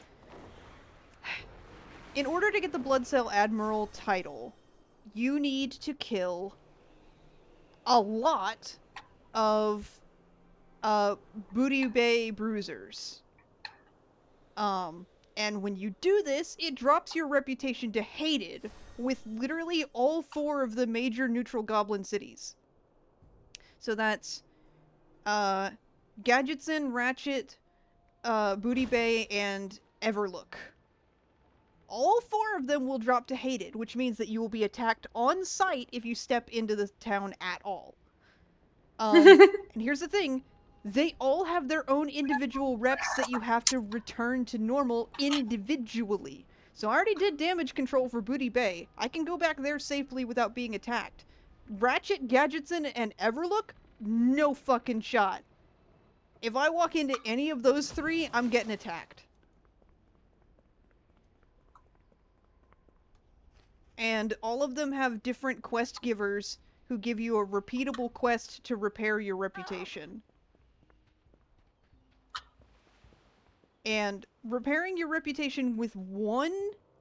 in order to get the Blood Cell Admiral title, you need to kill a lot of Booty Bay Bruisers. And when you do this, it drops your reputation to hated with literally all 4 of the major neutral goblin cities. So that's Gadgetson, Ratchet, Booty Bay, and Everlook. All 4 of them will drop to hated, which means that you will be attacked on sight if you step into the town at all. And here's the thing, they all have their own individual reps that you have to return to normal individually. So I already did damage control for Booty Bay. I can go back there safely without being attacked. Ratchet, Gadgetson, and Everlook? No fucking shot. If I walk into any of those 3, I'm getting attacked. And all of them have different quest givers who give you a repeatable quest to repair your reputation. And repairing your reputation with one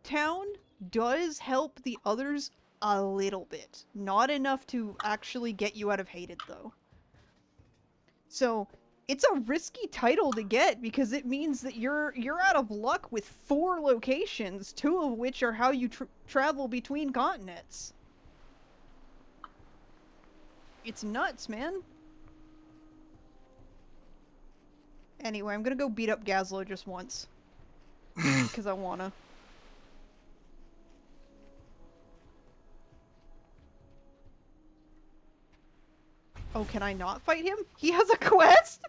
town does help the others a little bit. Not enough to actually get you out of hated, though. So, it's a risky title to get because it means that you're out of luck with 4 locations, 2 of which are how you travel between continents. It's nuts, man. Anyway, I'm gonna go beat up Gazlo just once. Because I wanna. Oh, can I not fight him? He has a quest?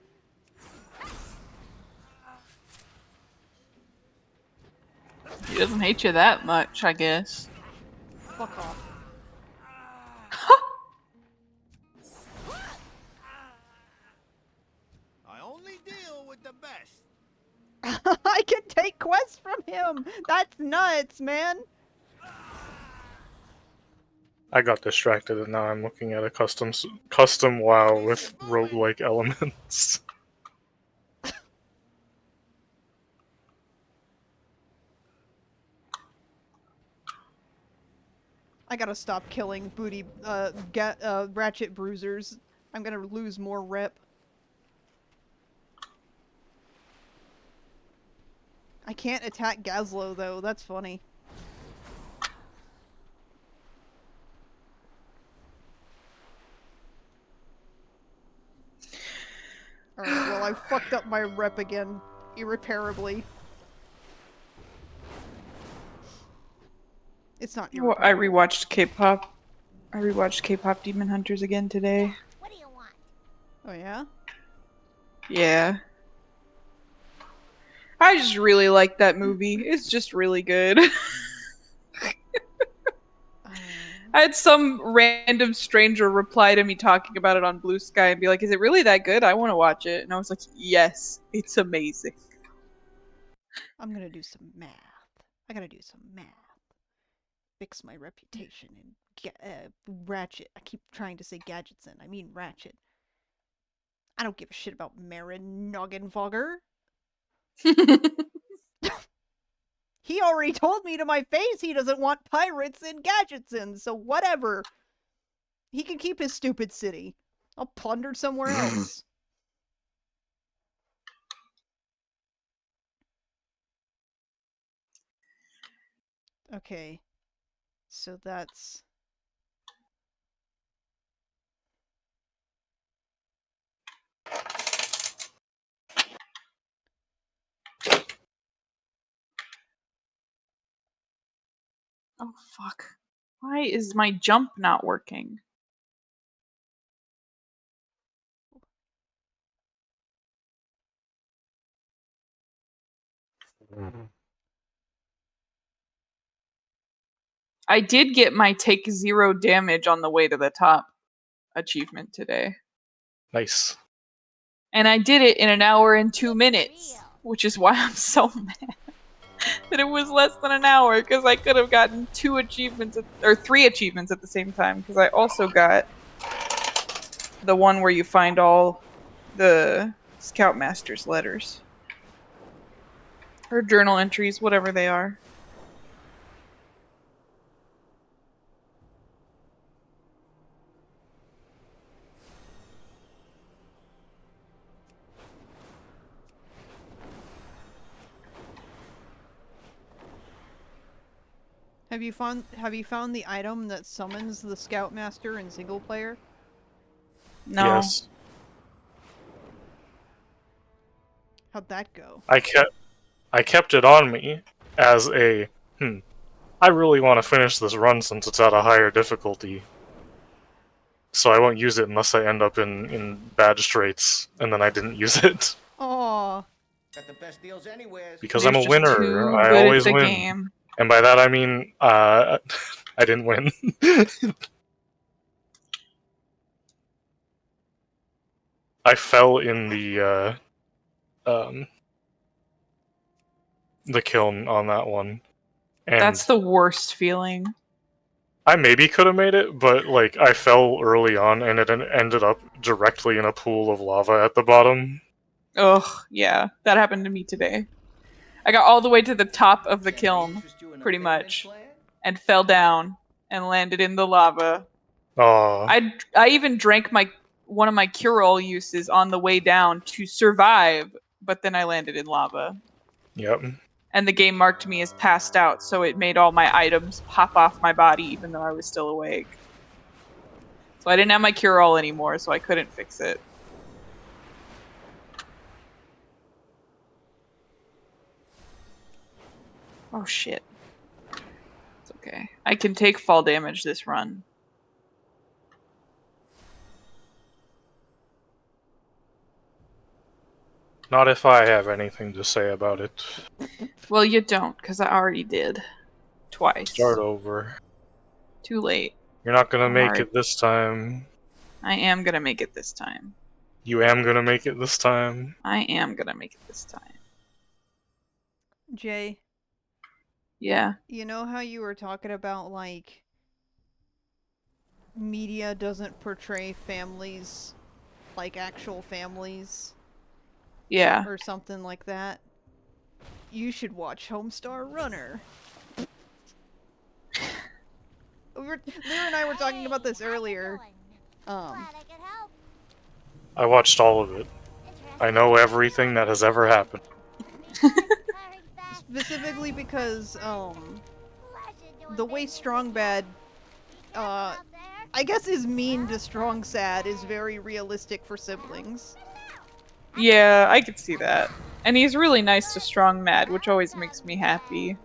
He doesn't hate you that much, I guess. Fuck off. I only deal with the best. I can take quests from him! That's nuts, man! I got distracted and now I'm looking at a custom WoW with roguelike elements. I gotta stop killing Ratchet Bruisers. I'm gonna lose more rep. I can't attack Gazlo, though. That's funny. Alright, well, I fucked up my rep again. Irreparably. It's not Well, irreparable. I rewatched K-pop. I rewatched K-pop Demon Hunters again today. What do you want? Oh, yeah? Yeah. I just really like that movie. It's just really good. I had some random stranger reply to me talking about it on Blue Sky and be like, "Is it really that good? I want to watch it." And I was like, "Yes, it's amazing." I'm gonna do some math. I gotta do some math. fix my reputation in Ratchet. I keep trying to say Gadgetson. I mean Ratchet. I don't give a shit about Marin Noggenfogger. He already told me to my face he doesn't want pirates in Gadgetson, so whatever. He can keep his stupid city. I'll plunder somewhere else. Okay. So that's... Oh fuck. Why is my jump not working? I did get my take 0 damage on the way to the top achievement today. Nice. And I did it in 1 hour and 2 minutes, which is why I'm so mad that it was less than an hour, because I could have gotten 2 achievements or 3 achievements at the same time, because I also got the one where you find all the Scoutmaster's letters. Or journal entries, whatever they are. Have you found the item that summons the Scoutmaster in single player? No. Yes. How'd that go? I kept it on me as a I really want to finish this run since it's at a higher difficulty. So I won't use it unless I end up in bad straits, and then I didn't use it. Aww. Got the best deals anywhere. Because They're I'm a just winner. too I good at always the win. game. And by that I mean, I didn't win. I fell in the kiln on that one. And That's the worst feeling. I maybe could have made it, but like I fell early on and it ended up directly in a pool of lava at the bottom. Ugh, yeah. That happened to me today. I got all the way to the top of the kiln, pretty much, and fell down and landed in the lava. Aw. I even drank one of my cure-all uses on the way down to survive, but then I landed in lava. Yep. And the game marked me as passed out, so it made all my items pop off my body even though I was still awake. So I didn't have my cure-all anymore, so I couldn't fix it. Oh shit. It's okay. I can take fall damage this run. Not if I have anything to say about it. Well, you don't, because I already did. Twice. Start over. Too late. You're not gonna I'm make already- it this time. I am gonna make it this time. You am gonna make it this time. I am gonna make it this time. Jay, Yeah. you know how you were talking about, like, media doesn't portray families like actual families? Yeah. Or something like that? You should watch Homestar Runner. Lear and I were talking about this earlier. I watched all of it. I know everything that has ever happened. Specifically because, the way Strong Bad, I guess is mean to Strong Sad is very realistic for siblings. Yeah, I could see that. And he's really nice to Strong Mad, which always makes me happy.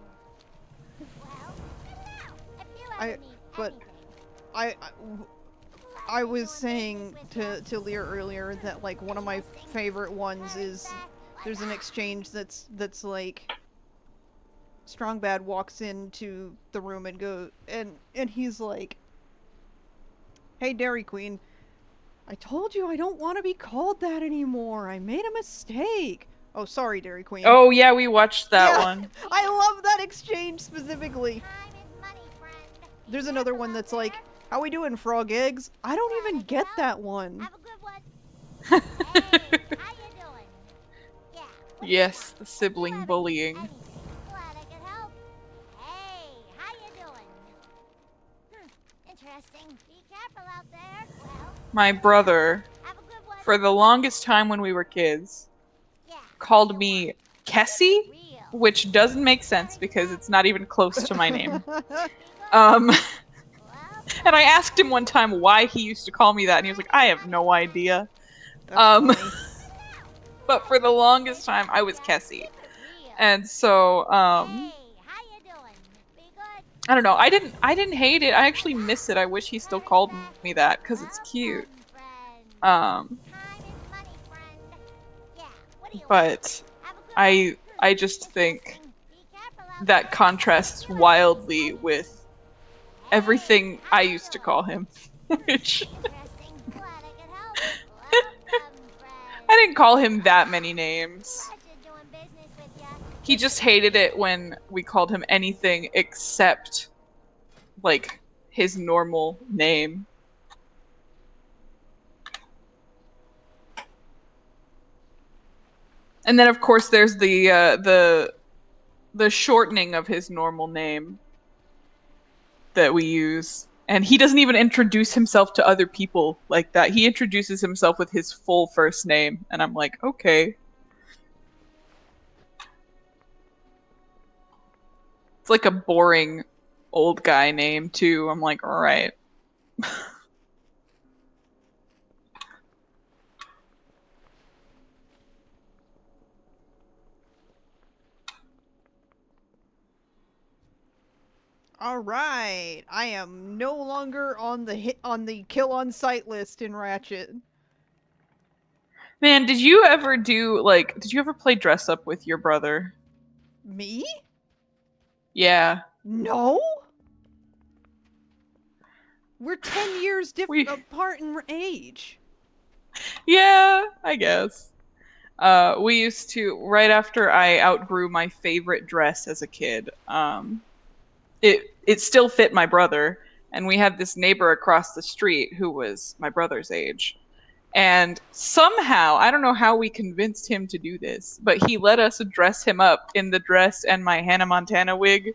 I was saying to Lear earlier that, like, one of my favorite ones is there's an exchange that's like Strong Bad walks into the room and he's like, "Hey, Dairy Queen, I told you I don't want to be called that anymore. I made a mistake." Oh, sorry, Dairy Queen. Oh yeah, we watched that Yeah, one. I love that exchange specifically. There's another one that's like, how we doing, frog eggs? I don't even get that one. Have a good one. Hey, how you doing? Yeah. What do you Yes, want? the Do you sibling have bullying. anything? Glad I could help. Hey, how you doing? Interesting. Be careful out there. Well, My brother, have a good one. for the longest time when we were kids, Yeah. called me Kessie, Real. which doesn't make sense because it's not even close to my name. Be good. Um, Well, and I asked him one time why he used to call me that, and he was like, I have no idea. That's funny. But for the longest time, I was Kessie. keep it real. And so, Hey, how you doing? Be good. I don't know. I didn't hate it. I actually miss it. I wish he still called me that because it's cute. Welcome, friend. Um, Time is money, friend. Yeah. What do you want? but Have a good I just think Interesting. Be careful out that there. contrasts wildly with everything I used to call him, which Interesting. Glad I could help. Welcome, friend. I didn't call him that many names. Pleasure doing business with ya. He just hated it when we called him anything except like his normal name. And then of course there's the shortening of his normal name that we use. And he doesn't even introduce himself to other people like that. He introduces himself with his full first name, and I'm like, okay. It's like a boring old guy name too. I'm like, all right. All right, I am no longer on the kill on sight list in Ratchet. Man, did you ever play dress up with your brother? Me? Yeah. No. We're 10 years We apart in age. Yeah, I guess. We used to right after I outgrew my favorite dress as a kid. It still fit my brother, and we had this neighbor across the street who was my brother's age. And somehow, I don't know how we convinced him to do this, but he let us dress him up in the dress and my Hannah Montana wig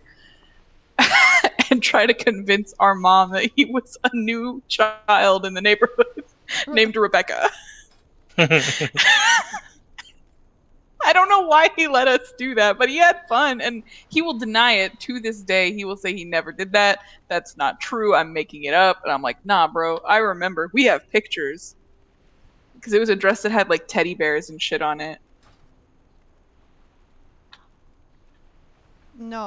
and try to convince our mom that he was a new child in the neighborhood named Rebecca. I don't know why he let us do that, but he had fun and he will deny it to this day. He will say he never did that. That's not true. I'm making it up. And I'm like, nah, bro. I remember. We have pictures. Because it was a dress that had like teddy bears and shit on it.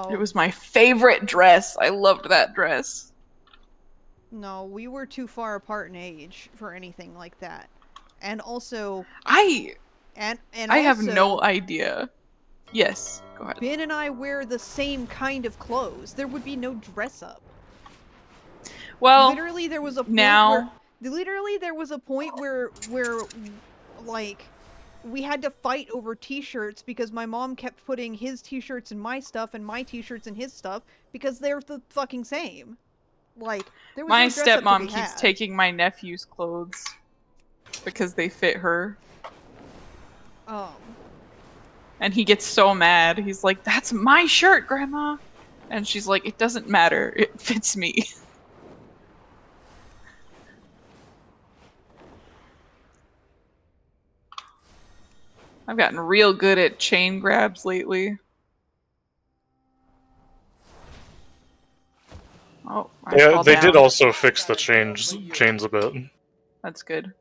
It No, was my favorite dress. I loved that dress. no, we were too far apart in age for anything like that. And also, I and I have also, no idea. Yes, go ahead. Ben and I wear the same kind of clothes. There would be no dress up. Well, Literally, there was a point where now like we had to fight over t-shirts because my mom kept putting his t-shirts in my stuff and my t-shirts in his stuff because they're the fucking same. Like, there was my no dress up to be stepmom keeps had. taking my nephew's clothes because they fit her. Um, And he gets so mad. He's like, "That's my shirt, Grandma." And she's like, "It doesn't matter. It fits me." I've gotten real good at chain grabs lately. Oh, I Yeah, fall they did down. also fix the chains a bit. That's good.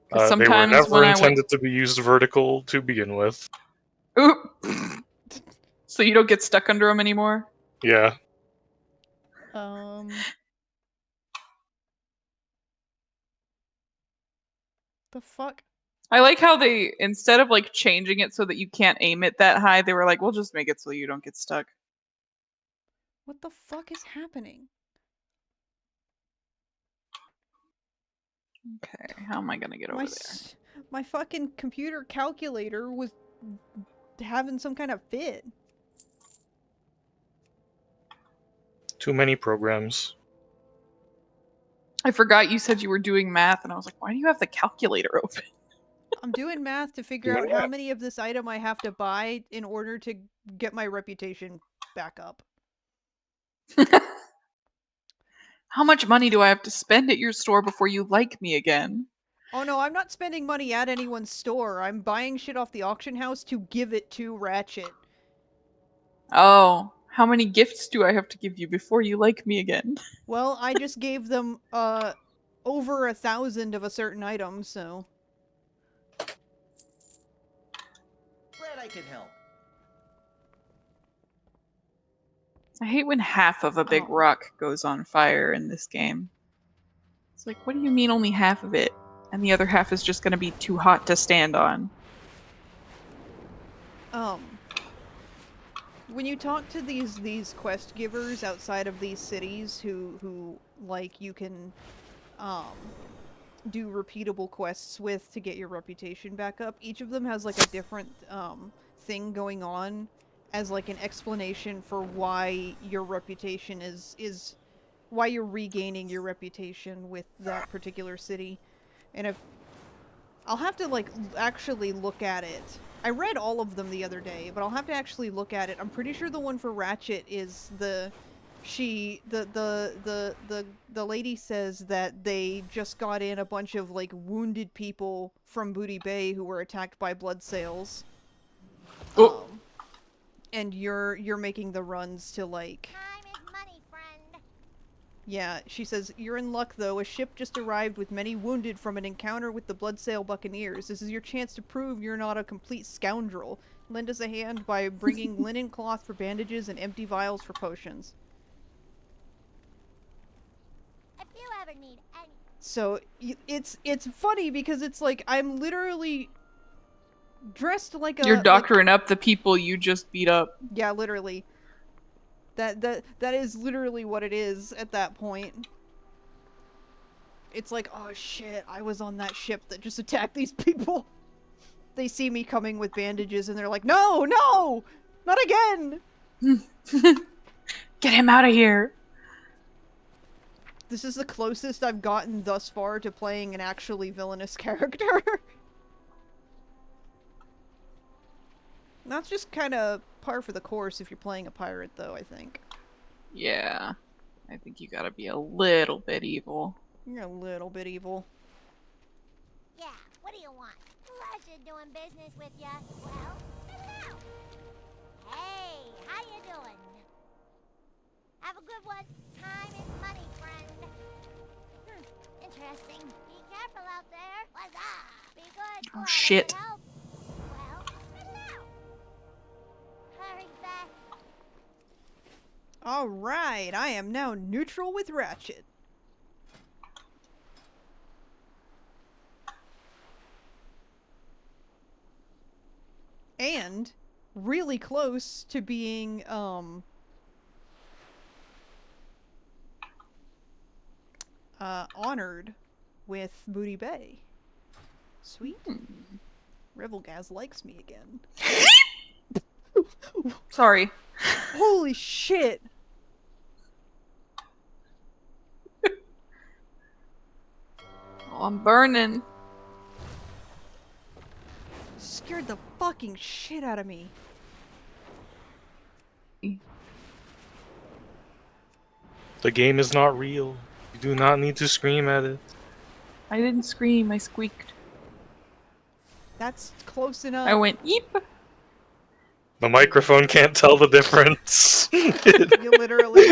Because They were sometimes when never I went, intended to be used vertical to begin with. oop, so you don't get stuck under them anymore. Yeah. um, the fuck? I like how they, instead of like changing it so that you can't aim it that high, they were like, "We'll just make it so you don't get stuck." What the fuck is happening? Okay, how am I gonna get My over there? my fucking computer calculator was having some kind of fit. Too many programs. I forgot you said you were doing math, and I was like, why do you have the calculator open? I'm doing math to figure out how many of this item I have to buy in order to get my reputation back up. How much money do I have to spend at your store before you like me again? Oh no, I'm not spending money at anyone's store. I'm buying shit off the auction house to give it to Ratchet. Oh, how many gifts do I have to give you before you like me again? Well, I just gave them over 1,000 of a certain item, so Glad I could help. I hate when half of a big Oh. rock goes on fire in this game. It's like, what do you mean only half of it? And the other half is just gonna be too hot to stand on. When you talk to these quest givers outside of these cities who like you can do repeatable quests with to get your reputation back up, each of them has like a different thing going on as like an explanation for why your reputation is why you're regaining your reputation with that particular city. And if I'll have to like actually look at it. I read all of them the other day, but I'll have to actually look at it. I'm pretty sure the one for Ratchet is the lady says that they just got in a bunch of like wounded people from Booty Bay who were attacked by blood sails. Oh. And you're making the runs to like Time is money, friend. yeah, she says, "You're in luck, though. A ship just arrived with many wounded from an encounter with the Bloodsail Buccaneers. This is your chance to prove you're not a complete scoundrel. Lend us a hand by bringing linen cloth for bandages and empty vials for potions." If you ever need any... So, it's funny because it's like, I'm literally dressed like You're a... doctoring up the people you just beat up. Yeah, literally. That is literally what it is at that point. It's like, oh shit, I was on that ship that just attacked these people. They see me coming with bandages and they're like, no, no, not again. Get him out of here. This is the closest I've gotten thus far to playing an actually villainous character. That's just kind of par for the course if you're playing a pirate, though, I think. Yeah. I think you gotta be a little bit evil. You're a little bit evil. Yeah, what do you want? Pleasure doing business with ya. Well, spit it out. Hey, how you doing? Have a good one. Time is money, friend. Interesting. Be careful out there. What's up? Be good. Oh, Glad I shit. could help. Well, spit it out. Hurry back. Alright, I am now neutral with Ratchet. And really close to being, honored with Booty Bay. Sweet. Revelgaz likes me again. Sorry. Holy shit! Oh, I'm burning. Scared the fucking shit out of me. The game is not real. You do not need to scream at it. I didn't scream, I squeaked. That's close enough. I went, yeep! The microphone can't tell the difference. You literally.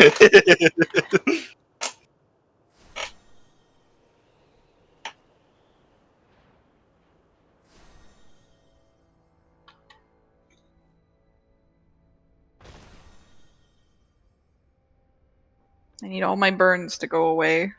I need all my burns to go away.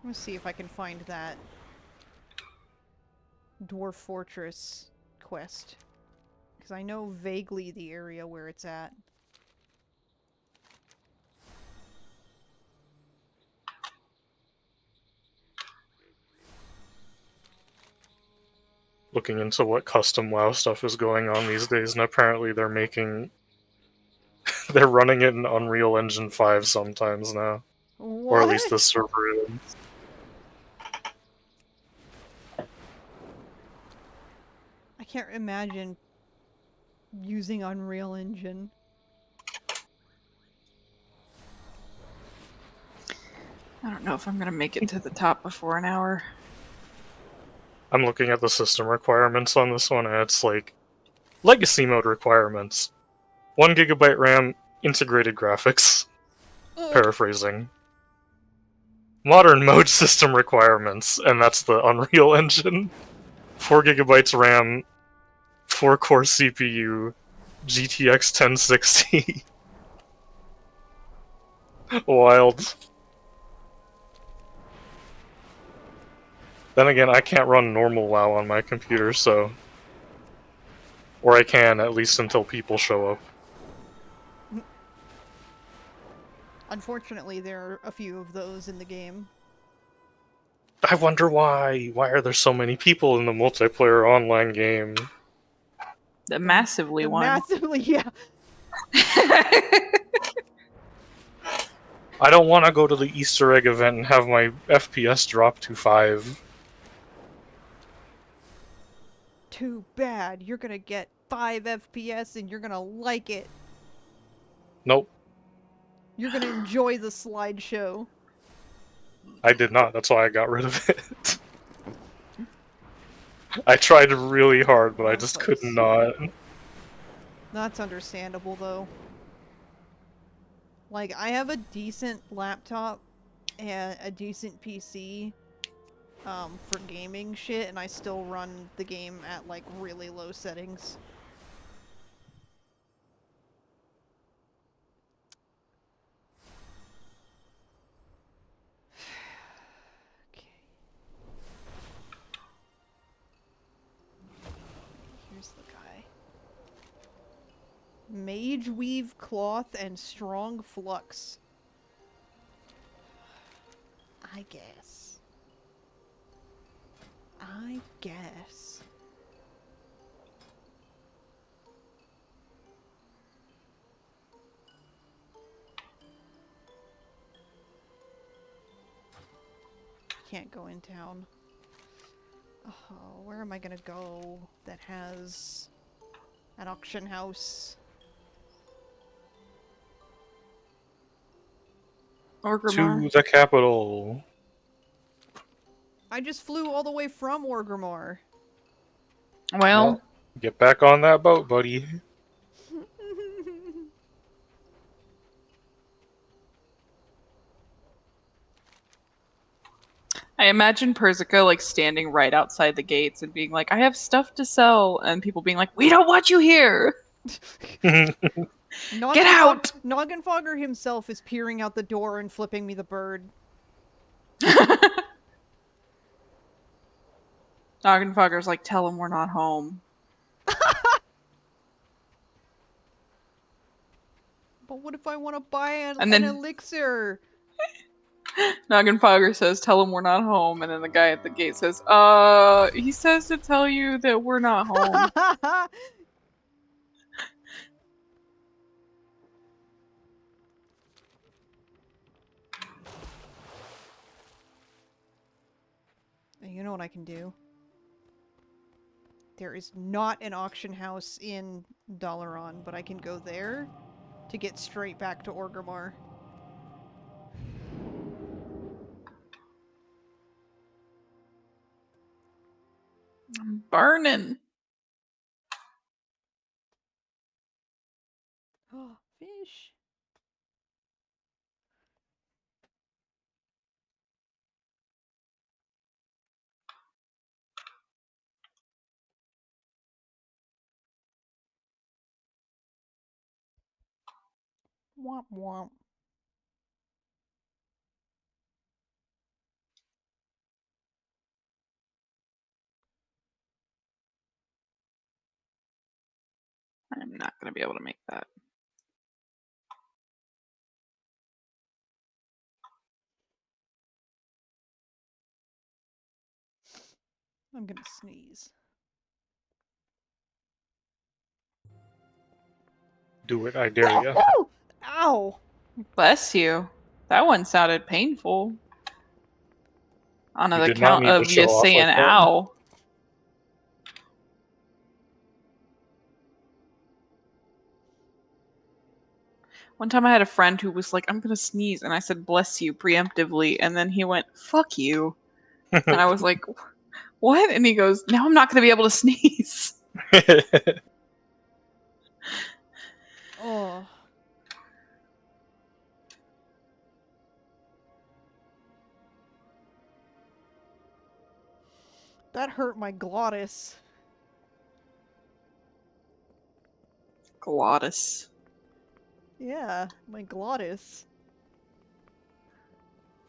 Let's see if I can find that Dwarf Fortress quest. Because I know vaguely the area where it's at. looking into what custom WoW stuff is going on these days, and apparently they're they're running it in Unreal Engine 5 sometimes now, or at least What? this server is. I can't imagine using Unreal Engine. I don't know if I'm gonna make it to the top before an hour. I'm looking at the system requirements on this one, and it's like legacy mode requirements: 1 GB RAM, integrated graphics. Ugh. Paraphrasing. Modern mode system requirements, and that's the Unreal Engine. 4 GB RAM, 4-core CPU, GTX 1060. Wild. Then again, I can't run normal WoW on my computer, so... Or I can, at least until people show up. Unfortunately, there are a few of those in the game. I wonder why. Why are there so many people in the multiplayer online game? The massively The one. massively, yeah. I don't want to go to the Easter egg event and have my FPS drop to 5. Too bad. You're gonna get 5 FPS and you're gonna like it. Nope, You're gonna enjoy the slideshow. I did not. That's why I got rid of it. I tried really hard, but I Wrong just place. could not. That's understandable, though. Like, I have a decent laptop and a decent PC for gaming shit, and I still run the game at, like, really low settings. Okay. Here's the guy. Mage weave cloth and strong flux. I guess. I guess. Can't go in town. Oh, where am I gonna go that has an auction house? Orgrimmar. To the capital. I just flew all the way from Orgrimmar. Well, Get back on that boat, buddy. I imagine Persica like standing right outside the gates and being like, "I have stuff to sell," and people being like, "We don't want you here. Get out!" Noggenfogger himself is peering out the door and flipping me the bird. Noggenfogger's like, "Tell him we're not home." But what if I want to buy And an then elixir? Noggenfogger says, "Tell him we're not home," and then the guy at the gate says, he says to tell you that we're not home." You know what I can do? There is not an auction house in Dalaran, but I can go there to get straight back to Orgrimmar. I'm burning. Fish. Womp womp. I'm not gonna be able to make that. I'm gonna sneeze. Do it, I dare ya. Woo! Ow! Bless you. That one sounded painful. On You the did not count need to of you show off saying like that. ow. One time I had a friend who was like, I'm gonna sneeze, and I said, bless you, preemptively, and then he went, fuck you. And I was like, what? And he goes, now I'm not gonna be able to sneeze. Oh. That hurt my glottis. Glottis. Yeah, my glottis.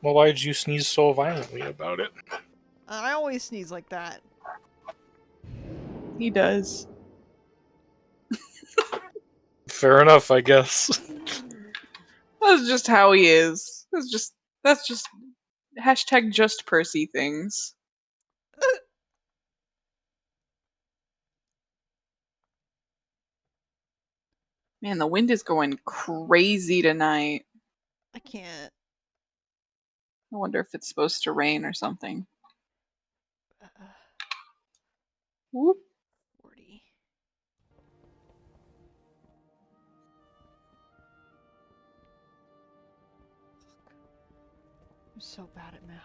Well, why did you sneeze so violently about it? I always sneeze like that. He does. Fair enough, I guess. That's just how he is. That's just hashtag just Percy things. Man, the wind is going crazy tonight. I can't. I wonder if it's supposed to rain or something. Uh, Whoop. 40. I'm so bad at math.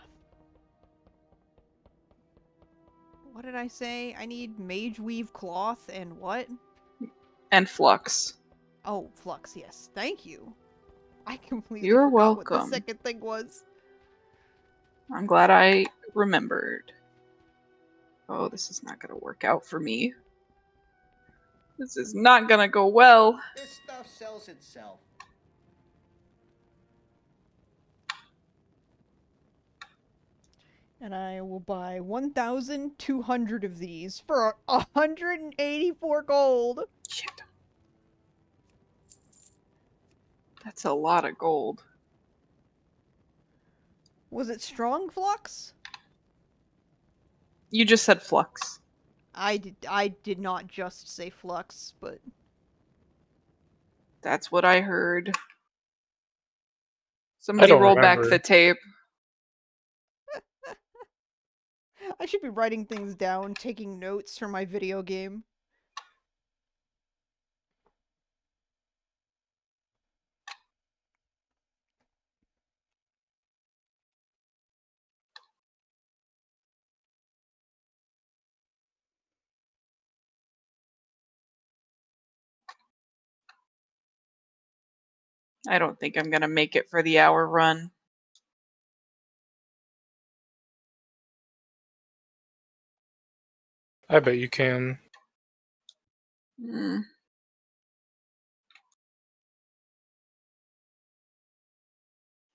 What did I say? I need mage weave cloth and what? And flux. Oh, flux, yes. Thank you. I completely You're forgot what the welcome. second thing was. I'm glad I remembered. Oh, this is not gonna work out for me. This is not gonna go well. This stuff sells itself. And I will buy 1,200 of these for 184 gold. Shit. That's a lot of gold. Was it strong flux? You just said flux. I did not just say flux, but That's what I heard. I Somebody don't roll back remember. the tape. I should be writing things down, taking notes for my video game. I don't think I'm gonna make it for the hour run. I bet you can. Mm.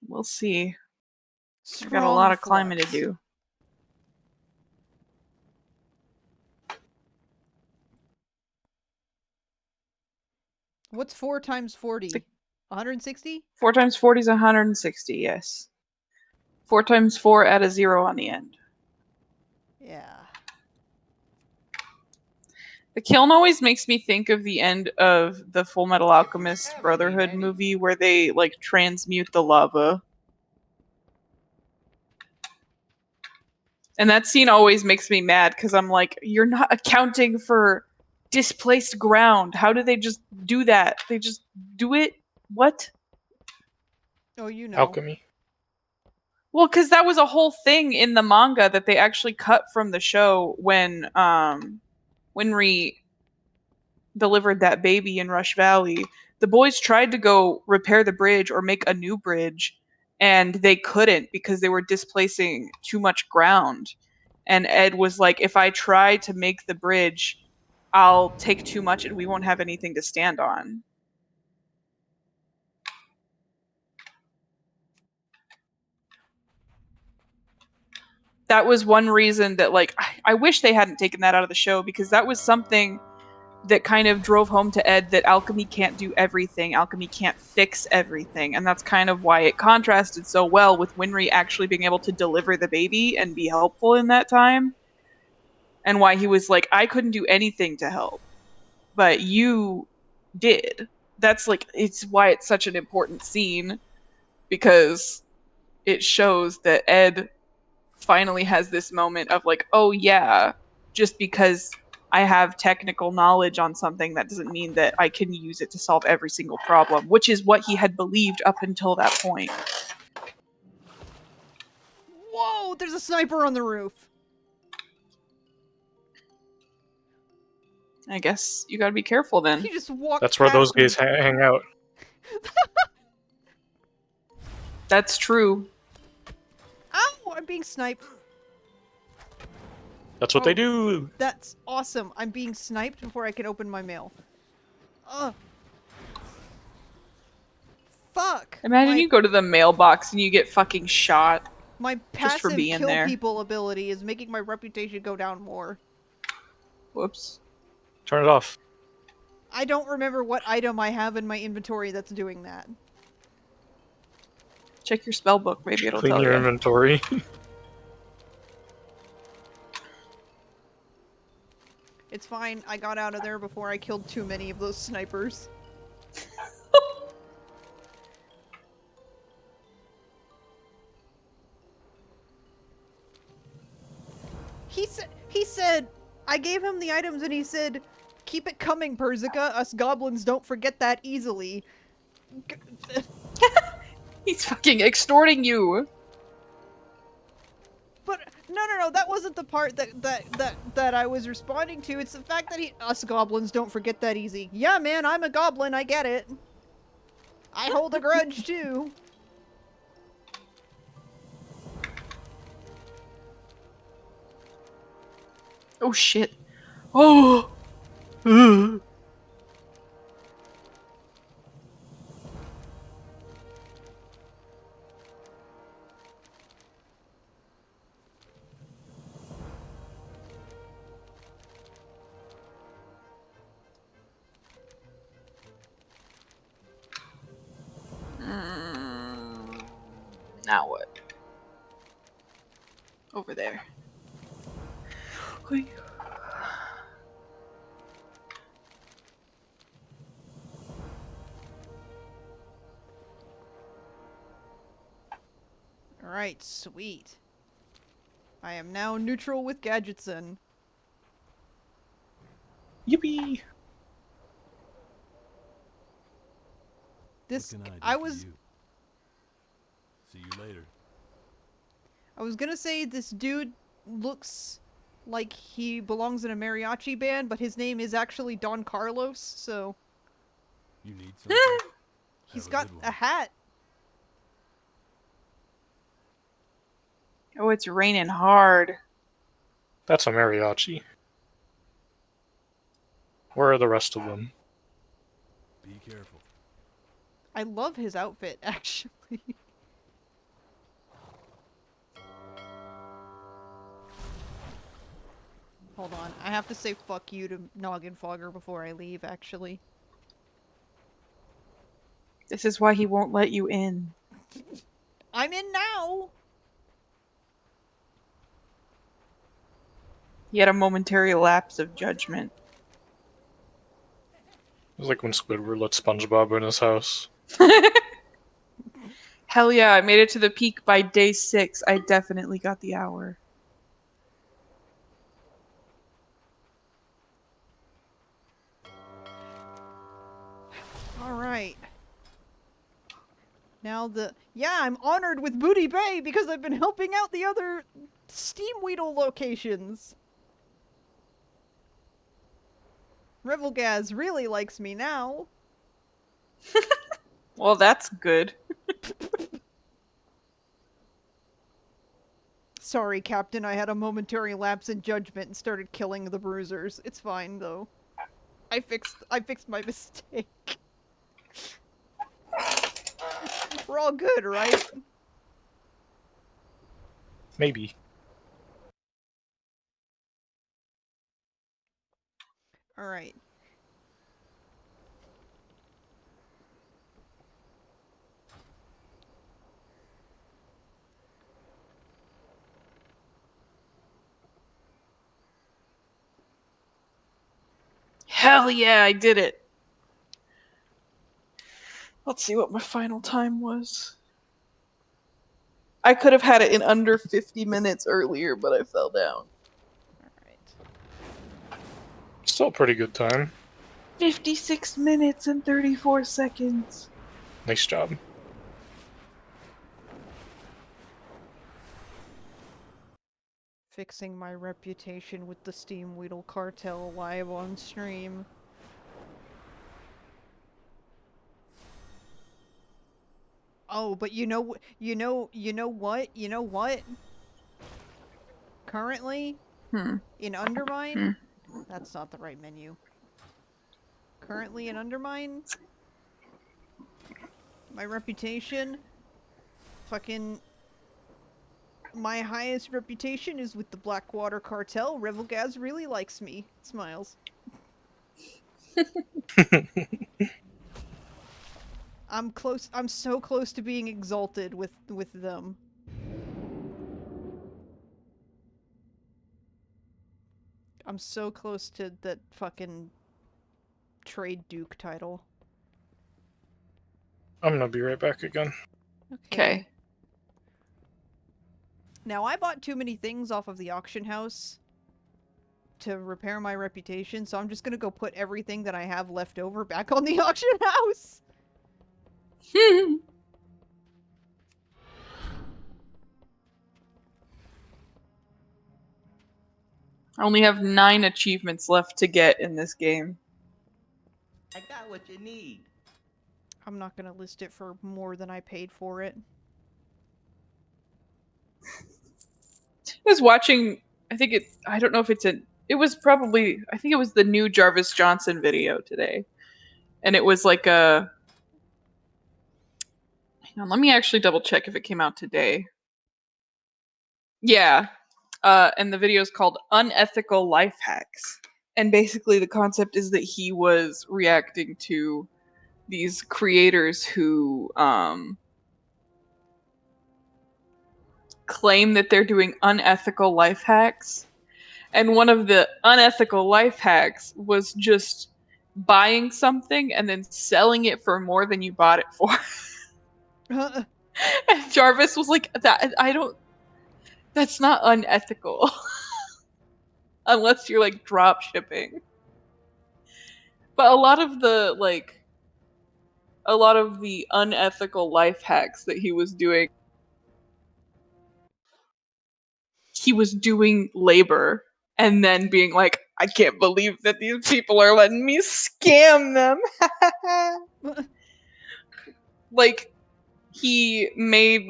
We'll see. I got a lot of climbing to do. What's 4 times 40? 160? 4 times 40 is 160, yes. 4 times 4, add a 0 on the end. Yeah. The kiln always makes me think of the end of the Full Metal Alchemist Ever need Brotherhood any- movie where they like transmute the lava. And that scene always makes me mad because I'm like, you're not accounting for displaced ground. How do they just do that? They just do it? What? Oh, you know. Alchemy. Well, because that was a whole thing in the manga that they actually cut from the show when Winry delivered that baby in Rush Valley. The boys tried to go repair the bridge or make a new bridge, and they couldn't because they were displacing too much ground. And Ed was like, if I try to make the bridge, I'll take too much and we won't have anything to stand on. That was one reason that, like, I wish they hadn't taken that out of the show because that was something that kind of drove home to Ed that alchemy can't do everything. Alchemy can't fix everything. And that's kind of why it contrasted so well with Winry actually being able to deliver the baby and be helpful in that time. And why he was like, I couldn't do anything to help, but you did. that's like, it's why it's such an important scene, because it shows that Ed finally has this moment of like, oh yeah, just because I have technical knowledge on something, that doesn't mean that I can use it to solve every single problem, which is what he had believed up until that point. Whoa, there's a sniper on the roof. I guess you gotta be careful then. He just walked That's where those past me. guys hang out. That's true. Ow, I'm being sniped. That's what Oh. they do. That's awesome. I'm being sniped before I can open my mail. Ugh. Fuck. Imagine you go to the mailbox and you get fucking shot. My just for passive being kill there. people ability is making my reputation go down more. Whoops. Turn it off. I don't remember what item I have in my inventory that's doing that. Check your spell book, maybe it'll Clean tell your you. inventory. It's fine, I got out of there before I killed too many of those snipers. He said, I gave him the items and he said, keep it coming, Persica, us goblins don't forget that easily. He's fucking extorting you! But no, that wasn't the part that I was responding to. It's the fact that us goblins don't forget that easy. Yeah, man, I'm a goblin, I get it. I hold a grudge too. Oh shit. Oh! Now what? Over there. Hui. Alright, sweet. I am now neutral with Gadgetson. Yippee! This, What can I do for was, you? See you later. I was gonna say this dude looks like he belongs in a mariachi band, but his name is actually Don Carlos, so You need something? he's Have got good a one. hat. Oh, it's raining hard. That's a mariachi. Where are the rest of them? Be careful. I love his outfit, actually. Hold on, I have to say fuck you to Noggin Fogger before I leave, actually. This is why he won't let you in. I'm in now! He had a momentary lapse of judgment. It was like when Squidward let SpongeBob in his house. Hell yeah, I made it to the peak by day 6. I definitely got the hour. Alright. Now yeah, I'm honored with Booty Bay because I've been helping out the other Steam Weedle locations. Revelgaz really likes me now. Well, that's good. Sorry, Captain, I had a momentary lapse in judgment and started killing the bruisers. It's fine, though. I fixed my mistake. We're all good, right? Maybe. Alright. Hell yeah, I did it. Let's see what my final time was. I could have had it in under 50 minutes earlier, but I fell down. Alright. Still a pretty good time. 56 minutes and 34 seconds. Nice job. Fixing my reputation with the Steam Weedle Cartel live on stream. Oh, but you know what? Currently, in Undermine, that's not the right menu. Currently in Undermine, my reputation, fucking, my highest reputation is with the Blackwater Cartel. Revelgaz really likes me. Smiles. I'm so close to being exalted with them. I'm so close to that fucking Trade Duke title. I'm gonna be right back again. Okay. Now, I bought too many things off of the auction house to repair my reputation, so I'm just gonna go put everything that I have left over back on the auction house! I only have 9 achievements left to get in this game. I got what you need. I'm not gonna list it for more than I paid for it. I was watching, I don't know if it was probably, I think it was the new Jarvis Johnson video today. And it was like hang on, let me actually double check if it came out today. Yeah. And the video is called Unethical Life Hacks. And basically the concept is that he was reacting to these creators who claim that they're doing unethical life hacks. And one of the unethical life hacks was just buying something and then selling it for more than you bought it for. And Jarvis was like, that's not unethical. Unless you're like drop shipping. But a lot of the unethical life hacks that he was doing labor and then being like, I can't believe that these people are letting me scam them. Like, he made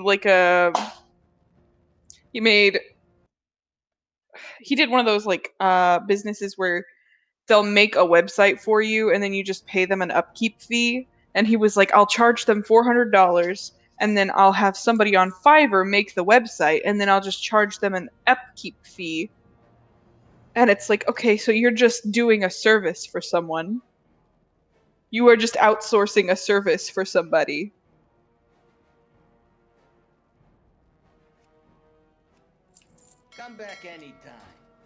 he did one of those businesses where they'll make a website for you and then you just pay them an upkeep fee. And he was like, I'll charge them $400 and then I'll have somebody on Fiverr make the website and then I'll just charge them an upkeep fee. And it's like, okay, so you're just doing a service for someone. You are just outsourcing a service for somebody. Come back anytime.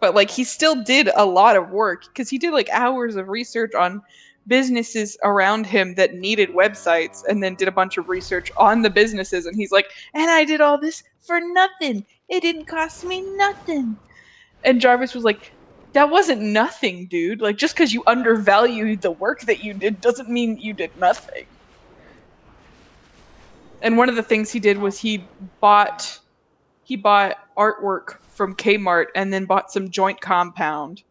But like he still did a lot of work because he did like hours of research on businesses around him that needed websites and then did a bunch of research on the businesses and he's like, and I did all this for nothing. It didn't cost me nothing. And Jarvis was like, that wasn't nothing, dude. Like just because you undervalued the work that you did doesn't mean you did nothing. And one of the things he did was he bought artwork from Kmart and then bought some joint compound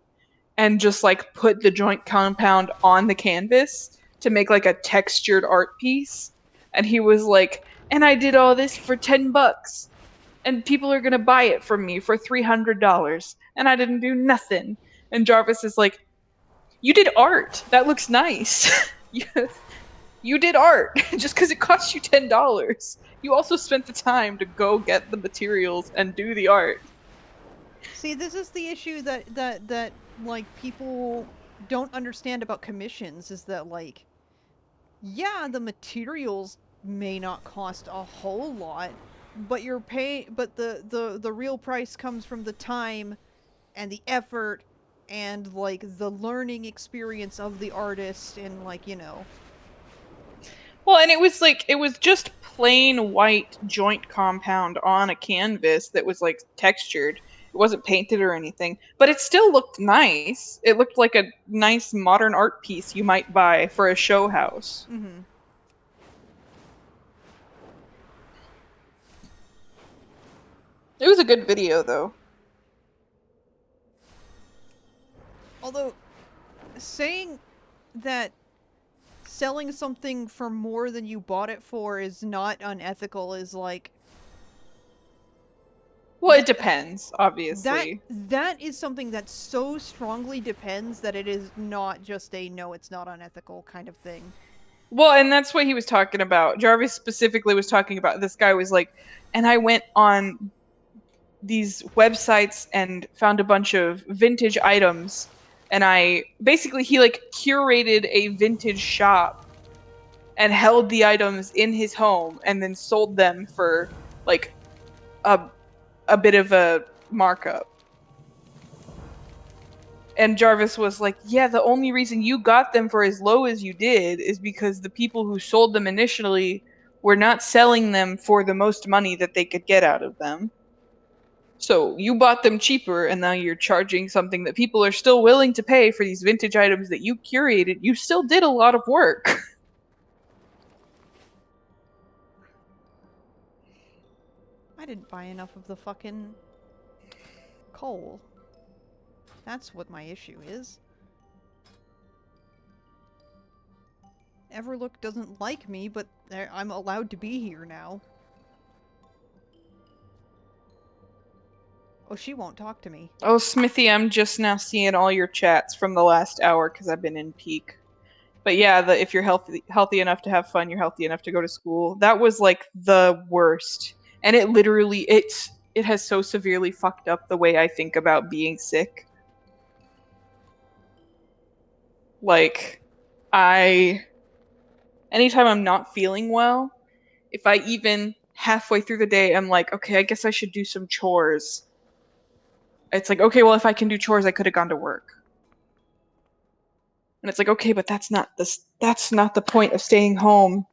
and just like put the joint compound on the canvas to make like a textured art piece. And he was like, and I did all this for $10 and people are going to buy it from me for $300 and I didn't do nothing. And Jarvis is like, you did art. That looks nice. You did art just because it cost you $10. You also spent the time to go get the materials and do the art. See, this is the issue that like people don't understand about commissions is that like, yeah, the materials may not cost a whole lot, but the real price comes from the time and the effort and like the learning experience of the artist and like, you know. Well, and it was just plain white joint compound on a canvas that was like textured. It wasn't painted or anything, but it still looked nice. It looked like a nice modern art piece you might buy for a show house. Mm-hmm. It was a good video though. Although, saying that selling something for more than you bought it for is not unethical is like Well, it that depends, obviously. that is something that so strongly depends that it is not just a no, it's not unethical kind of thing. Well, and that's what he was talking about. Jarvis specifically was talking about this guy was like, and I went on these websites and found a bunch of vintage items, and I basically he like curated a vintage shop and held the items in his home and then sold them for like a a bit of a markup. And Jarvis was like, "Yeah, the only reason you got them for as low as you did is because the people who sold them initially were not selling them for the most money that they could get out of them. So you bought them cheaper, and now you're charging something that people are still willing to pay for these vintage items that you curated. You still did a lot of work." I didn't buy enough of the fucking coal. That's what my issue is. Everlook doesn't like me, but I'm allowed to be here now. Oh, she won't talk to me. Oh, Smithy, I'm just now seeing all your chats from the last hour because I've been in peak. But yeah, if you're healthy enough to have fun, you're healthy enough to go to school. That was like the worst, and it literally it has so severely fucked up the way I think about being sick. Like, I anytime I'm not feeling well, if I even halfway through the day I'm like, okay, I guess I should do some chores. It's like, okay, well, if I can do chores, I could have gone to work. And it's like, okay, but that's not the point of staying home.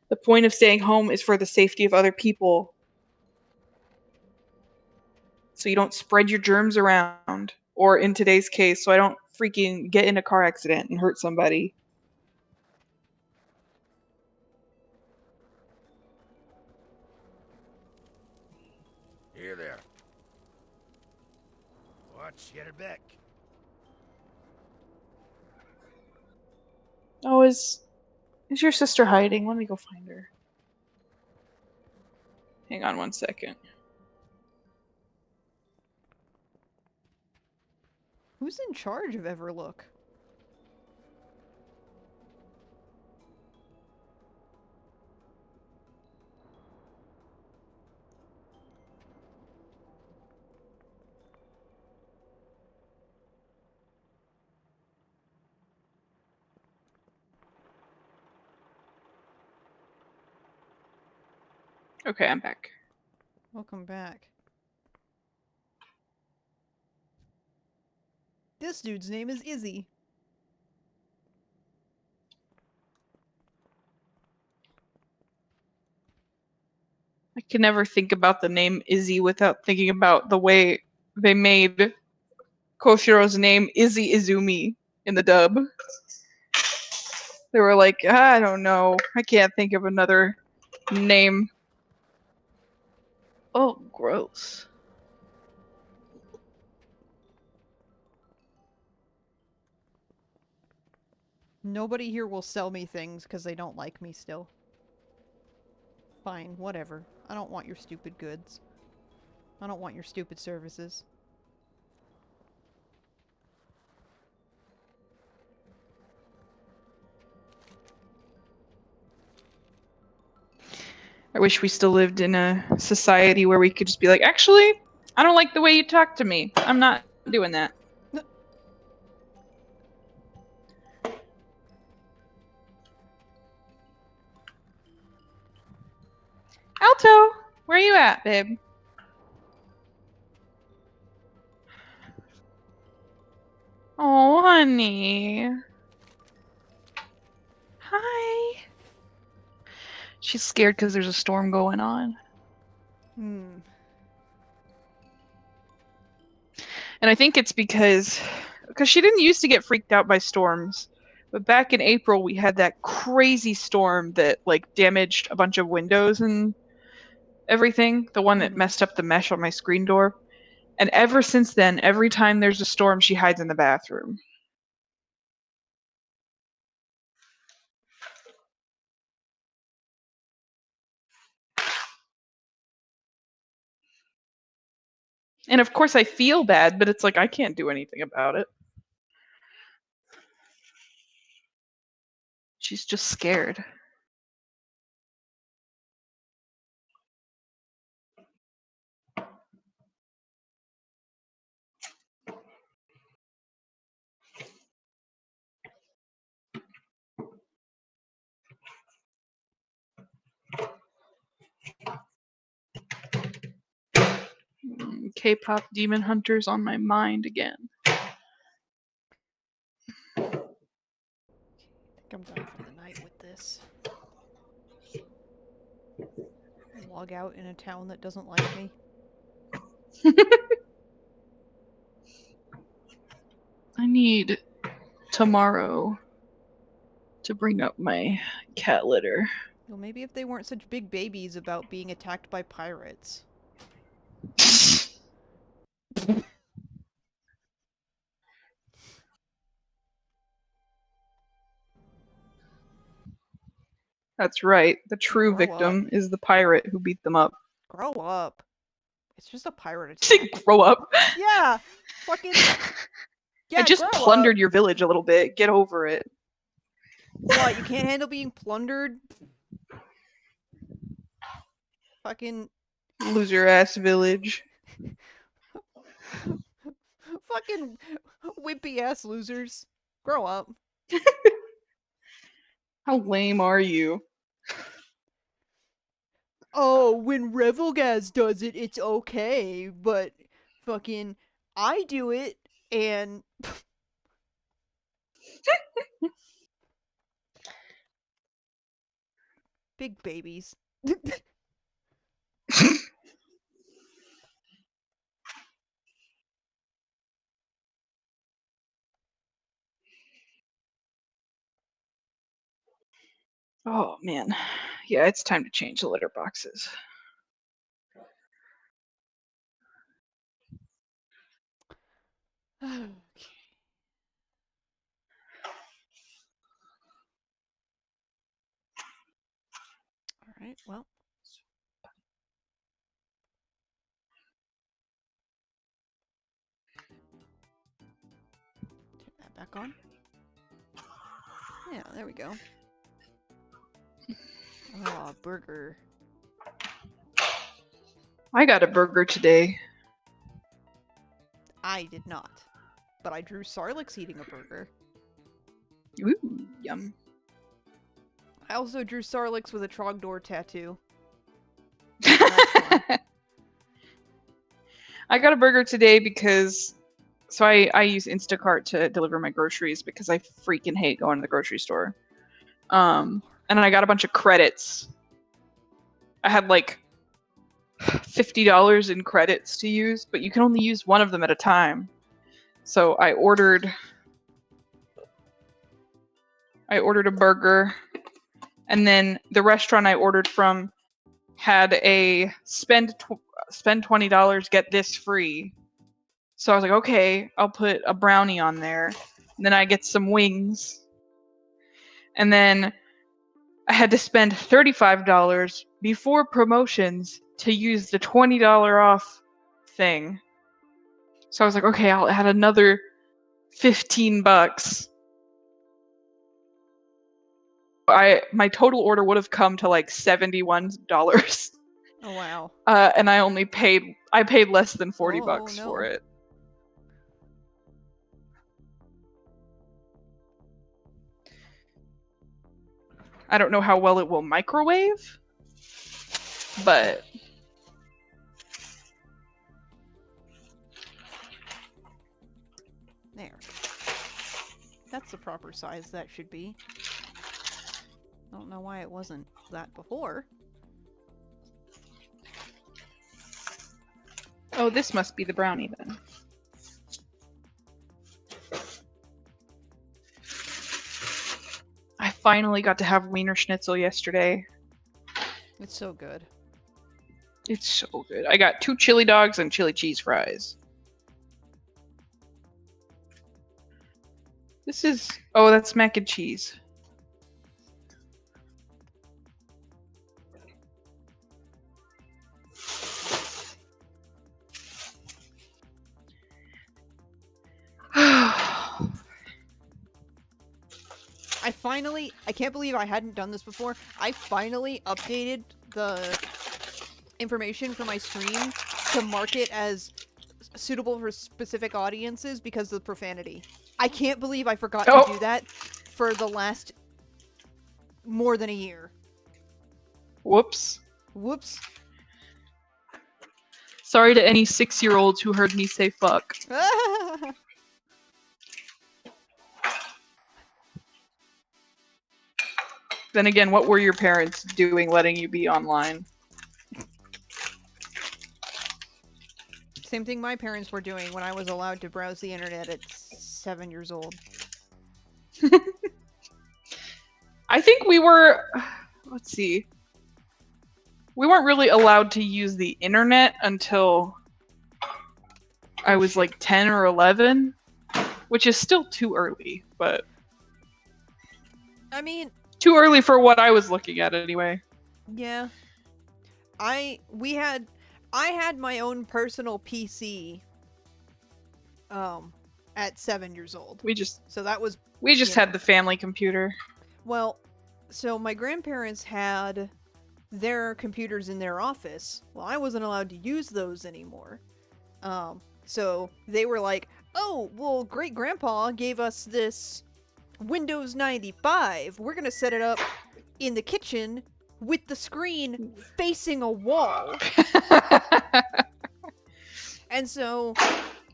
The point of staying home is for the safety of other people. So you don't spread your germs around. Or in today's case, so I don't freaking get in a car accident and hurt somebody. Here there. Watch, get her back. Oh, is your sister hiding? Let me go find her. Hang on one second. Who's in charge of Everlook? Okay, I'm back. Welcome back. This dude's name is Izzy. I can never think about the name Izzy without thinking about the way they made Koshiro's name Izzy Izumi in the dub. They were like, I don't know. I can't think of another name. Oh, gross. Nobody here will sell me things because they don't like me still. Fine, whatever. I don't want your stupid goods. I don't want your stupid services. I wish we still lived in a society where we could just be like, actually, I don't like the way you talk to me. I'm not doing that. Alto, where you at, babe? Oh, honey. Hi. She's scared because there's a storm going on. Hmm. And I think it's because she didn't used to get freaked out by storms. But back in April, we had that crazy storm that like damaged a bunch of windows and everything. The one that Mhm. messed up the mesh on my screen door. And ever since then, every time there's a storm, she hides in the bathroom. And of course, I feel bad, but it's like I can't do anything about it. She's just scared. K-pop Demon Hunter's on my mind again. I think I'm done for the night with this. Log out in a town that doesn't like me. I need tomorrow to bring up my cat litter. Well, maybe if they weren't such big babies about being attacked by pirates. That's right. The true Grow up. victim is the pirate who beat them up. Grow up. It's just a pirate Say attack. grow up. Yeah! Fucking. Yeah, I just grow plundered up. your village a little bit. Get over it. What, you can't handle being plundered? Fucking. Loser ass village. Fucking wimpy ass losers. Grow up. How lame are you? Oh, when Revelgaz does it, it's okay, but fucking I do it and big babies. Oh man. Yeah, it's time to change the litter boxes. Okay. All right. Well. Turn that back on. Yeah, there we go. Oh, burger. I got a burger today. I did not. But I drew Sarlix eating a burger. Ooh, yum. I also drew Sarlix with a Trogdor tattoo. I got a burger today because I use Instacart to deliver my groceries because I freaking hate going to the grocery store. And I got a bunch of credits. I had like $50 in credits to use, but you can only use one of them at a time. So I ordered a burger, and then the restaurant I ordered from had a spend $20, get this free. So I was like, okay, I'll put a brownie on there. And then I get some wings. And then I had to spend $35 before promotions to use the $20 off thing. So I was like, okay, I'll add another $15. My total order would have come to like $71. Oh wow. And I paid less than $40 no. for it. I don't know how well it will microwave, but There. That's the proper size that should be. I don't know why it wasn't that before. Oh, this must be the brownie then. I finally got to have Wiener Schnitzel yesterday. It's so good. It's so good. I got 2 chili dogs and chili cheese fries. This is... Oh, that's mac and cheese. I can't believe I hadn't done this before. I finally updated the information for my stream to mark it as suitable for specific audiences because of the profanity. I can't believe I forgot to do that for the last more than a year. Whoops. Whoops. Sorry to any 6-year-olds who heard me say fuck. Then again, what were your parents doing letting you be online? Same thing my parents were doing when I was allowed to browse the internet at 7 years old. I think we were... Let's see. We weren't really allowed to use the internet until I was like 10 or 11, which is still too early, but... I mean... Too early for what I was looking at anyway. Yeah. I had my own personal PC at 7 years old. We just had the family computer. Well, so my grandparents had their computers in their office. Well, I wasn't allowed to use those anymore. So they were like, "Oh, well, great grandpa gave us this Windows 95. We're gonna set it up in the kitchen with the screen facing a wall." And so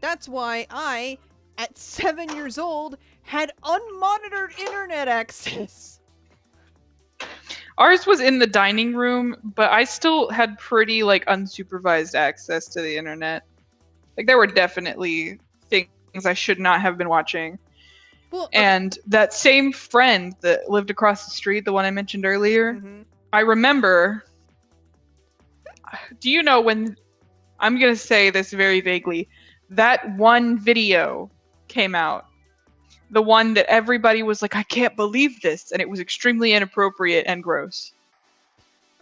that's why I, at 7 years old, had unmonitored internet access. Ours was in the dining room, but I still had pretty like unsupervised access to the internet. Like there were definitely things I should not have been watching. Well, and that same friend that lived across the street, the one I mentioned earlier, I remember. Do you know when? I'm gonna say this very vaguely. That one video came out. The one that everybody was like, "I can't believe this," and it was extremely inappropriate and gross.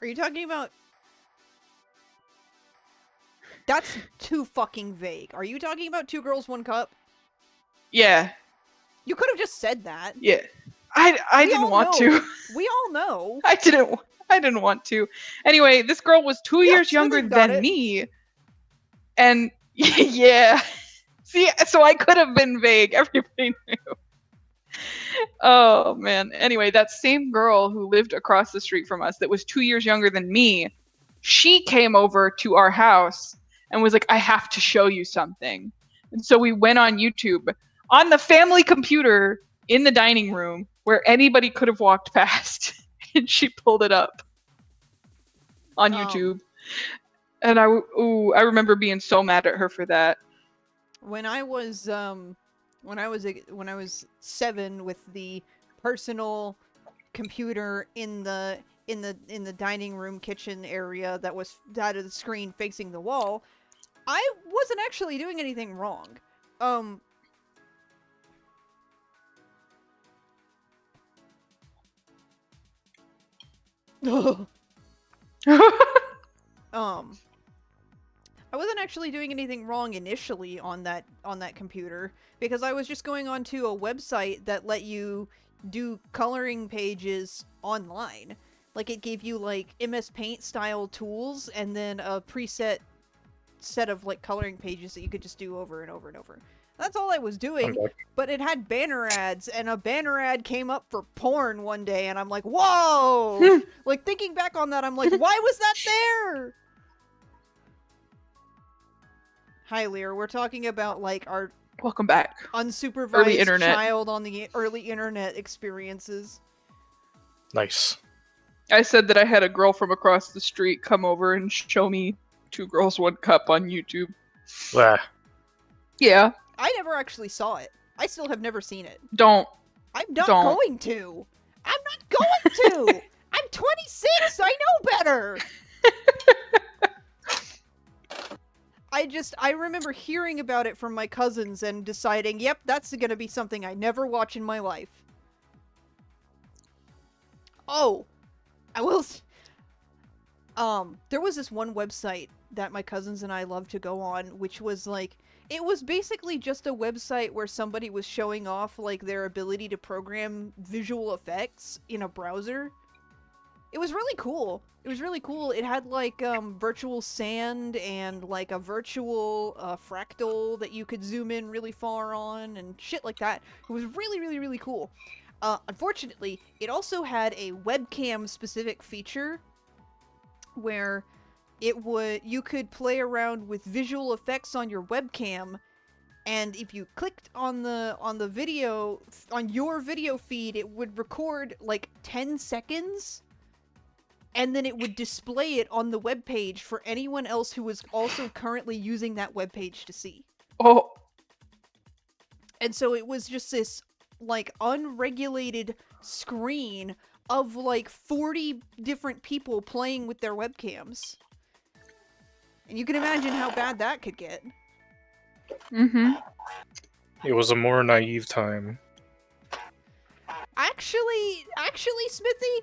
Are you talking about? That's too fucking vague. Are you talking about 2 Girls, 1 Cup? Yeah. You could have just said that. Yeah. I didn't want to. We all know. I didn't want to. Anyway, this girl was 2 years younger than me. And yeah. See, so I could have been vague. Everybody knew. Oh man. Anyway, that same girl who lived across the street from us that was 2 years younger than me, she came over to our house and was like, "I have to show you something." And so we went on YouTube on the family computer in the dining room where anybody could have walked past, and she pulled it up on YouTube. And I remember being so mad at her for that. When I was 7 with the personal computer in the dining room kitchen area that had the screen facing the wall, I wasn't actually doing anything wrong. I wasn't actually doing anything wrong initially on that computer because I was just going onto a website that let you do coloring pages online. Like it gave you like MS Paint style tools and then a preset set of like coloring pages that you could just do over and over and over. That's all I was doing, but it had banner ads, and a banner ad came up for porn one day, and I'm like, whoa! Like, thinking back on that, I'm like, why was that there? Hi, Lear. We're talking about, like, our... Welcome back. Unsupervised Early internet. child on the early internet experiences. Nice. I said that I had a girl from across the street come over and show me Two Girls, One Cup on YouTube. Blah. Yeah, I never actually saw it. I still have never seen it. don't. I'm not Don't. going to. I'm not going to. I'm 26. I know better. I remember hearing about it from my cousins and deciding, yep, that's gonna be something I never watch in my life. Oh, I will. There was this one website that my cousins and I loved to go on, which was like, it was basically just a website where somebody was showing off like their ability to program visual effects in a browser. It was really cool. It was really cool. It had like virtual sand and like a virtual fractal that you could zoom in really far on and shit like that. It was really, really, really cool. Unfortunately, it also had a webcam specific feature where you could play around with visual effects on your webcam, and if you clicked on the video on your video feed, it would record like 10 seconds, and then it would display it on the webpage for anyone else who was also currently using that webpage to see. Oh, And so it was just this like unregulated screen of like 40 different people playing with their webcams. And you can imagine how bad that could get. mm-hmm. It was a more naive time. Actually, Smithy,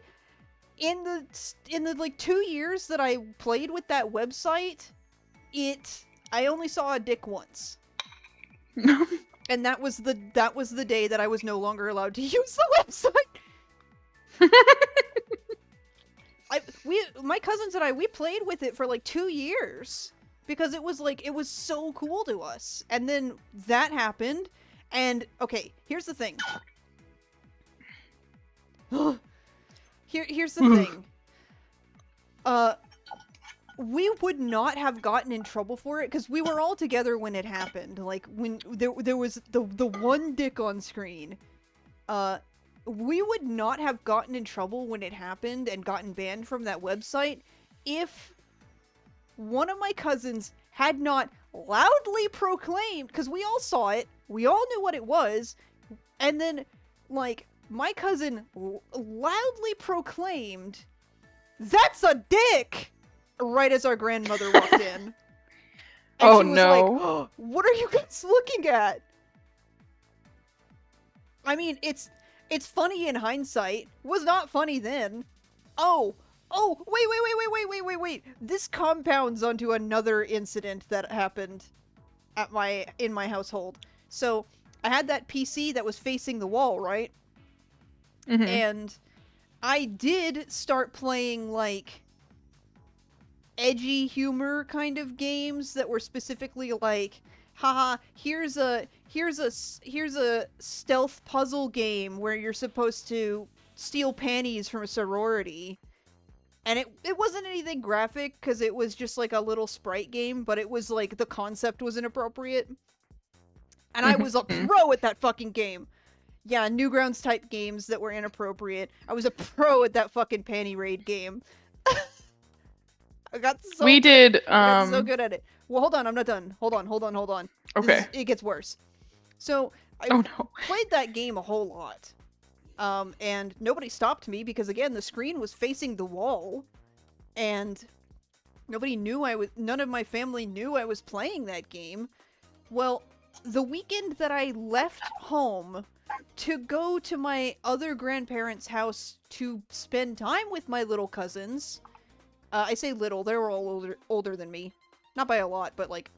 in the like 2 years that I played with that website, I only saw a dick once. And that was the day that I was no longer allowed to use the website. My cousins and I, we played with it for like 2 years because it was so cool to us. And then that happened, and okay, here's the thing. Here's the thing. We would not have gotten in trouble for it because we were all together when it happened. Like when there was the one dick on screen. We would not have gotten in trouble when it happened and gotten banned from that website if one of my cousins had not loudly proclaimed, because we all saw it, we all knew what it was, and then, like, my cousin loudly proclaimed, "That's a dick!" right as our grandmother walked in. And Oh, she was no. like, "Oh, what are you guys looking at?" I mean, it's funny in hindsight. Was not funny then. Oh, wait. This compounds onto another incident that happened in my household. So, I had that PC that was facing the wall, right? Mm-hmm. And I did start playing, like, edgy humor kind of games that were specifically like, haha, here's a stealth puzzle game where you're supposed to steal panties from a sorority. And it wasn't anything graphic because it was just like a little sprite game, but it was like the concept was inappropriate. And I was a pro at that fucking game. Yeah, Newgrounds type games that were inappropriate. I was a pro at that fucking panty raid game. I got so We good. did, I got so good at it. Well, hold on, I'm not done. Hold on. Okay. It gets worse. So, I Oh no. played that game a whole lot. And nobody stopped me because, again, the screen was facing the wall. And none of my family knew I was playing that game. Well, the weekend that I left home to go to my other grandparents' house to spend time with my little cousins, I say little, they were all older than me. Not by a lot, but like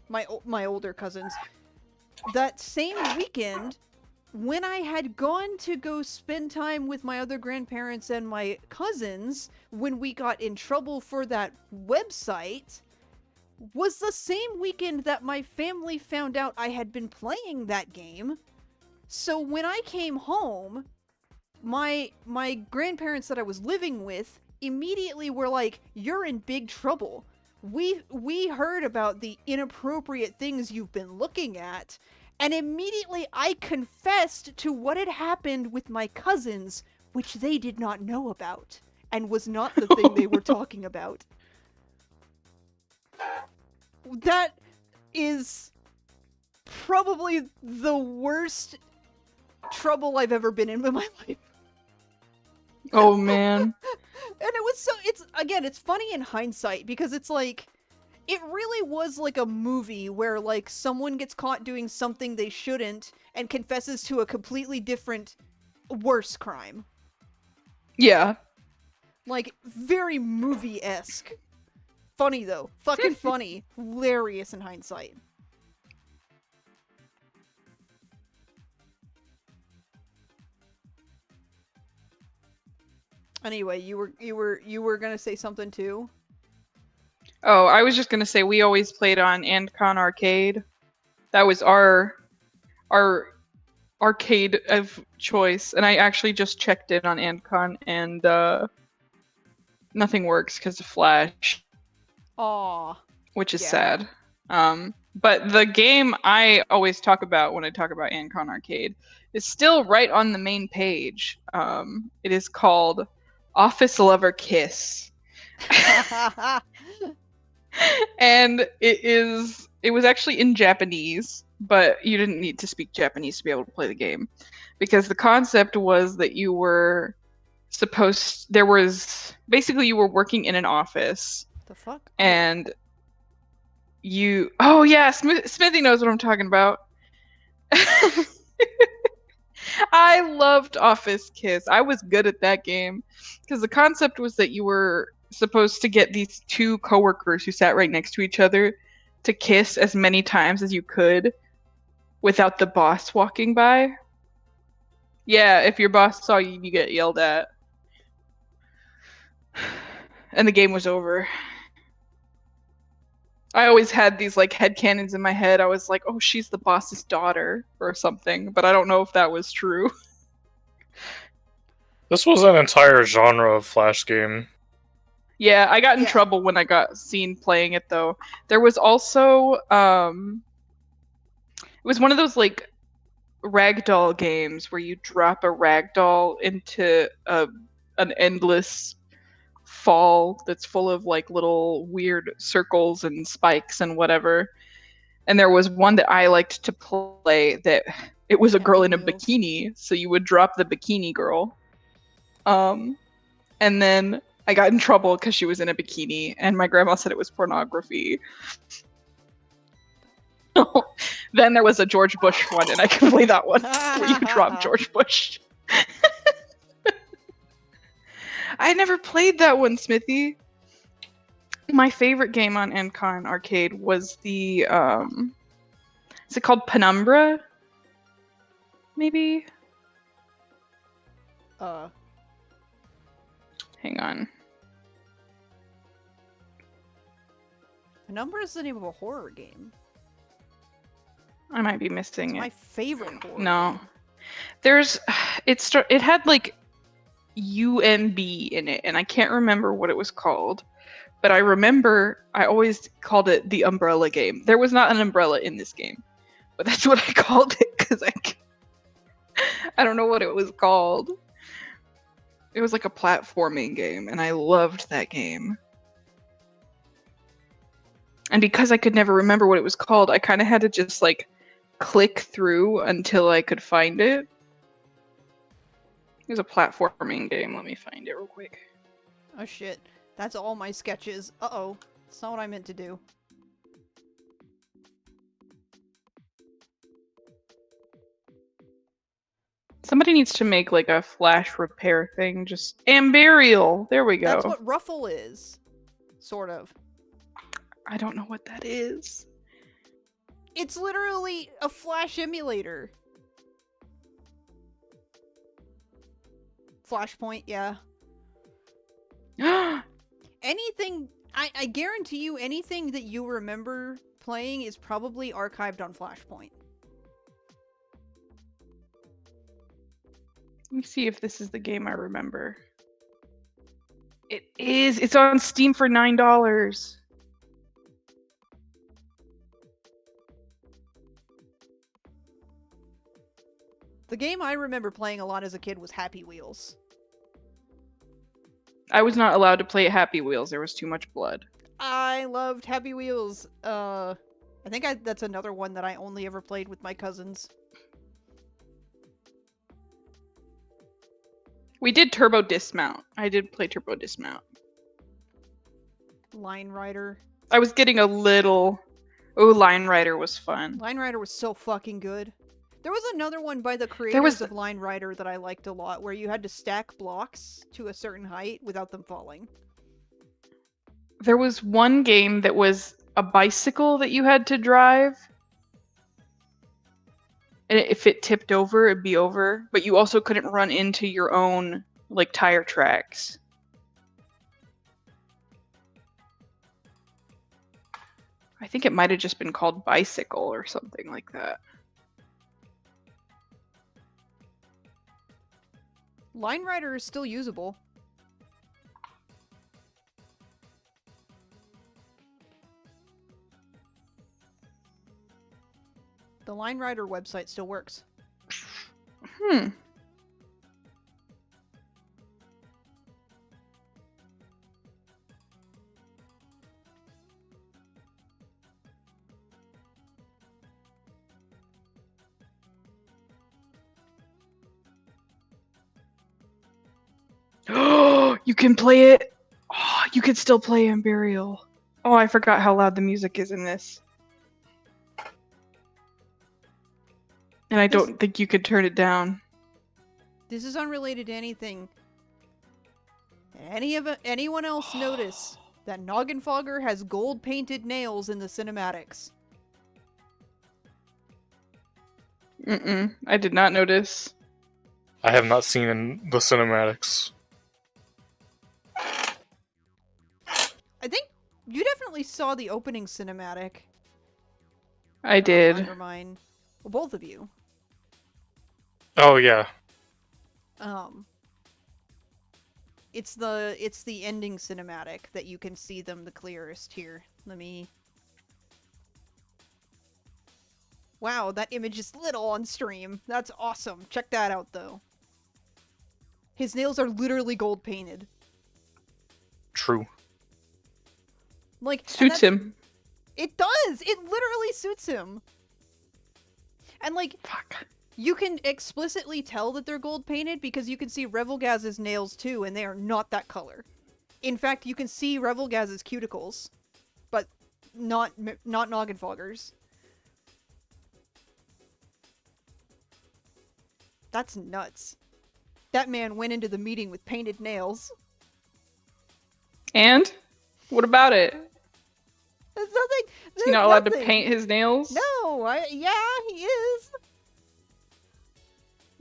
my older cousins. That same weekend, when I had gone to go spend time with my other grandparents and my cousins, when we got in trouble for that website, was the same weekend that my family found out I had been playing that game. So when I came home, my grandparents that I was living with immediately were like, "You're in big trouble. We heard about the inappropriate things you've been looking at." And immediately I confessed to what had happened with my cousins which they did not know about, and was not the thing they were talking about. That is probably the worst trouble I've ever been in my life. Oh man. And it was it's funny in hindsight because it's like, it really was like a movie where like someone gets caught doing something they shouldn't and confesses to a completely different, worse crime. Yeah. Like, very movie-esque. Funny though. Fucking funny. Hilarious in hindsight. Anyway, you were gonna say something too? Oh, I was just gonna say we always played on Andcon Arcade. That was our arcade of choice, and I actually just checked in on Andcon, and nothing works because of Flash, Aw. which is Yeah. sad. But the game I always talk about when I talk about Andcon Arcade is still right on the main page. It is called Office Lover Kiss. And it was actually in Japanese, but you didn't need to speak Japanese to be able to play the game, because the concept was that you were basically you were working in an office, The fuck? and oh yeah, Smithy knows what I'm talking about. I loved Office Kiss. I was good at that game because the concept was that you were supposed to get these two coworkers who sat right next to each other to kiss as many times as you could without the boss walking by. Yeah, if your boss saw you, you get yelled at. And the game was over. I always had these like headcanons in my head. I was like, oh, she's the boss's daughter or something, but I don't know if that was true. This was an entire genre of Flash game. Yeah, I got in Yeah. trouble when I got seen playing it though. There was also it was one of those like ragdoll games where you drop a ragdoll into an endless fall that's full of like little weird circles and spikes and whatever. And there was one that I liked to play that it was a girl in a Wheels. bikini, so you would drop the bikini girl. And then I got in trouble because she was in a bikini, and my grandma said it was pornography. Then there was a George Bush one, and I can play that one where you drop George Bush. I never played that one, Smithy. My favorite game on Encon Arcade was the is it called Penumbra? Maybe? Hang on. Penumbra is the name of a horror game. I might be missing It's it. my favorite horror No. game. There's it had like UNB in it, and I can't remember what it was called. But I remember I always called it the umbrella game. There was not an umbrella in this game, but that's what I called it because I don't know what it was called. It was like a platforming game, and I loved that game. And because I could never remember what it was called, I kind of had to just like click through until I could find it. It was a platforming game. Let me find it real quick. Oh shit. That's all my sketches. Uh-oh. That's not what I meant to do. Somebody needs to make like a flash repair thing. Just Amberial. There we go. That's what Ruffle is. Sort of. I don't know what that is. It's literally a Flash emulator. Flashpoint, yeah. Anything, I guarantee you, anything that you remember playing is probably archived on Flashpoint. Let me see if this is the game I remember. It is. It's on Steam for $9. The game I remember playing a lot as a kid was Happy Wheels. I was not allowed to play at Happy Wheels. There was too much blood. I loved Happy Wheels. I think that's another one that I only ever played with my cousins. We did Turbo Dismount. I did play Turbo Dismount. Line Rider. I was getting a little... Oh, Line Rider was fun. Line Rider was so fucking good. There was another one by the creators was- of Line Rider that I liked a lot, where you had to stack blocks to a certain height without them falling. There was one game that was a bicycle that you had to drive. And if it tipped over, it'd be over. But you also couldn't run into your own, like, tire tracks. I think it might have just been called Bicycle or something like that. Line Rider is still usable. The Line Rider website still works. Hmm. Oh, you can play it. Oh, you can still play Imperial. Oh, I forgot how loud the music is in this. And I don't think you could turn it down. This is unrelated to anything. Anyone else notice that Noggenfogger has gold painted nails in the cinematics? Mm-mm. I did not notice. I have not seen in the cinematics. I think you definitely saw the opening cinematic. I did. Undermine. Well, both of you. Oh yeah. It's the ending cinematic that you can see them the clearest here. Let me... Wow, that image is little on stream. That's awesome. Check that out, though. His nails are literally gold painted. True. Like, Suits him. It does! It literally suits him! And, like, Fuck. you can explicitly tell that they're gold painted because you can see Revelgaz's nails too, and they are not that color. In fact, you can see Revelgaz's cuticles, but not Noggenfogger's. That's nuts. That man went into the meeting with painted nails. And? What about it? There's nothing. Is he not allowed to paint his nails? No, yeah, he is.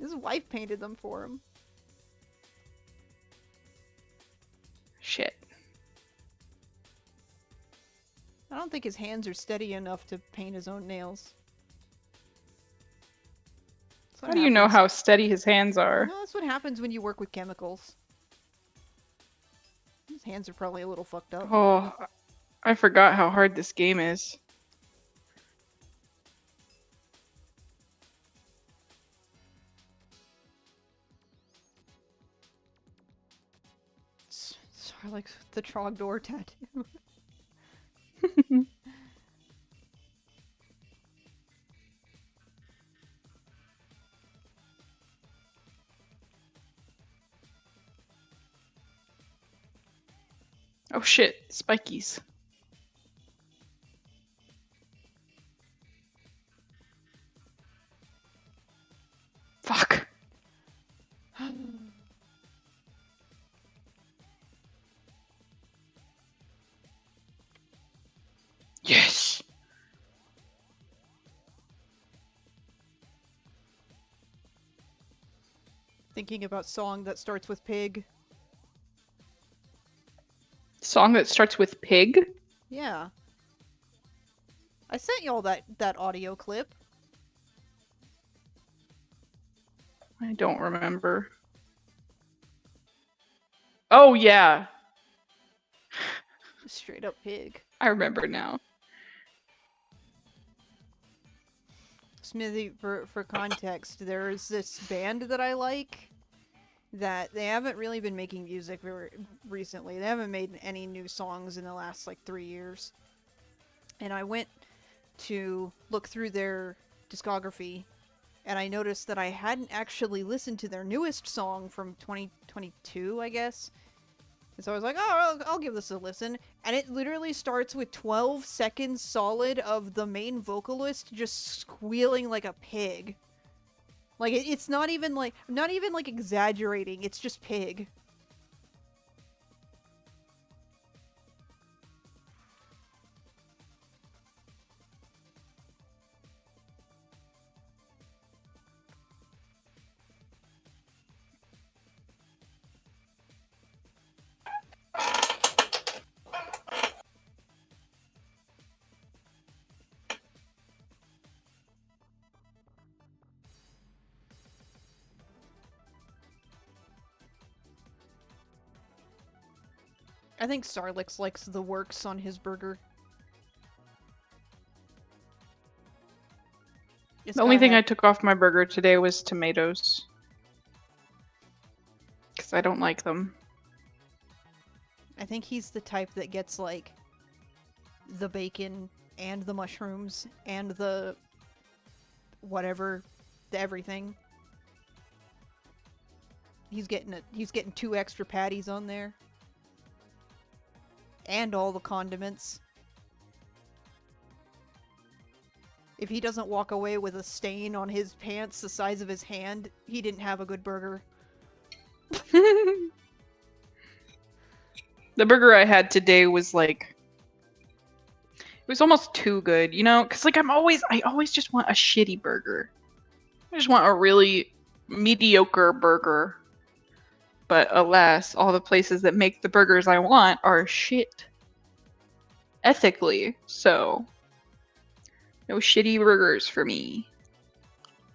His wife painted them for him. Shit. I don't think his hands are steady enough to paint his own nails. That's what How do you know happens. how steady his hands are? No, that's what happens when you work with chemicals. His hands are probably a little fucked up. Oh, I forgot how hard this game is. It's sort of like the Trogdor tattoo. Oh shit, spikies. Fuck. Yes. Thinking about song that starts with pig. Song that starts with pig? Yeah. I sent y'all that audio clip. I don't remember. Oh yeah, Straight up pig. I remember now. Smithy, for context, there's this band that I like, that they haven't really been making music very recently. They haven't made any new songs in the last like 3 years. And I went to look through their discography, and I noticed that I hadn't actually listened to their newest song from 2022, I guess. And so I was like, oh, I'll give this a listen. And it literally starts with 12 seconds solid of the main vocalist just squealing like a pig. Like, it's not even like exaggerating, it's just pig. I think Sarlix likes the works on his burger. It's The only gotta thing I have- took off my burger today was tomatoes. Because I don't like them. I think he's the type that gets like the bacon and the mushrooms and the whatever, the everything. He's getting 2 extra patties on there. And all the condiments. If he doesn't walk away with a stain on his pants the size of his hand, he didn't have a good burger. The burger I had today was like, it was almost too good, you know? Because like I always just want a shitty burger. I just want a really mediocre burger. But alas, all the places that make the burgers I want are shit. Ethically, so no shitty burgers for me.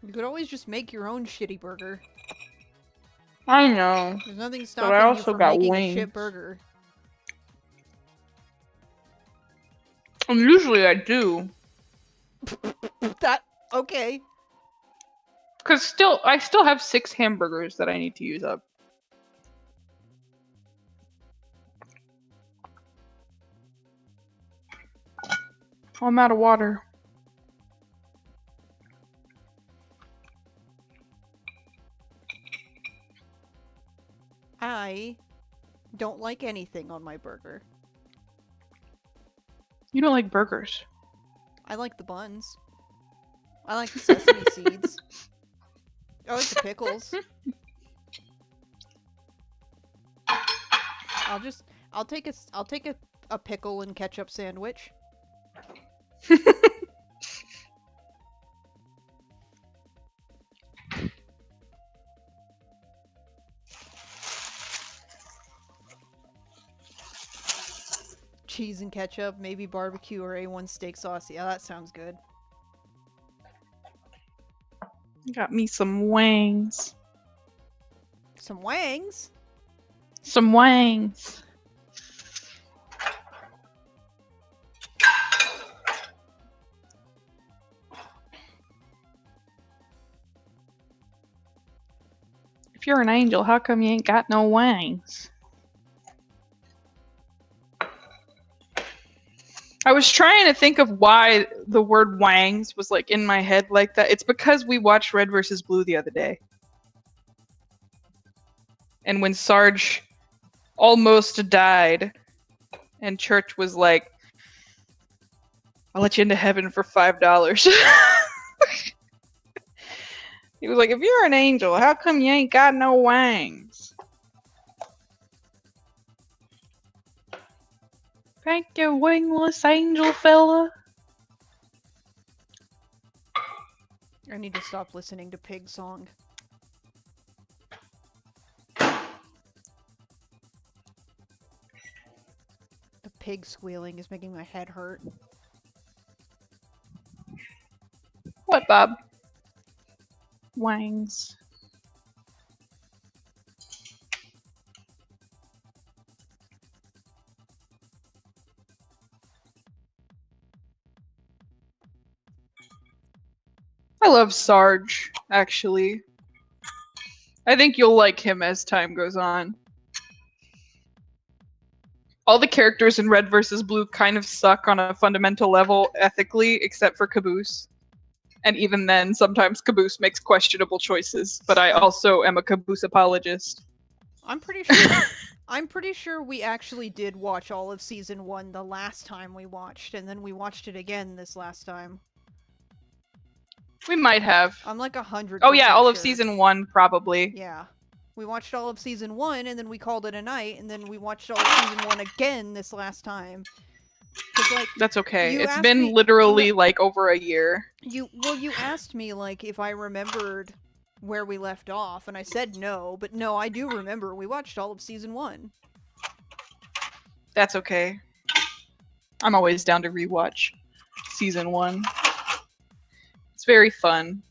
You could always just make your own shitty burger. I know. There's nothing But I stopping you also from got making a wings. shit burger. And usually I do. That okay. Because I still have 6 hamburgers that I need to use up. Oh, I'm out of water. I don't like anything on my burger. You don't like burgers. I like the buns. I like the sesame seeds. I like the pickles. I'll take a pickle and ketchup sandwich. Cheese and ketchup, maybe barbecue or A1 steak sauce. Yeah, that sounds good. Got me some wings. Some wangs? Some wings. If you're an angel, how come you ain't got no wings? I was trying to think of why the word wangs was like in my head like that. It's because we watched Red vs. Blue the other day. And when Sarge almost died and Church was like, I'll let you into heaven for $5. He was like, if you're an angel, how come you ain't got no wangs? Thank you, wingless angel fella. I need to stop listening to Pig Song. The pig squealing is making my head hurt. What, Bob? Wangs. I love Sarge, actually. I think you'll like him as time goes on. All the characters in Red versus Blue kind of suck on a fundamental level ethically, except for Caboose. And even then, sometimes Caboose makes questionable choices. But I also am a Caboose apologist. I'm pretty sure. I'm pretty sure we actually did watch all of season 1 the last time we watched, and then we watched it again this last time. We might have. I'm like 100%. Oh yeah, all of sure. season 1 probably. Yeah. We watched all of season 1, and then we called it a night, and then we watched all of season 1 again this last time. 'Cause, like, That's okay. you It's asked been me- literally like over a year. you asked me like if I remembered where we left off, and I said no, but no, I do remember. We watched all of season 1. That's okay. I'm always down to rewatch season 1. It's very fun.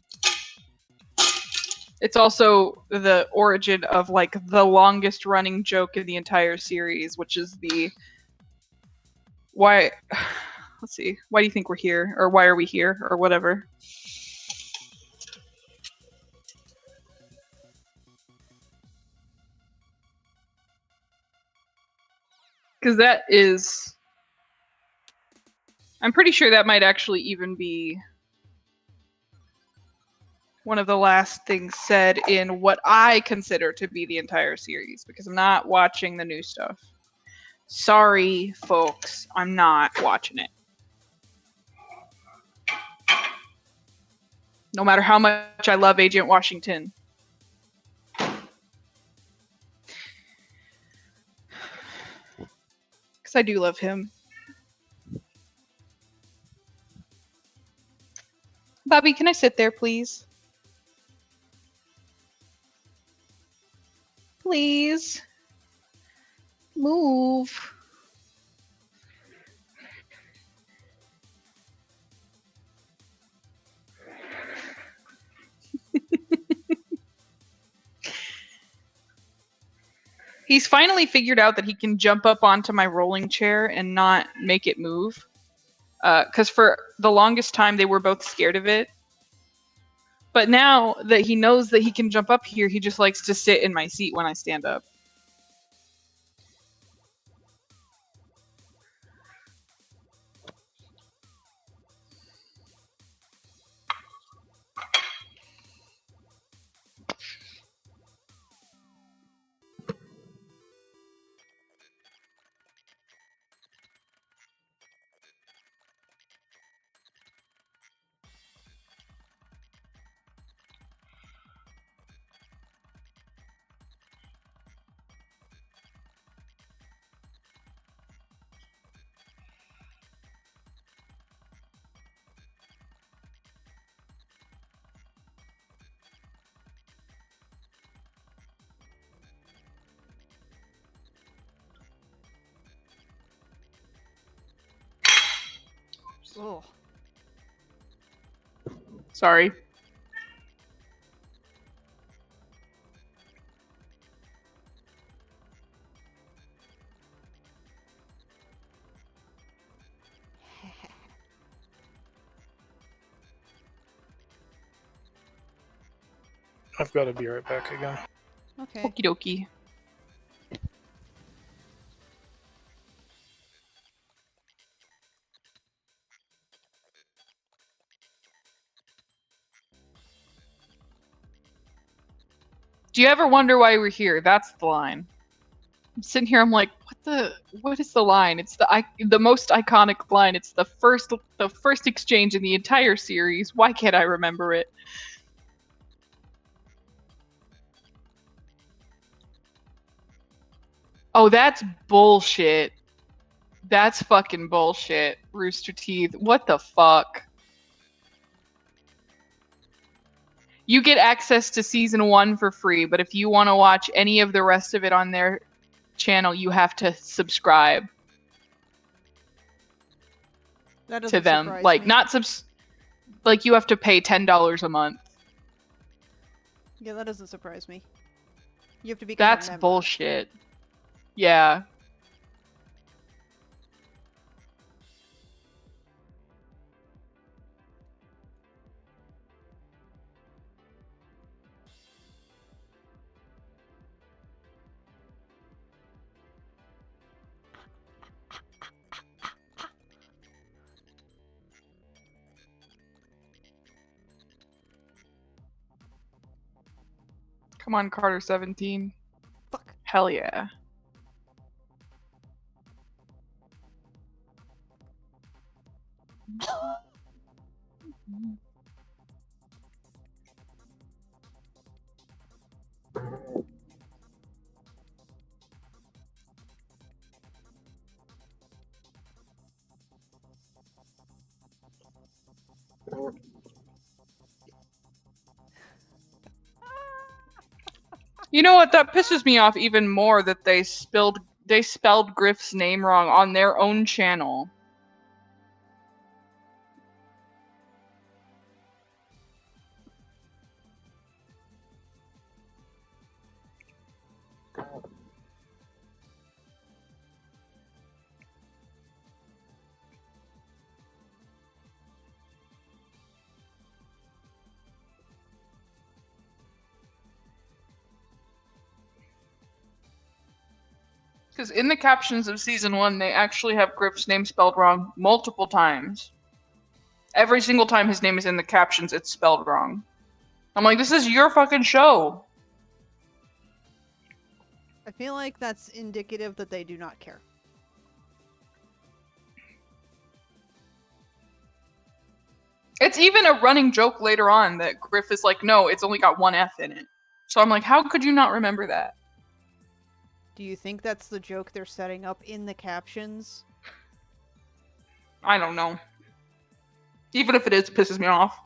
It's also the origin of like the longest running joke in the entire series, which is the why let's see, why do you think we're here? Or why are we here? Or whatever. Because that is, I'm pretty sure that might actually even be one of the last things said in what I consider to be the entire series, because I'm not watching the new stuff. Sorry, folks, I'm not watching it. No matter how much I love Agent Washington. Because I do love him. Bobby, can I sit there, please? Please. Move. He's finally figured out that he can jump up onto my rolling chair and not make it move. Because for the longest time, they were both scared of it. But now that he knows that he can jump up here, he just likes to sit in my seat when I stand up. Ugh. Sorry. I've got to be right back again. Okay. Okie dokie. Do you ever wonder why we're here? That's the line. I'm sitting here, I'm like, what is the line? It's the most iconic line. It's the first exchange in the entire series. Why can't I remember it? Oh, that's bullshit. That's fucking bullshit, Rooster Teeth. What the fuck? You get access to season 1 for free, but if you want to watch any of the rest of it on their channel, you have to subscribe That to doesn't them. surprise Like, me. not like you have to pay $10 a month. Yeah, that doesn't surprise me. You have to become a That's member. bullshit. Yeah. Come on, Carter 17. Fuck. Hell yeah. You know what? That pisses me off even more that they spelled Griff's name wrong on their own channel. Because in the captions of season 1, they actually have Griff's name spelled wrong multiple times. Every single time his name is in the captions, it's spelled wrong. I'm like, this is your fucking show. I feel like that's indicative that they do not care. It's even a running joke later on that Griff is like, no, it's only got one F in it. So I'm like, how could you not remember that? Do you think that's the joke they're setting up in the captions? I don't know. Even if it is, it pisses me off.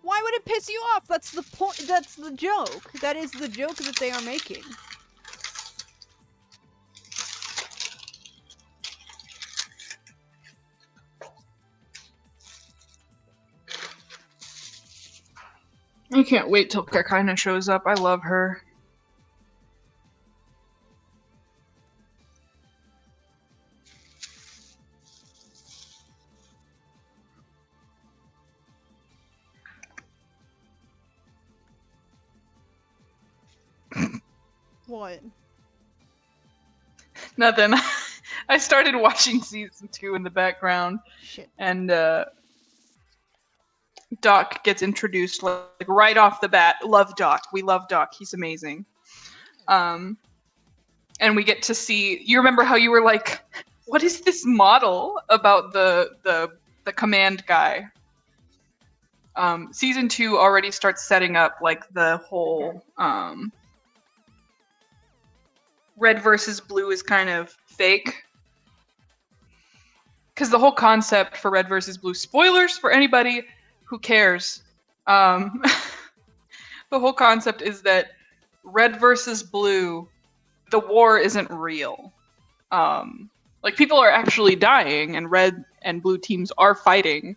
Why would it piss you off? That's the point. That's the joke. That is the joke that they are making. I can't wait till Kakina shows up. I love her. What? Nothing. I started watching season 2 in the background. Shit. And Doc gets introduced like right off the bat. Love Doc. We love Doc. He's amazing. And we get to see. You remember how you were like, "What is this model about the command guy?" Season 2 already starts setting up like the whole red versus blue is kind of fake. Because the whole concept for red versus blue, spoilers for anybody who cares, the whole concept is that red versus blue, the war isn't real. Like, people are actually dying, and red and blue teams are fighting,